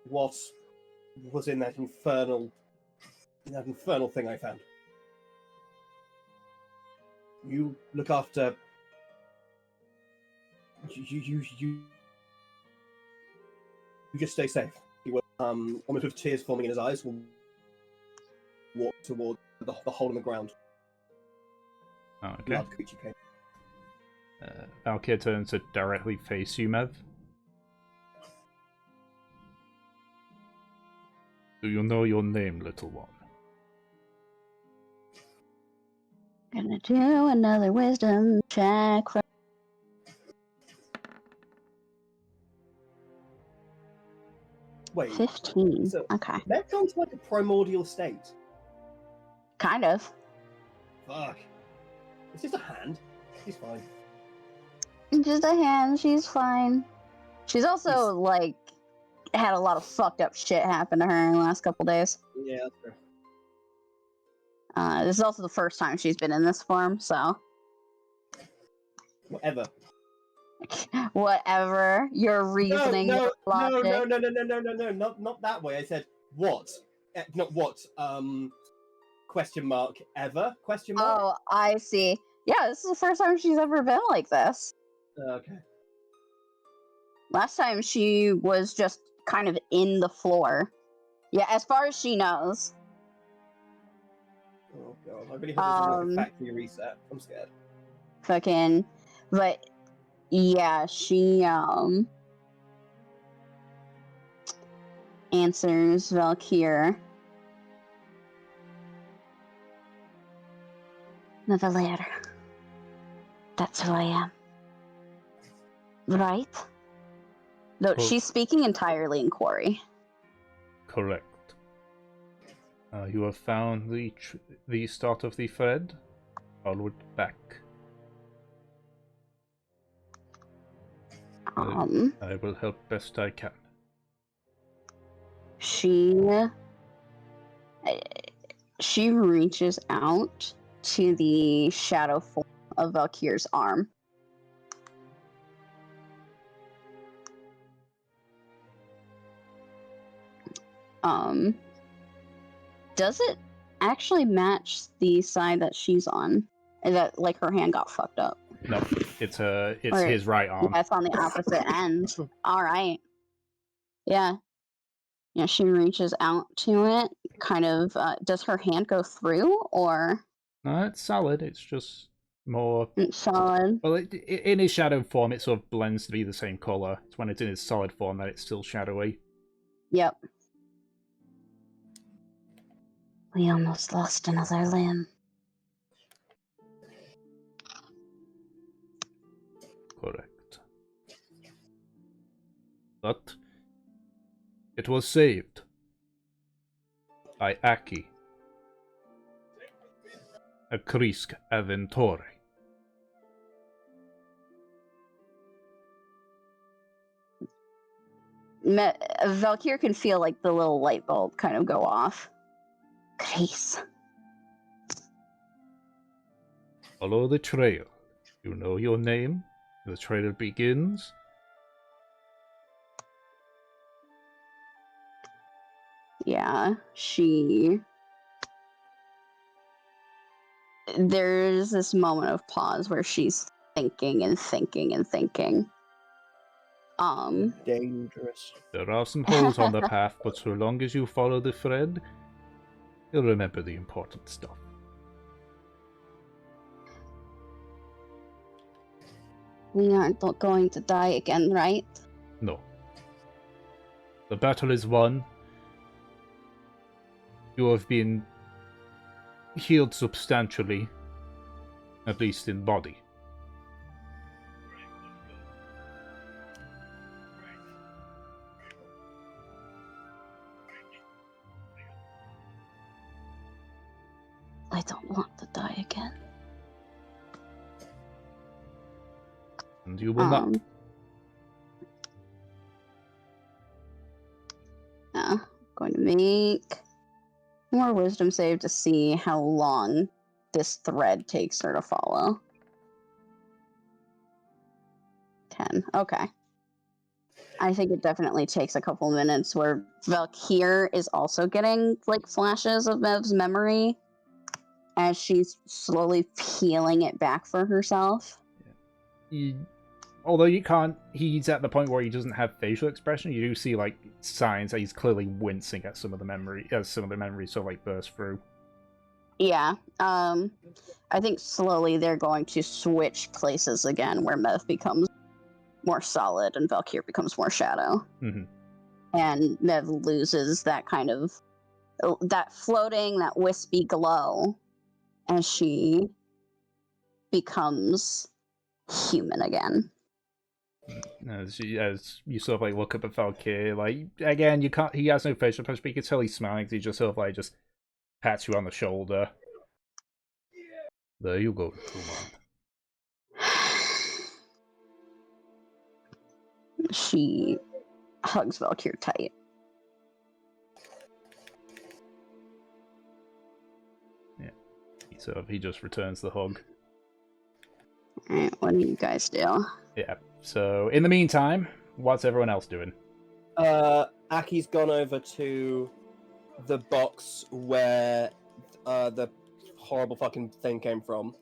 S4: what was in that infernal thing I found. You look after. You just stay safe. He will, almost with tears forming in his eyes, will walk toward the hole in the ground.
S1: Oh, okay.
S4: Creature came.
S1: Valkyr turns to directly face you, Mev. Do you know your name, little one?
S2: Gonna do another wisdom check.
S4: Wait.
S2: 15.
S4: So,
S2: okay.
S4: They've gone to like a primordial state.
S2: Kind of.
S4: Fuck. It's just a hand. She's fine.
S2: Just a hand. She's fine. She's also had a lot of fucked up shit happen to her in the last couple days.
S4: Yeah, that's fair.
S2: This is also the first time she's been in this form, so.
S4: Whatever.
S2: Whatever. Your reasoning.
S4: No,
S2: logic.
S4: not that way. I said what? Not what. Question mark ever? Question mark.
S2: Oh, I see. Yeah, this is the first time she's ever been like this.
S4: Okay.
S2: Last time she was just kind of in the floor. Yeah, as far as she knows.
S4: Oh god, I really hope this isn't like a factory reset. I'm scared.
S2: But yeah, she answers Valkyr. Mevelair. That's who I am. Right? No, she's speaking entirely in Quarry.
S1: Correct. You have found the start of the thread. Onward back. I will help best I can.
S2: She reaches out to the shadow form of Valkyr's arm. Does it actually match the side that she's on? Is that like her hand got fucked up?
S1: No, it's his right arm.
S2: Yeah, it's on the opposite end. All right. Yeah. Yeah, she reaches out to it. Kind of. Does her hand go through, or?
S1: No, it's solid. It's just more.
S2: It's solid.
S1: Well, in his shadow form, it sort of blends to be the same color. It's when it's in its solid form that it's still shadowy.
S2: Yep. We almost lost another limb.
S1: Correct. But it was saved by Aki, a Krisk Aventore.
S2: Valkyr can feel like the little light bulb kind of go off. Grace.
S1: Follow the trail. You know your name. The trail begins.
S2: Yeah, there's this moment of pause where she's thinking and thinking and thinking.
S4: Dangerous.
S1: There are some holes on the path, but so long as you follow the thread, you'll remember the important stuff.
S2: We aren't going to die again, right?
S1: No. The battle is won. You have been healed substantially, at least in body.
S2: I don't want to die again.
S1: And you will not.
S2: Yeah, going to make more wisdom save to see how long this thread takes her to follow. 10. Okay. I think it definitely takes a couple minutes where Valkyr is also getting like flashes of Mev's memory as she's slowly peeling it back for herself.
S1: Although you can't, he's at the point where he doesn't have facial expression. You do see like signs that he's clearly wincing at some of the memory, as some of the memories sort of like burst through.
S2: Yeah. I think slowly they're going to switch places again, where Mev becomes more solid and Valkyr becomes more shadow.
S1: Mm-hmm.
S2: And Mev loses that kind of that floating, that wispy glow, as she becomes human again.
S1: As you sort of like look up at Valkyr, like again, you can't. He has no facial expression, but you can tell he's smiling. 'Cause he just sort of like just pats you on the shoulder. There you go, Kuman.
S2: She hugs Valkyr tight.
S1: Yeah, he just returns the hug.
S2: Alright, what do you guys do?
S1: Yeah. So in the meantime, what's everyone else doing?
S4: Aki's gone over to the box where the horrible fucking thing came from.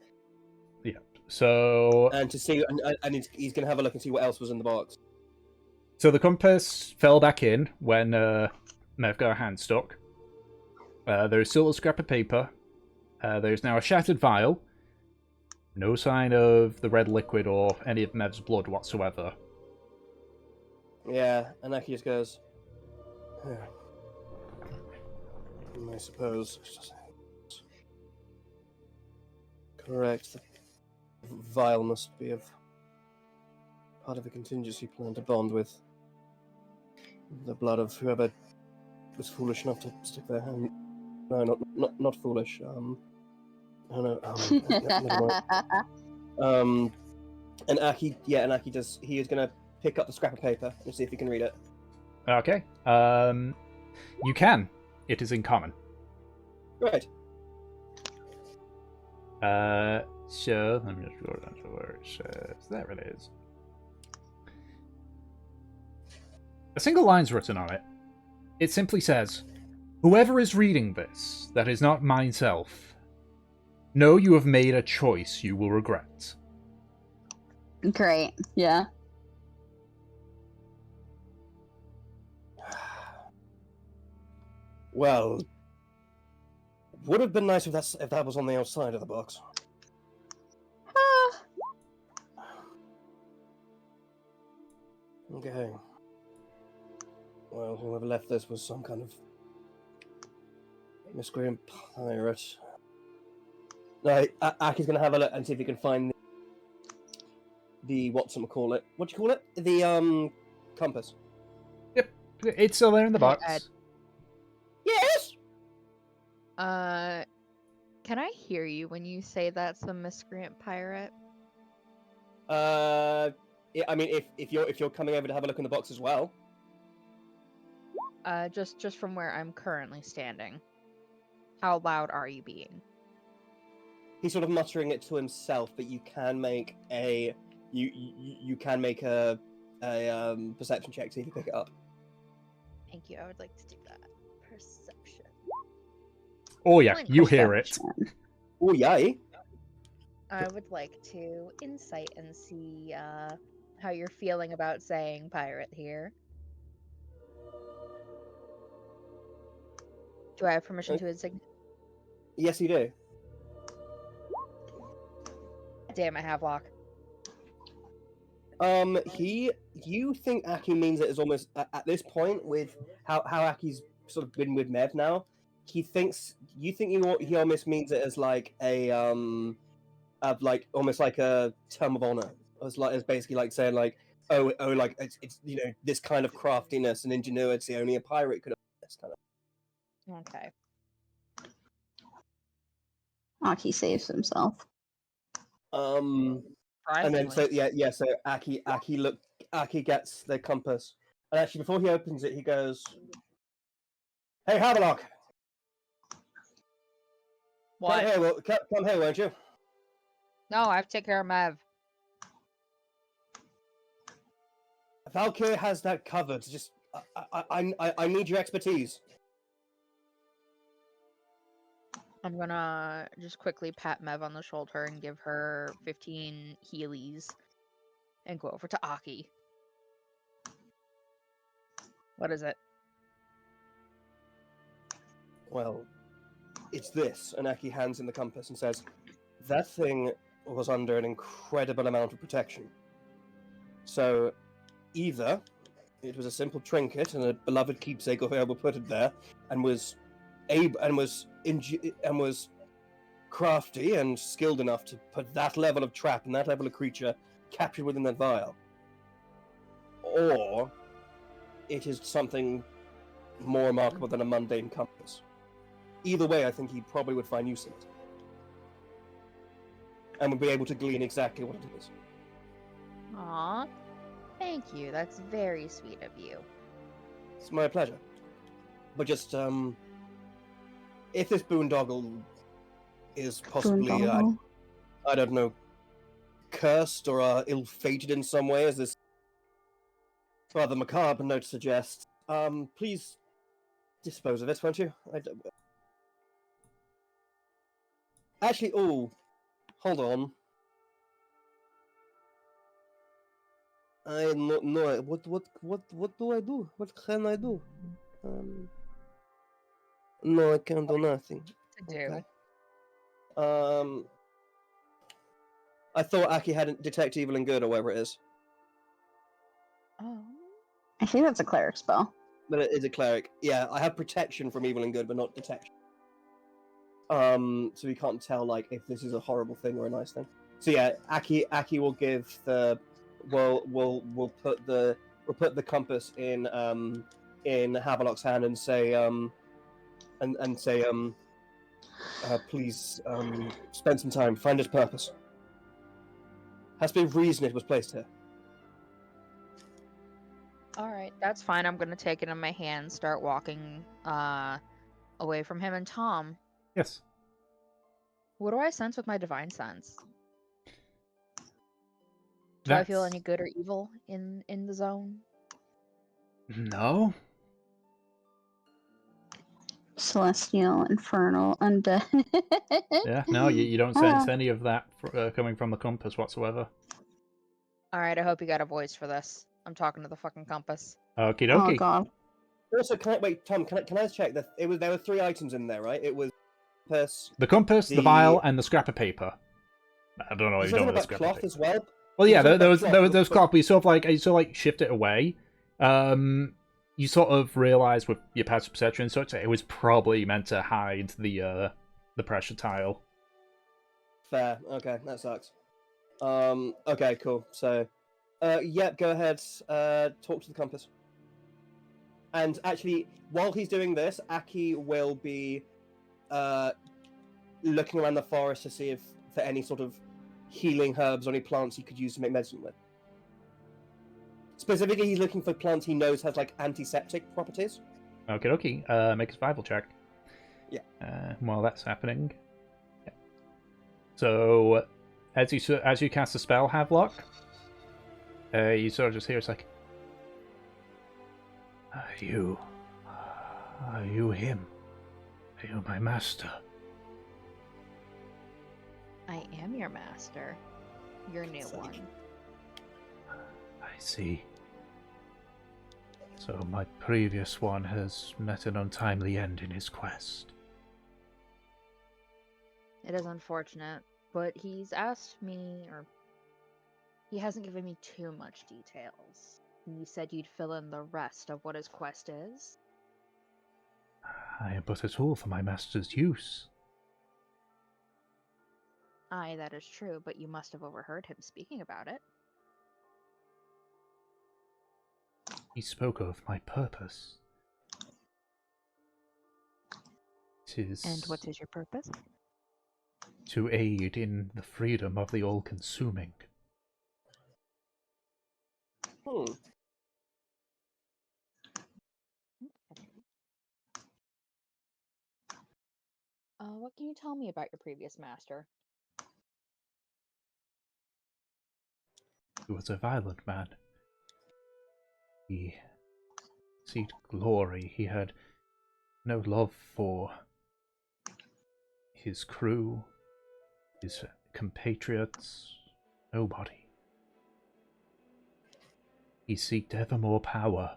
S1: Yeah. So
S4: and to see, and he's gonna have a look and see what else was in the box.
S1: So the compass fell back in when Mev got her hand stuck. There's still a scrap of paper. There's now a shattered vial. No sign of the red liquid or any of Mev's blood whatsoever.
S4: Yeah, and Aki just goes, I suppose. Correct. The vial must be of part of a contingency plan to bond with the blood of whoever was foolish enough to stick their hand. No, not foolish. Never mind. And Aki does. He is gonna pick up the scrap of paper and see if he can read it.
S1: Okay. You can. It is in common.
S4: Right.
S1: So let me just go down to where it says. There it is. A single line's written on it. It simply says, "Whoever is reading this, that is not myself, know you have made a choice you will regret."
S2: Great, yeah.
S4: Well, would have been nice if that was on the outside of the box. Okay. Well, whoever left this was some kind of miscreant pirate. No, Aki's gonna have a look and see if he can find the whatchamacallit. What do you call it? The compass.
S1: Yep, it's still there in the
S5: Hey,
S1: box.
S4: Yes.
S5: Can I hear you when you say that's a miscreant pirate?
S4: Yeah, I mean, if you're coming over to have a look in the box as well.
S5: Just from where I'm currently standing. How loud are you being?
S4: He's sort of muttering it to himself, but you can make a you can make a perception check to see if you pick it up.
S5: Thank you. I would like to do that. Perception.
S1: Oh yeah,
S5: Fine,
S1: you hear it.
S4: Oh yay!
S5: I would like to insight and see how you're feeling about saying pirate here. Do I have permission to insight?
S4: Yes, you do.
S5: Damn, I have lock.
S4: You think Aki means it is almost at this point with how Aki's sort of been with Mev now. You think he almost means it as like a of like almost like a term of honor. It's basically like saying like oh like it's you know this kind of craftiness and ingenuity only a pirate could have this kind of.
S5: Okay.
S2: Aki saves himself.
S4: And then so so Aki gets the compass, and actually before he opens it, he goes, "Hey, Havelock,
S5: What?
S4: come here, won't you?"
S5: No, I have to take care of Mev.
S4: Valkyrie has that covered. Just I need your expertise.
S5: I'm gonna just quickly pat Mev on the shoulder and give her 15 healies and go over to Aki. What is it?
S4: Well, it's this. And Aki hands him the compass and says, "That thing was under an incredible amount of protection. So, either it was a simple trinket and a beloved keepsake of whoever put it there, and was crafty and skilled enough to put that level of trap and that level of creature captured within that vial, or it is something more remarkable than a mundane compass. Either way, I think he probably would find use in it, and would be able to glean exactly what it is."
S5: Aw, thank you. That's very sweet of you.
S4: It's my pleasure. But just, if this boondoggle is possibly,
S2: Boondoggle.
S4: I don't know, cursed or ill-fated in some way, as this rather macabre note suggests, please dispose of it, won't you? Actually, hold on. I don't know. What do I do? What can I do? No, I can't do nothing.
S5: To do.
S4: Okay. I thought Aki had detect evil and good, or whatever it is.
S5: Oh.
S2: I think that's a cleric spell.
S4: But it is a cleric. Yeah, I have protection from evil and good, but not detection. So we can't tell like if this is a horrible thing or a nice thing. So yeah, Aki will give the we'll put the compass in Havelock's hand and say please spend some time, find its purpose. Has to be a reason it was placed here.
S5: Alright, that's fine. I'm gonna take it in my hand, start walking away from him. And Tom,
S1: Yes.
S5: what do I sense with my divine sense? Do I feel any good or evil in the zone?
S1: No.
S2: Celestial, infernal, undead.
S1: Yeah, no, you don't sense any of that coming from the compass whatsoever.
S5: Alright, I hope you got a voice for this. I'm talking to the fucking compass.
S1: Okie
S2: Oh
S1: dokie.
S2: god.
S4: Also, Tom, can I check that there were 3 items in there, right? It was
S1: The compass, the vial, and the scrap of paper. I don't know if you don't know the scrap of
S4: cloth
S1: paper.
S4: as well.
S1: Well, yeah,
S4: Something
S1: there
S4: about
S1: was cloth, but you sort of like shift it away. you sort of realize with your passive perception and such that it was probably meant to hide the pressure tile.
S4: Fair. Okay, that sucks. Okay, cool. So, yeah, go ahead. Talk to the compass. And actually, while he's doing this, Aki will be looking around the forest to see if for any sort of healing herbs or any plants he could use to make medicine with. Specifically, he's looking for plants he knows has like antiseptic properties.
S1: Okie dokie. Make a survival check.
S4: Yeah.
S1: While that's happening. Yeah. So, as you cast the spell, Havelock, you sort of just hear it's like, Are you him? Are you my master?
S5: I am your master. Your new one.
S1: I see. So my previous one has met an untimely end in his quest.
S5: It is unfortunate, but he's asked me, or he hasn't given me too much details. You said you'd fill in the rest of what his quest is.
S1: I am but a tool for my master's use.
S5: Aye, that is true, but you must have overheard him speaking about it.
S1: He spoke of my purpose.
S5: And what is your purpose?
S1: To aid in the freedom of the all-consuming.
S5: What can you tell me about your previous master?
S1: He was a violent man. He seeked glory. He had no love for his crew, his compatriots, nobody. He seeked ever more power.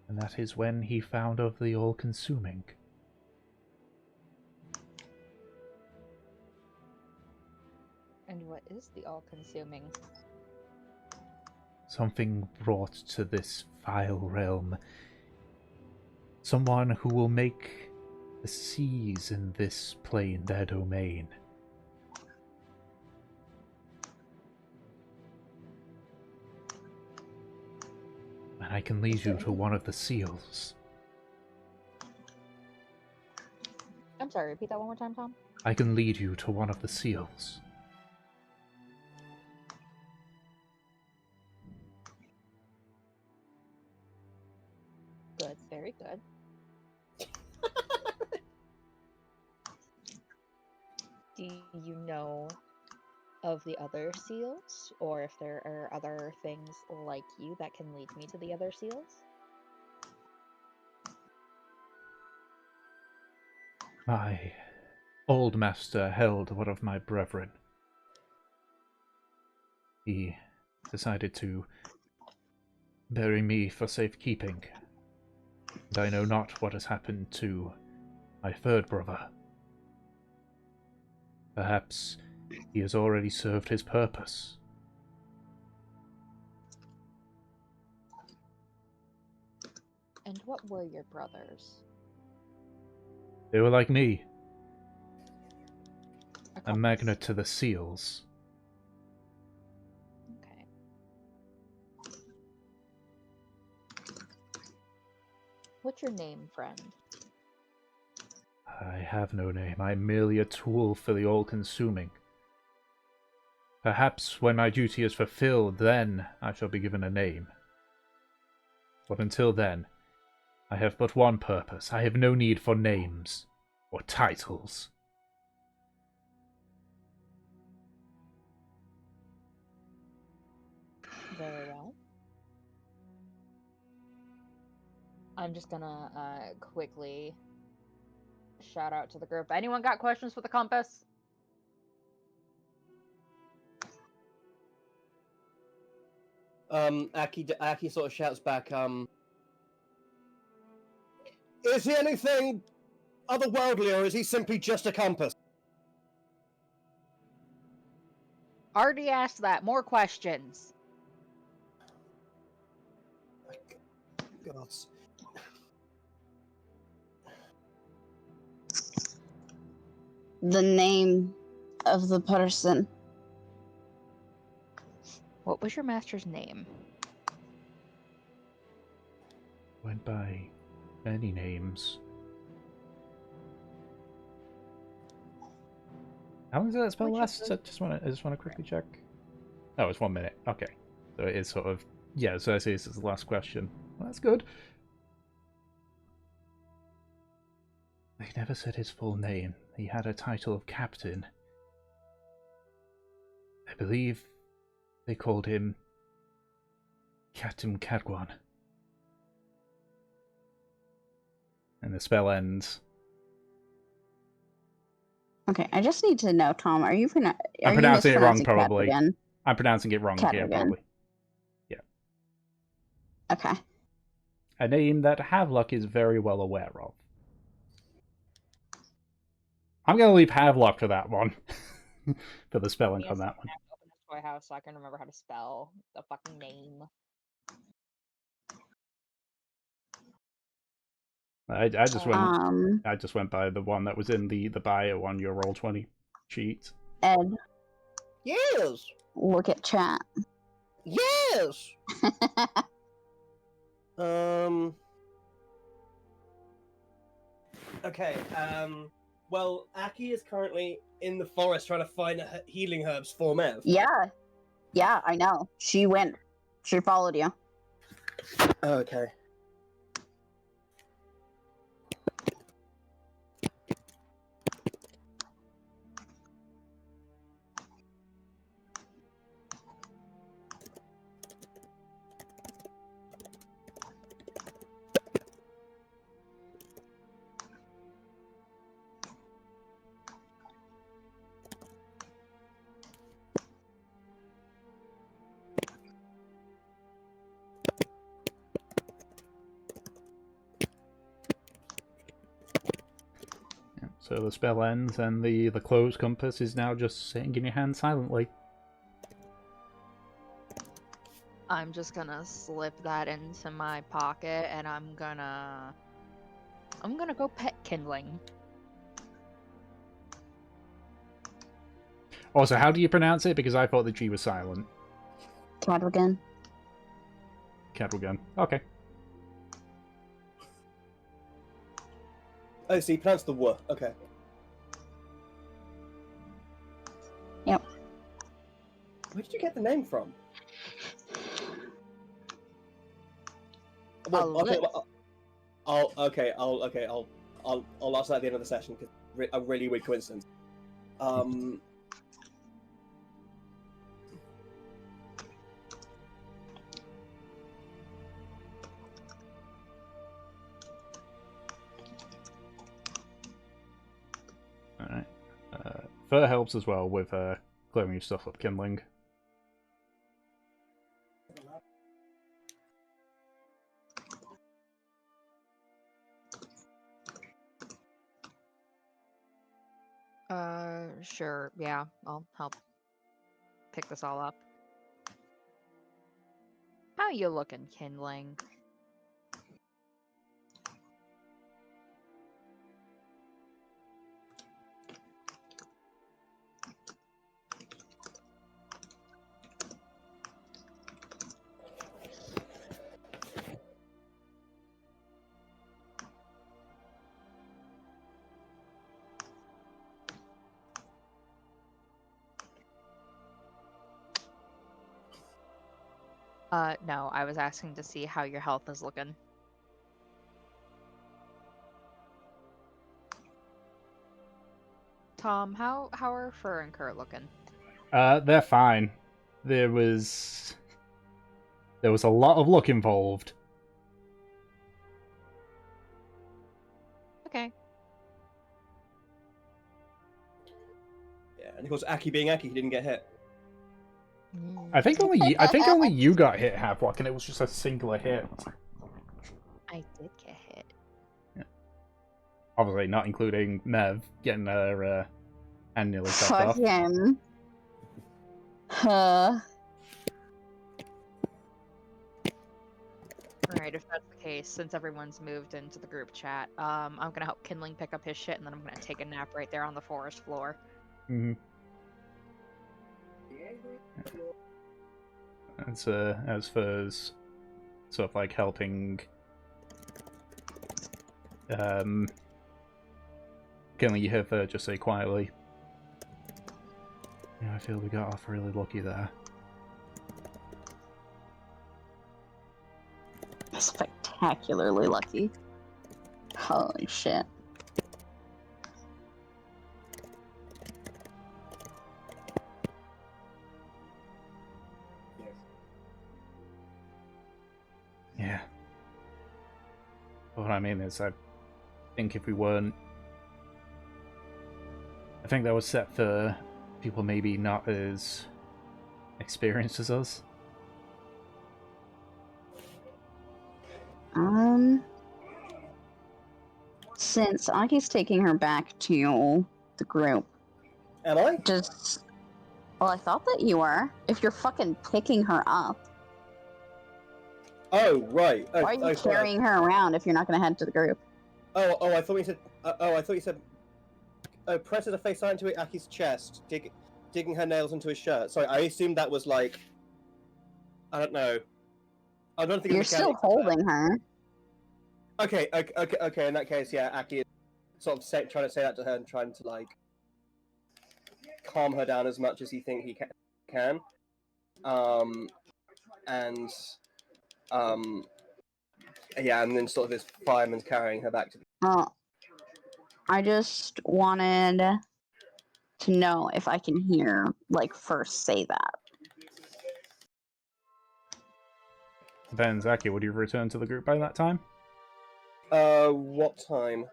S1: And that is when he found of the all-consuming.
S5: And what is the all-consuming?
S1: Something brought to this vile realm. Someone who will make the seas in this plane their domain. And I can lead you to one of the seals.
S5: I'm sorry, repeat that one more time, Tom?
S1: I can lead you to one of the seals.
S5: Good, very good. Do you know of the other seals, or if there are other things like you that can lead me to the other seals?
S1: My old master held one of my brethren. He decided to bury me for safekeeping, and I know not what has happened to my third brother. Perhaps he has already served his purpose.
S5: And what were your brothers?
S1: They were like me, a
S5: compass.
S1: magnet to the seals.
S5: Okay. What's your name, friend?
S1: I have no name. I am merely a tool for the all-consuming. Perhaps when my duty is fulfilled, then I shall be given a name. But until then, I have but one purpose. I have no need for names or titles.
S5: Very well. I'm just gonna quickly shout out to the group. Anyone got questions for the compass?
S4: Aki sort of shouts back, is he anything otherworldly, or is he simply just a compass?
S5: Already asked that. More questions.
S4: gods.
S2: The name of the person.
S5: What was your master's name?
S1: Went by many names. How long does that spell last? I just want to quickly check. Oh, it's 1 minute. Okay, so it is sort of So I say this is the last question. Well, that's good. They never said his full name. He had a title of captain. I believe they called him Captain Cadwan. And the spell ends.
S2: Okay, I just need to know, Tom. Are you
S1: I'm pronouncing it wrong, probably.
S2: Again?
S1: I'm pronouncing it wrong here, probably. Yeah.
S2: Okay.
S1: A name that Havelock is very well aware of. I'm going to leave Havelock for that one. For the spelling on that one.
S5: I have to open this toy house so I can remember how to spell the fucking name.
S1: I just went by the one that was in the bio on your Roll20 sheet.
S2: Ed.
S4: Yes.
S2: Look at chat.
S4: Yes. Okay. Well, Aki is currently in the forest trying to find healing herbs for Mev.
S2: Yeah, I know. She followed you.
S4: Okay.
S1: So the spell ends, and the closed compass is now just sitting in your hand silently.
S5: I'm just gonna slip that into my pocket, and I'm gonna go pet kindling.
S1: Also, how do you pronounce it? Because I thought the G was silent.
S2: Cadwagan.
S1: Cadwagan. Okay.
S4: Oh, so you pronounced the W. Okay.
S2: Yep.
S4: Where did you get the name from? Well, I'll ask that at the end of the session because a really weird coincidence.
S1: Alright. Fur helps as well with clearing your stuff up, kindling.
S5: Sure, yeah, I'll help pick this all up. How you looking, kindling? No, I was asking to see how your health is looking. Tom, how are Fur and Kurt looking?
S1: They're fine. There was a lot of luck involved.
S5: Okay.
S4: Yeah, and of course, Aki being Aki, he didn't get hit.
S1: I think only you got hit, Havelock, and it was just a singular hit.
S5: I did get hit.
S1: Yeah. Obviously, not including Mev getting her hand nearly chopped off.
S2: Fuck him.
S5: Alright, if that's the case, since everyone's moved into the group chat, I'm gonna help Kindling pick up his shit, and then I'm gonna take a nap right there on the forest floor.
S1: Mm-hmm. And so, as for sort of like helping Kinley, you hear her just say quietly, yeah, I feel we got off really lucky there.
S2: Spectacularly lucky. Holy shit.
S1: Yeah. What I mean is, I think if we weren't... I think that was set for people maybe not as experienced as us.
S2: Since Aki's taking her back to the group,
S4: Am I?
S2: Well, I thought that you were. If you're fucking picking her up,
S4: Oh, right. Oh,
S2: why are you carrying her around if you're not gonna head to the group?
S4: Oh, I thought you said. I thought you said. Oh, presses a face right into Aki's chest, digging her nails into his shirt. Sorry, I assumed that was like. I don't know. I don't think
S2: You're still holding her.
S4: Okay. In that case, yeah, Aki is sort of trying to say that to her and trying to like calm her down as much as he thinks he can. Yeah, and then sort of this fireman's carrying her back to.
S2: I just wanted to know if I can hear first say that.
S1: Ben, Zaki, would you have returned to the group by that time?
S4: What time?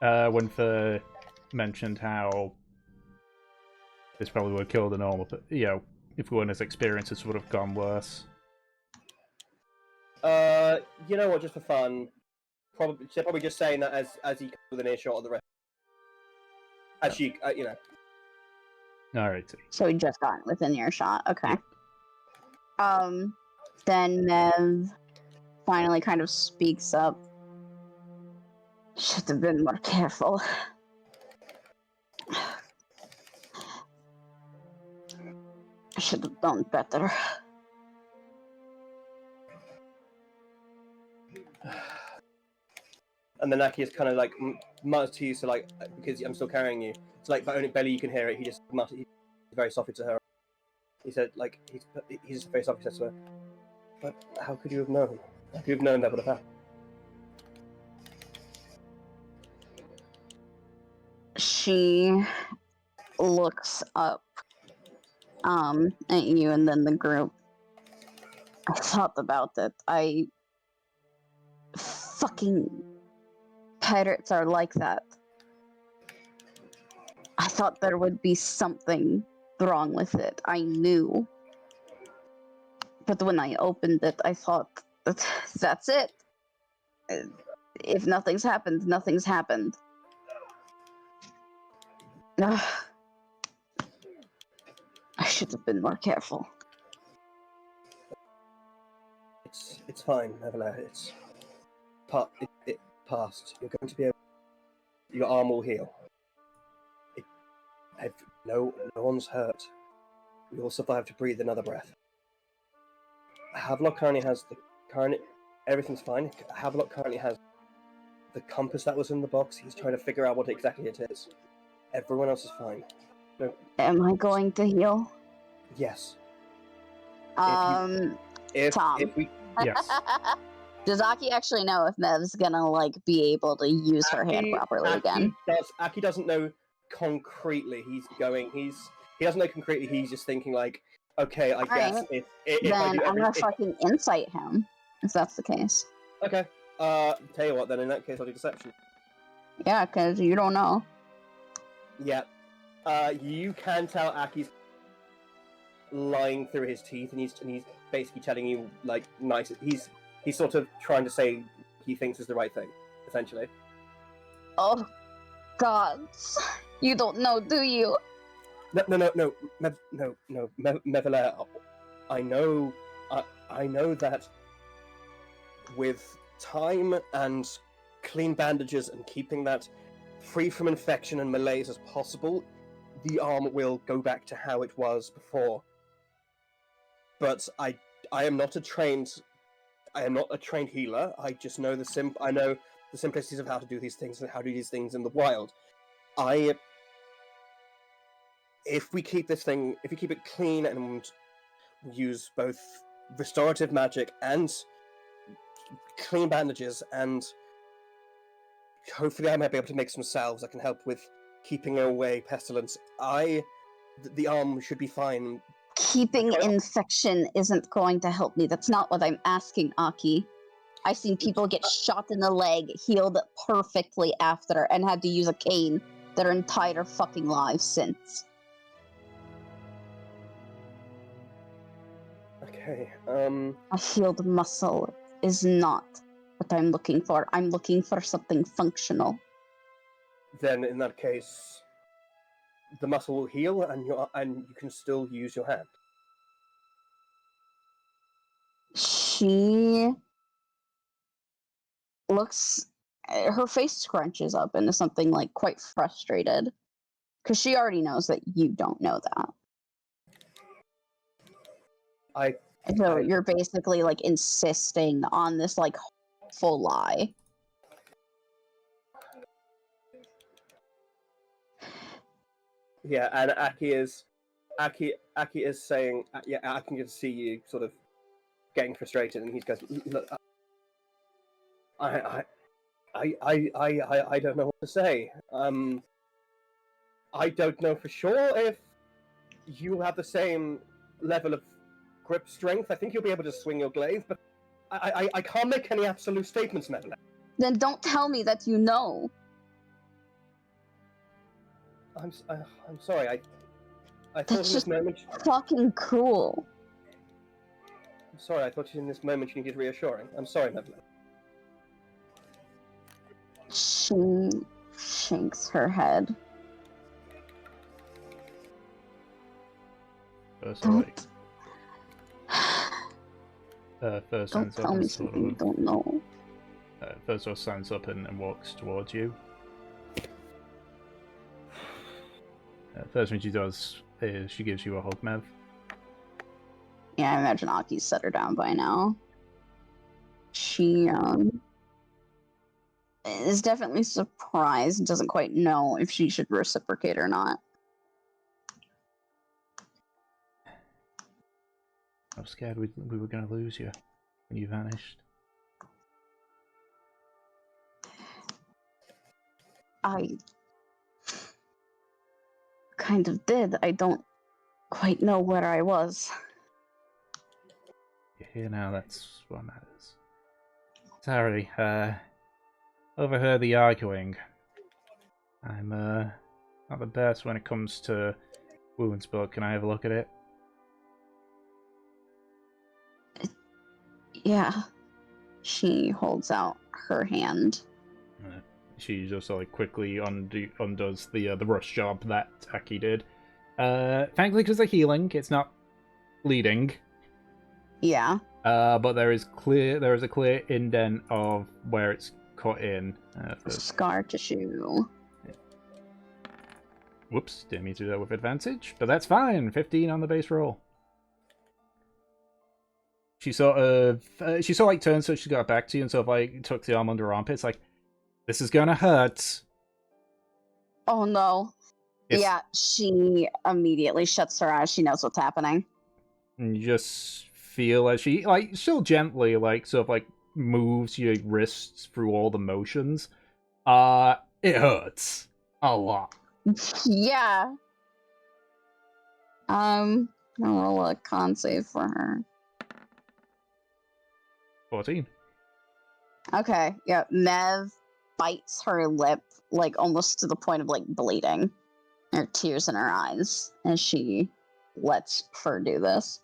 S1: When Fur mentioned how this probably would have killed a normal, but if we weren't as experienced, this would have gone worse.
S4: You know what? Just for fun, probably just saying that as he comes with an earshot of the rest. As she, you know.
S1: All right.
S2: So he just got within earshot. Okay. Then Nev finally kind of speaks up. Should have been more careful. I should have done better.
S4: And then Aki is kind of like mutters to you, so like, because I'm still carrying you. It's like, but only barely you can hear it. He just mutters very softly to her. He said, like, he's very softly said to her, but how could you have known? How could you have known that would have happened?
S2: She looks up at you and then the group. I thought about that. Fucking pirates are like that. I thought there would be something wrong with it. I knew. But when I opened it, I thought that's it. If nothing's happened, nothing's happened. I should have been more careful.
S4: It's fine, Neville. It passed. You're going to be able. Your arm will heal. No one's hurt. We all survived to breathe another breath. Havelock currently has everything's fine. Havelock currently has the compass that was in the box. He's trying to figure out what exactly it is. Everyone else is fine. No.
S2: Am I going to heal?
S4: Yes.
S2: Tom.
S1: Yes.
S2: Does Aki actually know if Nev's gonna be able to use her hand properly again?
S4: Aki doesn't know concretely. He doesn't know concretely. He's just thinking okay, I guess if
S2: then I'm gonna fucking insight him if that's the case.
S4: Okay. Tell you what, then in that case I'll do deception.
S2: Yeah, because you don't know.
S4: Yeah. You can tell Aki's lying through his teeth, and he's basically telling you nice. He's sort of trying to say he thinks is the right thing, essentially.
S2: Oh, gods! You don't know, do you?
S4: No, Mevelair. I know that with time and clean bandages and keeping that free from infection and malaise as possible, the arm will go back to how it was before. But I am not a trained healer. I just know I know the simplicities of how to do these things and how to do these things in the wild. If we keep it clean and use both restorative magic and clean bandages, and hopefully I might be able to make some salves that can help with keeping away pestilence. The arm should be fine.
S2: Keeping infection isn't going to help me. That's not what I'm asking, Aki. I've seen people get shot in the leg, healed perfectly after, and had to use a cane their entire fucking lives since.
S4: Okay,
S2: A healed muscle is not what I'm looking for. I'm looking for something functional.
S4: Then in that case, the muscle will heal, and you can still use your hand.
S2: She looks, her face scrunches up into something like quite frustrated, because she already knows that you don't know that. So you're basically like insisting on this like full lie.
S4: Yeah, and Aki is saying, yeah, I can just see you sort of getting frustrated, and he goes, look, I don't know what to say. I don't know for sure if you have the same level of grip strength. I think you'll be able to swing your glaive, but I can't make any absolute statements, Madeline.
S2: Then don't tell me that you know.
S4: I'm sorry. I thought
S2: That's
S4: in
S2: just
S4: this moment.
S2: fucking cruel.
S4: I'm sorry. I thought in this moment you needed reassuring. I'm sorry, Madeline.
S2: She shakes her head.
S1: First,
S2: Don't.
S1: first
S2: Don't
S1: stands up
S2: tell me
S1: and sort
S2: something you
S1: of.
S2: don't know.
S1: First sort of stands up and walks towards you. First thing she does is she gives you a hug, Mev.
S2: Yeah, I imagine Aki's set her down by now. She is definitely surprised and doesn't quite know if she should reciprocate or not.
S1: I was scared we were going to lose you when you vanished.
S2: I kind of did. I don't quite know where I was.
S1: You're here now, that's what matters. Sorry, overheard the arguing. I'm, not the best when it comes to wounds, but can I have a look at it?
S2: Yeah. She holds out her hand.
S1: She just like quickly undoes the rush job that Aki did. Thankfully, because of healing, it's not bleeding.
S2: Yeah.
S1: But there is a clear indent of where it's cut in.
S2: Scar tissue.
S1: Whoops, didn't mean to do that with advantage, but that's fine. 15 on the base roll. She sort of like turned so she got back to you and sort of like took the arm under her armpits, like, this is gonna hurt.
S2: Oh no. Yeah, she immediately shuts her eyes. She knows what's happening.
S1: And you just feel as she, like, still gently, like, sort of like moves your wrists through all the motions. It hurts a lot.
S2: Yeah. I'll roll a con save for her.
S1: 14.
S2: Okay, yeah. Mev bites her lip, like, almost to the point of, like, bleeding. There are tears in her eyes as she lets her do this.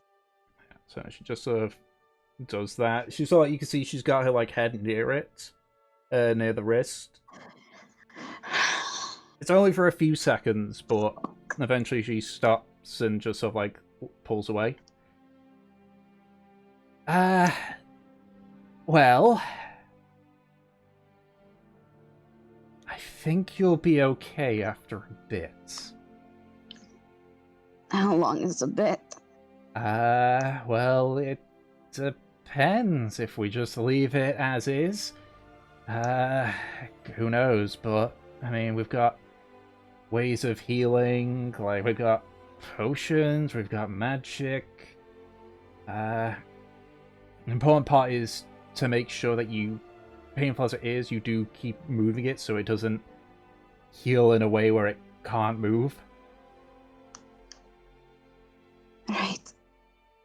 S1: So she just sort of does that. She's sort of, you can see she's got her, like, head near it. Near the wrist. It's only for a few seconds, but eventually she stops and just sort of, like, pulls away. Well, I think you'll be okay after a bit.
S2: How long is a bit?
S1: Well, it depends. If we just leave it as is, who knows? But, I mean, we've got ways of healing, like, we've got potions, we've got magic. The important part is to make sure that you, painful as it is, you do keep moving it so it doesn't heal in a way where it can't move.
S2: Right.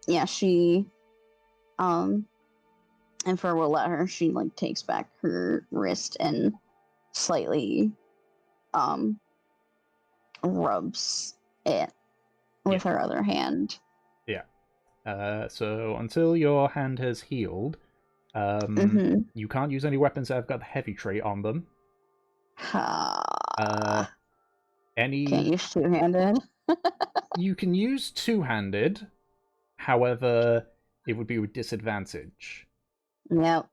S2: Yeah, she, and for we'll let her, she, like, takes back her wrist and slightly, rubs it with her other hand.
S1: Yeah. So until your hand has healed, you can't use any weapons that have got the heavy trait on them.
S2: Can't
S1: Any
S2: use two-handed.
S1: You can use two-handed, however, it would be with disadvantage.
S2: Yep.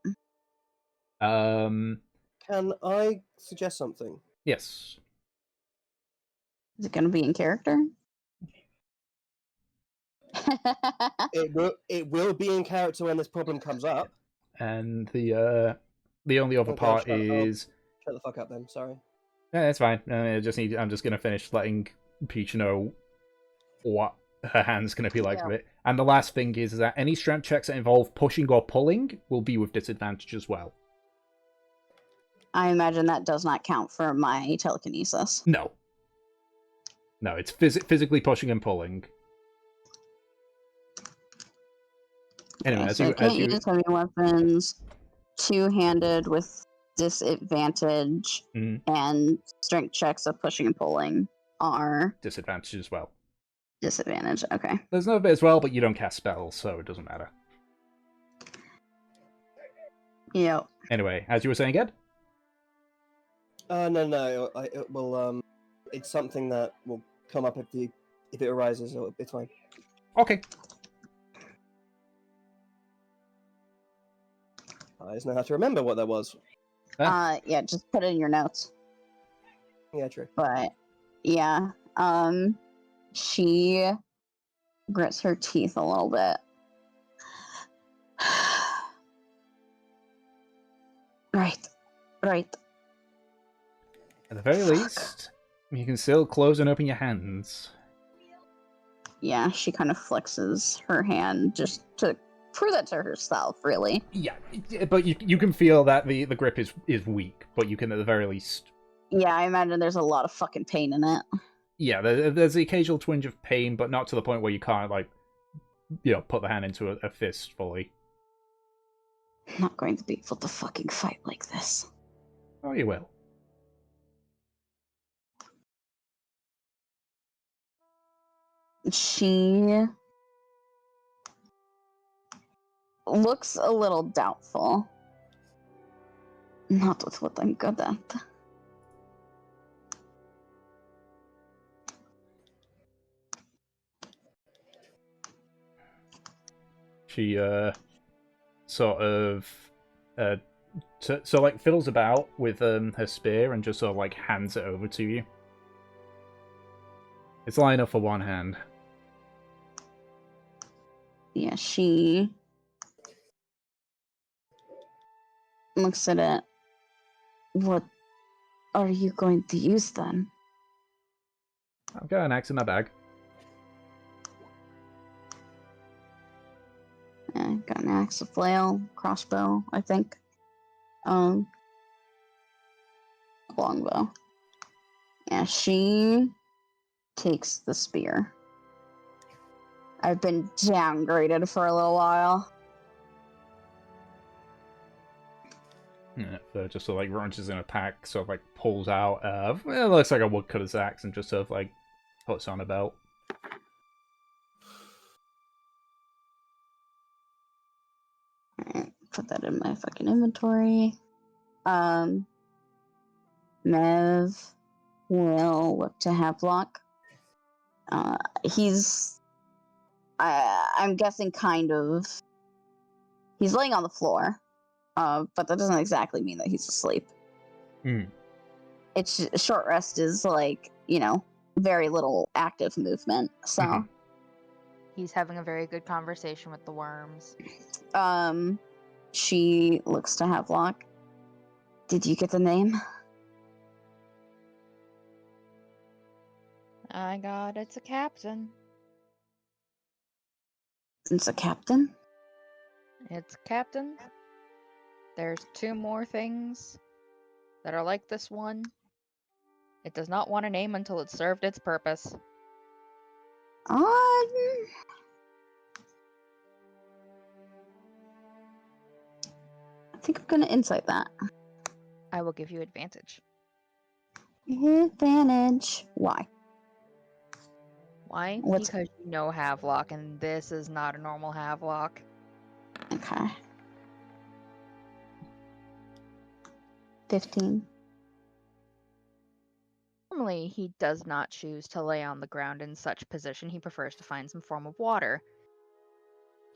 S4: Can I suggest something?
S1: Yes.
S2: Is it going to be in character?
S4: It will be in character when this problem comes up.
S1: And the only other part is...
S4: Shut the fuck up then, sorry.
S1: Yeah, that's fine. I'm just gonna finish letting Peach know what her hand's gonna be like with it. And the last thing is that any strength checks that involve pushing or pulling will be with disadvantage as well.
S2: I imagine that does not count for my telekinesis.
S1: No. No, it's physically pushing and pulling. Anyway,
S2: Okay, can't use heavy weapons, two-handed with disadvantage, and strength checks of pushing and pulling are
S1: disadvantage as well.
S2: Disadvantage, okay.
S1: There's no bit as well, but you don't cast spells, so it doesn't matter.
S2: Yep.
S1: Anyway, as you were saying, Ed?
S4: No. It will. It's something that will come up if it arises. It's fine.
S1: Okay.
S4: I just know how to remember what that was.
S2: Yeah, just put it in your notes.
S4: Yeah, true.
S2: But yeah, she grits her teeth a little bit. Right.
S1: At the very least, you can still close and open your hands.
S2: Yeah, she kind of flexes her hand just to prove that to herself, really.
S1: Yeah, but you can feel that the grip is weak, but you can at the very least...
S2: Yeah, I imagine there's a lot of fucking pain in it.
S1: Yeah, there's the occasional twinge of pain, but not to the point where you can't, like, put the hand into a fist fully.
S2: I'm not going to be able to fucking fight like this.
S1: Oh, you will.
S2: She looks a little doubtful. Not with what I'm good at.
S1: She sort of so like fiddles about with her spear and just sort of like hands it over to you. It's lying up for one hand.
S2: Yeah, she looks at it. What are you going to use then?
S1: I've got an axe in my bag.
S2: Yeah, got an axe, a flail, crossbow, I think. Longbow. Yeah, she takes the spear. I've been downgraded for a little while.
S1: Yeah, so just sort of like runches in a pack, sort of like pulls out it looks like a woodcutter's axe and just sort of like puts on a belt.
S2: Alright, put that in my fucking inventory. Mev will look to Havelock. He's I'm guessing kind of he's laying on the floor. But that doesn't exactly mean that he's asleep. It's short rest is like, very little active movement. So
S5: He's having a very good conversation with the worms.
S2: she looks to Havelock. Did you get the name?
S5: I got it's a captain.
S2: It's a captain?
S5: It's captain. There's 2 more things that are like this one. It does not want a name until it's served its purpose.
S2: I think I'm gonna insight that.
S5: I will give you advantage.
S2: Advantage. Why?
S5: Why?
S2: What's-
S5: Because you know Havelock, and this is not a normal Havelock.
S2: Okay. 15.
S5: Normally, he does not choose to lay on the ground in such position. He prefers to find some form of water.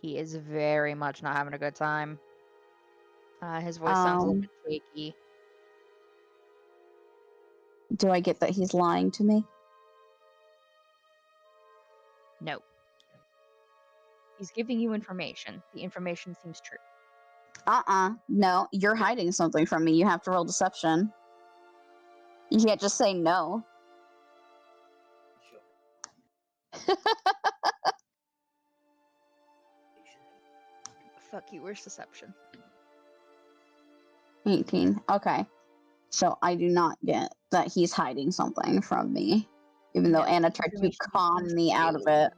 S5: He is very much not having a good time. His voice sounds a little bit shaky.
S2: Do I get that he's lying to me?
S5: No. He's giving you information. The information seems true.
S2: No, you're hiding something from me. You have to roll deception. You can't just say no.
S5: Fuck you, where's deception?
S2: 18. Okay. So I do not get that he's hiding something from me. Even though
S5: No,
S2: Anna tried to
S5: information
S2: con
S5: seems
S2: me out of it.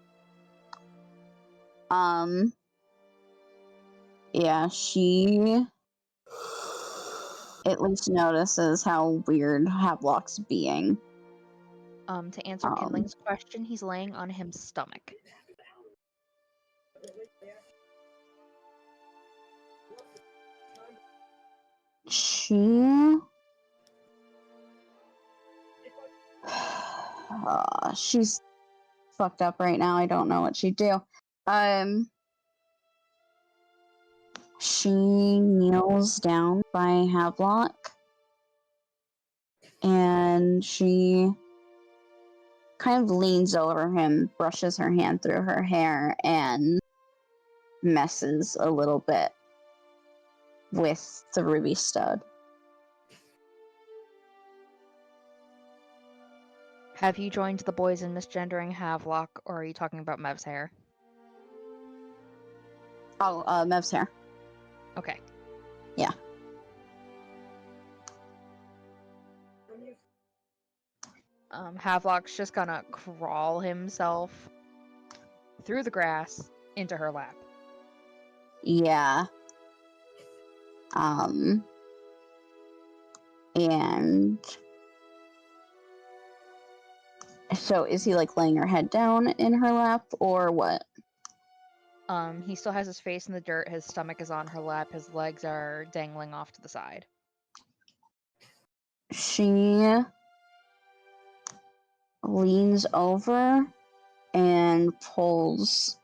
S2: Yeah, she at least notices how weird Havelock's being.
S5: To answer Kindling's question, he's laying on his stomach.
S2: She's fucked up right now. I don't know what she'd do. She kneels down by Havelock and she kind of leans over him, brushes her hand through her hair, and messes a little bit with the ruby stud.
S5: Have you joined the boys in misgendering Havelock, or are you talking about Mev's hair?
S2: Oh, Mev's hair.
S5: Okay.
S2: Yeah.
S5: Havelock's just gonna crawl himself through the grass into her lap.
S2: Yeah. And so is he like laying her head down in her lap or what?
S5: He still has his face in the dirt, his stomach is on her lap, his legs are dangling off to the side.
S2: She leans over and pulls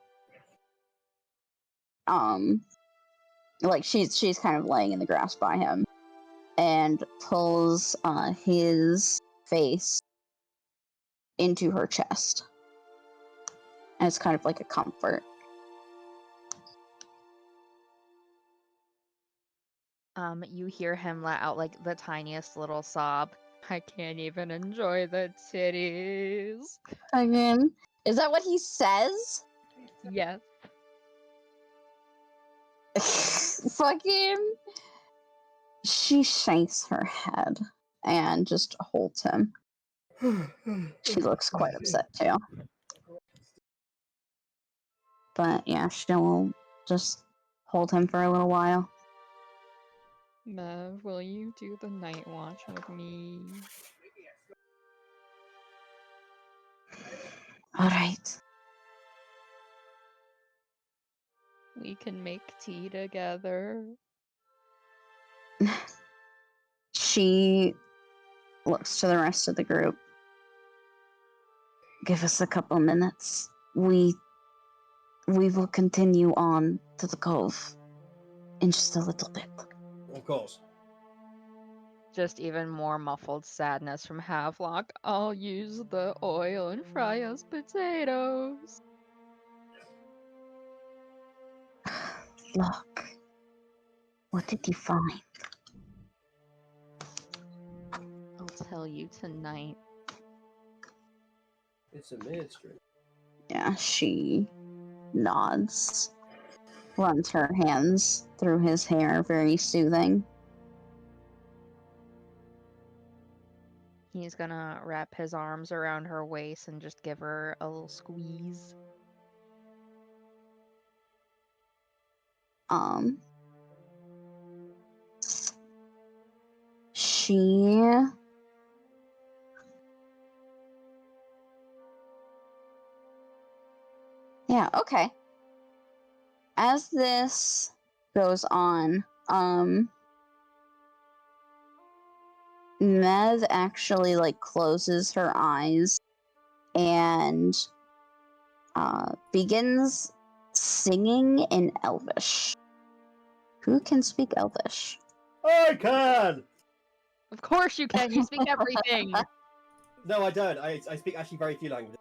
S2: like she's kind of laying in the grass by him and pulls his face into her chest. And it's kind of like a comfort.
S5: You hear him let out like the tiniest little sob. I can't even enjoy the titties.
S2: Again, is that what he says?
S5: Yes.
S2: Fucking. She shakes her head and just holds him. She looks quite upset too. But yeah, she'll just hold him for a little while.
S5: Mev, will you do the night watch with me?
S2: Alright.
S5: We can make tea together.
S2: She looks to the rest of the group. Give us a couple minutes. We will continue on to the cove in just a little bit.
S4: Of course.
S5: Just even more muffled sadness from Havelock. I'll use the oil and fry us potatoes.
S2: Look. What did you find?
S5: I'll tell you tonight.
S4: It's a mystery.
S2: Yeah, she nods, runs her hands through his hair, very soothing.
S5: He's gonna wrap his arms around her waist and just give her a little squeeze.
S2: She yeah, okay. As this goes on, Mev actually like closes her eyes and begins singing in Elvish. Who can speak Elvish?
S4: I can!
S5: Of course you can, you speak everything!
S4: No, I don't. I speak actually very few languages.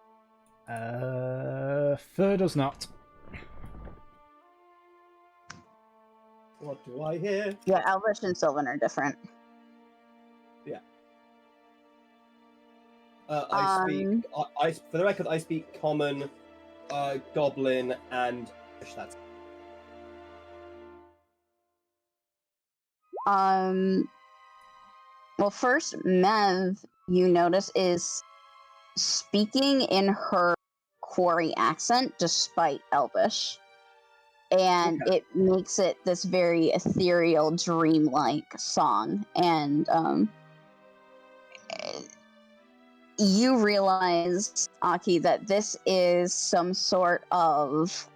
S1: Fur does not.
S4: What do I hear?
S2: Yeah, Elvish and Sylvan are different.
S4: Yeah. I speak. For the record, I speak Common, Goblin, and that's.
S2: Well, first, Mev, you notice, is speaking in her quarry accent despite Elvish. And
S4: Okay.
S2: it makes it this very ethereal, dreamlike song. And you realize, Aki, that this is some sort of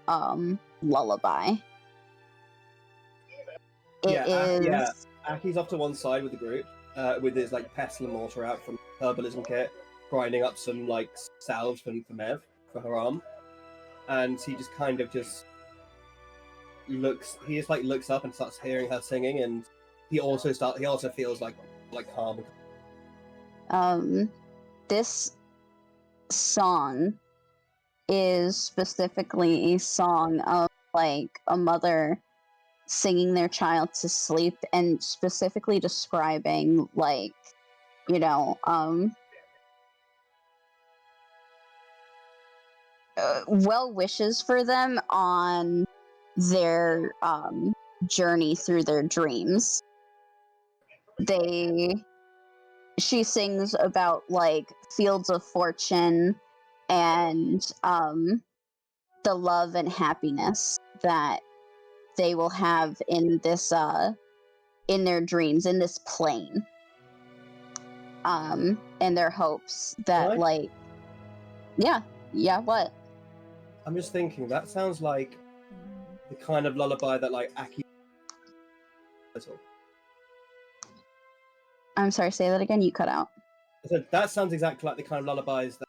S2: lullaby.
S4: Yeah. Aki's off to one side with the group, with his like pestle and mortar out from herbalism kit, grinding up some like salves for Mev for her arm, and he just kind of just looks. He just like looks up and starts hearing her singing, and he also feels like calm.
S2: This song is specifically a song of like a mother singing their child to sleep and specifically describing like, you know, well wishes for them on their journey through their dreams. She sings about like fields of fortune and the love and happiness that they will have in this in their dreams, in this plane, and their hopes that
S4: What?
S2: What?
S4: I'm just thinking that sounds like the kind of lullaby that like Aki.
S2: I'm sorry, say that again, you cut out.
S4: So that sounds exactly like the kind of lullabies that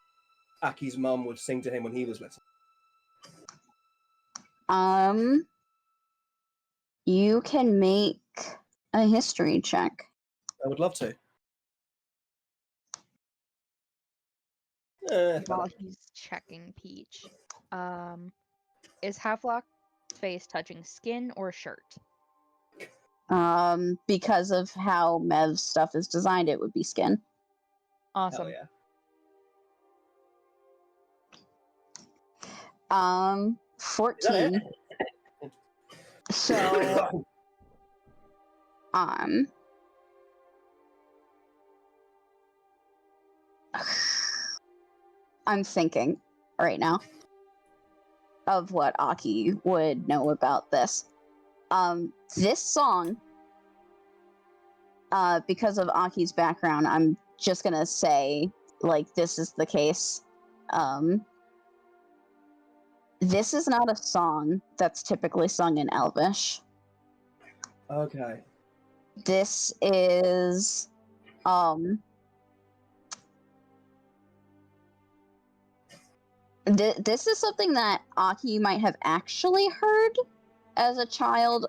S4: Aki's mum would sing to him when he was little.
S2: You can make a history check.
S4: I would love to.
S5: While he's checking Peach, is Havelock's face touching skin or shirt?
S2: Because of how Mev's stuff is designed, it would be skin.
S5: Awesome.
S4: Hell
S2: yeah. 14. So, I'm thinking right now of what Aki would know about this. This song, because of Aki's background, I'm just gonna say, like, this is the case. This is not a song that's typically sung in Elvish.
S4: Okay.
S2: This is, this is something that Aki might have actually heard as a child,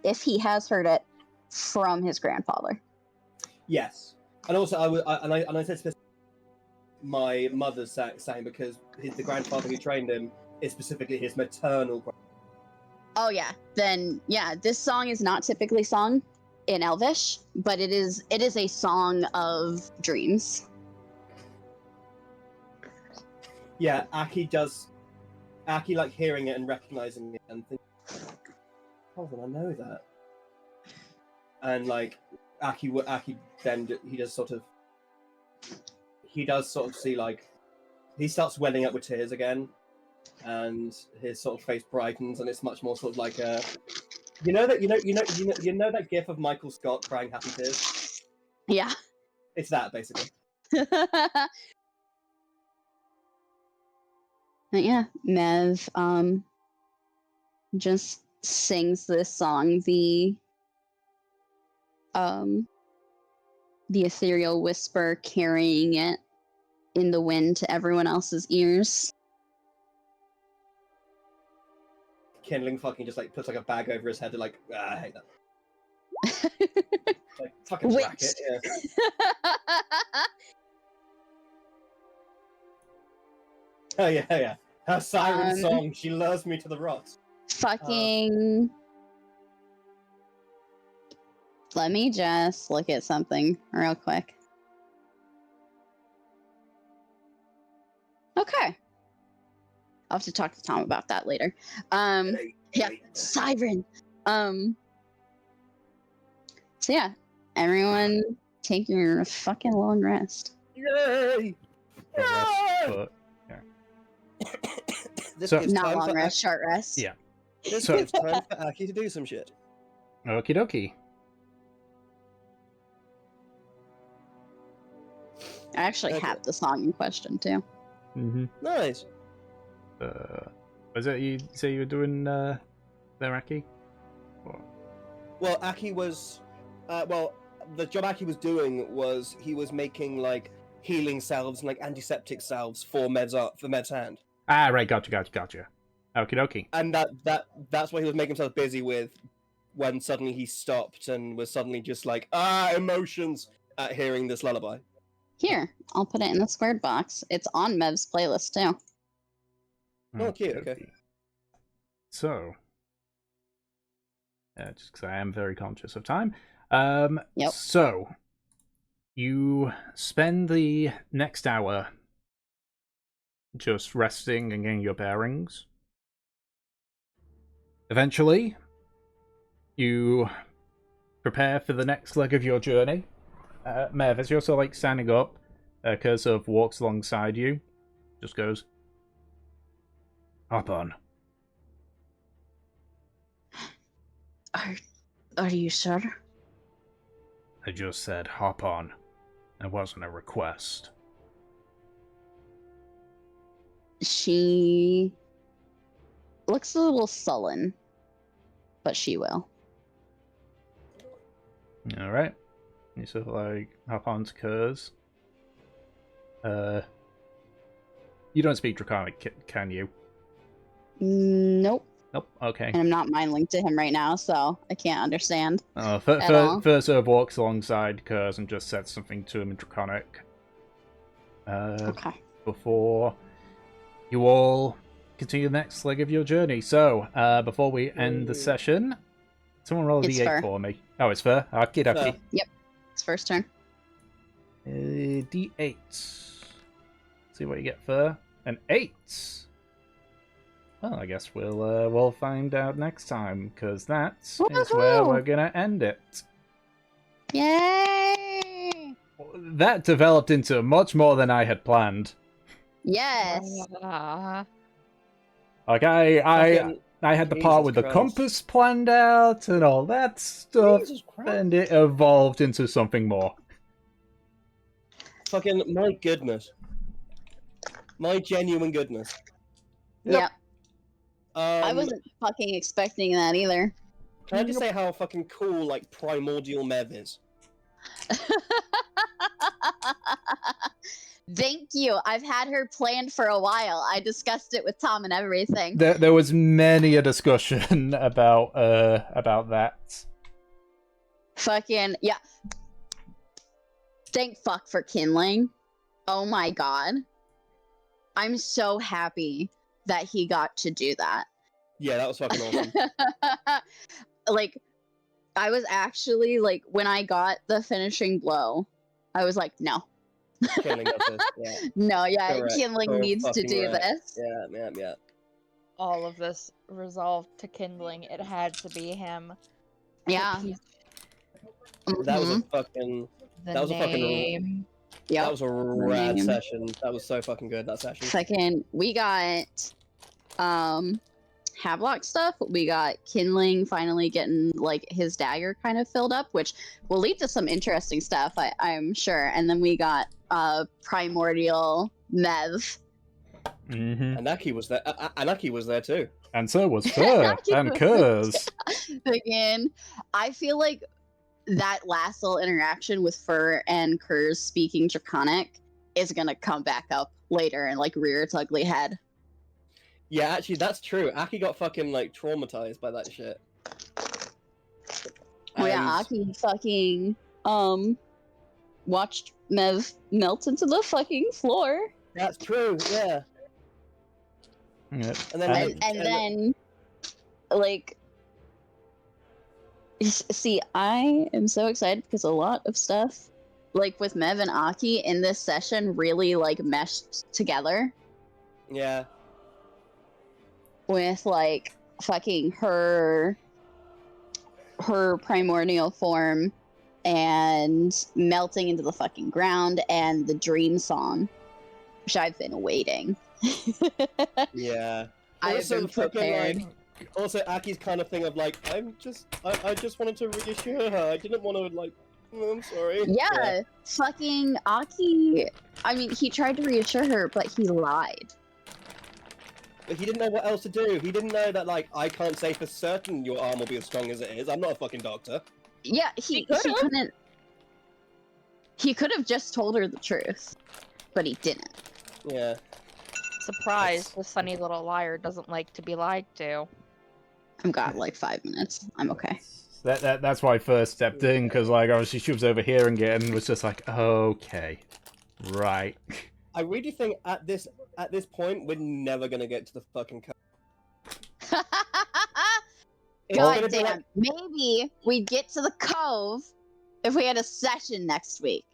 S2: if he has heard it. from his grandfather.
S4: Yes, and also I said specifically my mother's sang because the grandfather who trained him is specifically his maternal.
S2: Oh yeah, then yeah, this song is not typically sung in Elvish, but it is a song of dreams.
S4: Yeah, Aki like hearing it and recognizing it and thinking, "Oh, I know that." And like Aki then he does sort of see like he starts welling up with tears again, and his sort of face brightens, and it's much more sort of like a you know that gif of Michael Scott crying happy tears.
S2: Yeah.
S4: It's that basically.
S2: But yeah, Mev just sings this song, the ethereal whisper carrying it in the wind to everyone else's ears.
S4: Kindling fucking just like puts like a bag over his head and like, I hate that. Like fucking
S2: Witch.
S4: racket, yeah. Oh yeah. Her siren song, she lures me to the rocks.
S2: Fucking. Let me just look at something real quick. Okay. I'll have to talk to Tom about that later. Yeah, siren. So yeah, everyone take your fucking long rest.
S4: Yay! This
S1: So-
S4: gives
S2: Not
S4: time
S2: long
S4: for
S2: rest, short rest.
S1: Yeah.
S4: This
S1: So-
S4: gives time for Aki to do some shit.
S1: Okie dokie.
S2: I actually
S4: Okay.
S2: have the song in question too.
S1: Mm-hmm.
S4: Nice.
S1: Was it you say you were doing there, Aki? Or...
S4: Well, Aki was, the job Aki was doing was he was making like healing salves and like antiseptic salves for Med's hand,
S1: Ah, right, gotcha. Okie dokie.
S4: and that's what he was making himself busy with when suddenly he stopped and was suddenly just like emotions at hearing this lullaby.
S2: Here, I'll put it in the squared box. It's on Mev's playlist too.
S4: Oh, cute, okay.
S1: Okey-dokey. So, just because I am very conscious of time.
S2: Yep.
S1: So, you spend the next hour just resting and getting your bearings. Eventually, you prepare for the next leg of your journey. Mev, as you're sort of like standing up, Cursor walks alongside you, just goes, "Hop on."
S2: Are you sure?
S1: I just said hop on. It wasn't a request.
S2: She looks a little sullen, but she will.
S1: Alright. You sort of like hop onto Kurz. You don't speak Draconic, can you?
S2: Nope.
S1: Nope, okay.
S2: And I'm not mind linked to him right now, so I can't understand. At all.
S1: First walks alongside Kurz and just says something to him in Draconic.
S2: Okay.
S1: Before you all continue the next leg of your journey. So, before we end the session, someone roll a
S2: It's
S1: d8
S2: Fur.
S1: for me. Oh, it's Fur? Okie dokie.
S4: Fur.
S2: It's first turn.
S1: D8. See what you get, Fur. An 8. Well, I guess we'll find out next time, because that is where
S2: Woohoo!
S1: we're gonna end it.
S2: Yay!
S1: That developed into much more than I had planned.
S2: Yes.
S1: Like I
S4: Fucking
S1: had the part
S4: Jesus
S1: with the
S4: Christ.
S1: compass planned out and all that stuff,
S4: Jesus Christ.
S1: and it evolved into something more.
S4: Fucking my goodness. My genuine goodness.
S2: Yep. I
S4: Um,
S2: wasn't fucking expecting that either.
S4: Can I just say how fucking cool like primordial Mev is?
S2: Thank you. I've had her planned for a while. I discussed it with Tom and everything.
S1: There was many a discussion about that.
S2: Fucking yeah. Thank fuck for kindling. Oh my god. I'm so happy that he got to do that.
S4: Yeah, that was fucking awesome.
S2: Like, I was actually like, when I got the finishing blow, I was like, no.
S4: Kindling does this. Yeah.
S2: No, yeah,
S4: Correct.
S2: kindling
S4: So
S2: needs to
S4: fucking
S2: do
S4: right.
S2: this.
S4: Yeah.
S5: All of this resolved to kindling. It had to be him.
S2: Yeah.
S4: That was a
S2: Mhm.
S4: fucking.
S5: The
S4: That was a fucking.
S5: name.
S2: Yep.
S4: That was a rad
S2: name.
S4: session. That was so fucking good. That session.
S2: Second, we got Havelock stuff. We got kindling finally getting like his dagger kind of filled up, which will lead to some interesting stuff, I'm sure. And then we got primordial Mev.
S1: Mm-hmm.
S4: Anaki was there. Anaki was there too.
S1: And so was Fur and Kurz.
S2: Again, I feel like that last little interaction with Fur and Kurz speaking Draconic is gonna come back up later and like rear its ugly head.
S4: Yeah, actually, that's true. Aki got fucking like traumatized by that shit.
S2: Oh yeah, Aki fucking watched Mev melt into the fucking floor.
S4: That's true. Yeah.
S1: Yep.
S4: And then,
S2: And then like see, I am so excited because a lot of stuff like with Mev and Aki in this session really like meshed together
S4: yeah.
S2: with like fucking her primordial form and melting into the fucking ground and the dream song, which I've been awaiting.
S4: Yeah.
S2: I have
S4: Also,
S2: been
S4: fucking,
S2: prepared.
S4: like, also, Aki's kind of thing of like, I just wanted to reassure her. I didn't want to like. I'm sorry.
S2: Yeah, fucking Aki. I mean, he tried to reassure her, but he lied.
S4: But he didn't know what else to do. He didn't know that like I can't say for certain your arm will be as strong as it is. I'm not a fucking doctor.
S2: Yeah, he couldn't. He could have just told her the truth, but he didn't.
S4: Yeah.
S5: Surprise, this funny little liar doesn't like to be lied to.
S2: I've got like 5 minutes. I'm okay.
S1: That's why I first stepped in, because like obviously she was over here and was just like, okay, right.
S4: I really think at this point we're never gonna get to the fucking.
S2: God damn! Maybe we'd get to the cove if we had a session next week.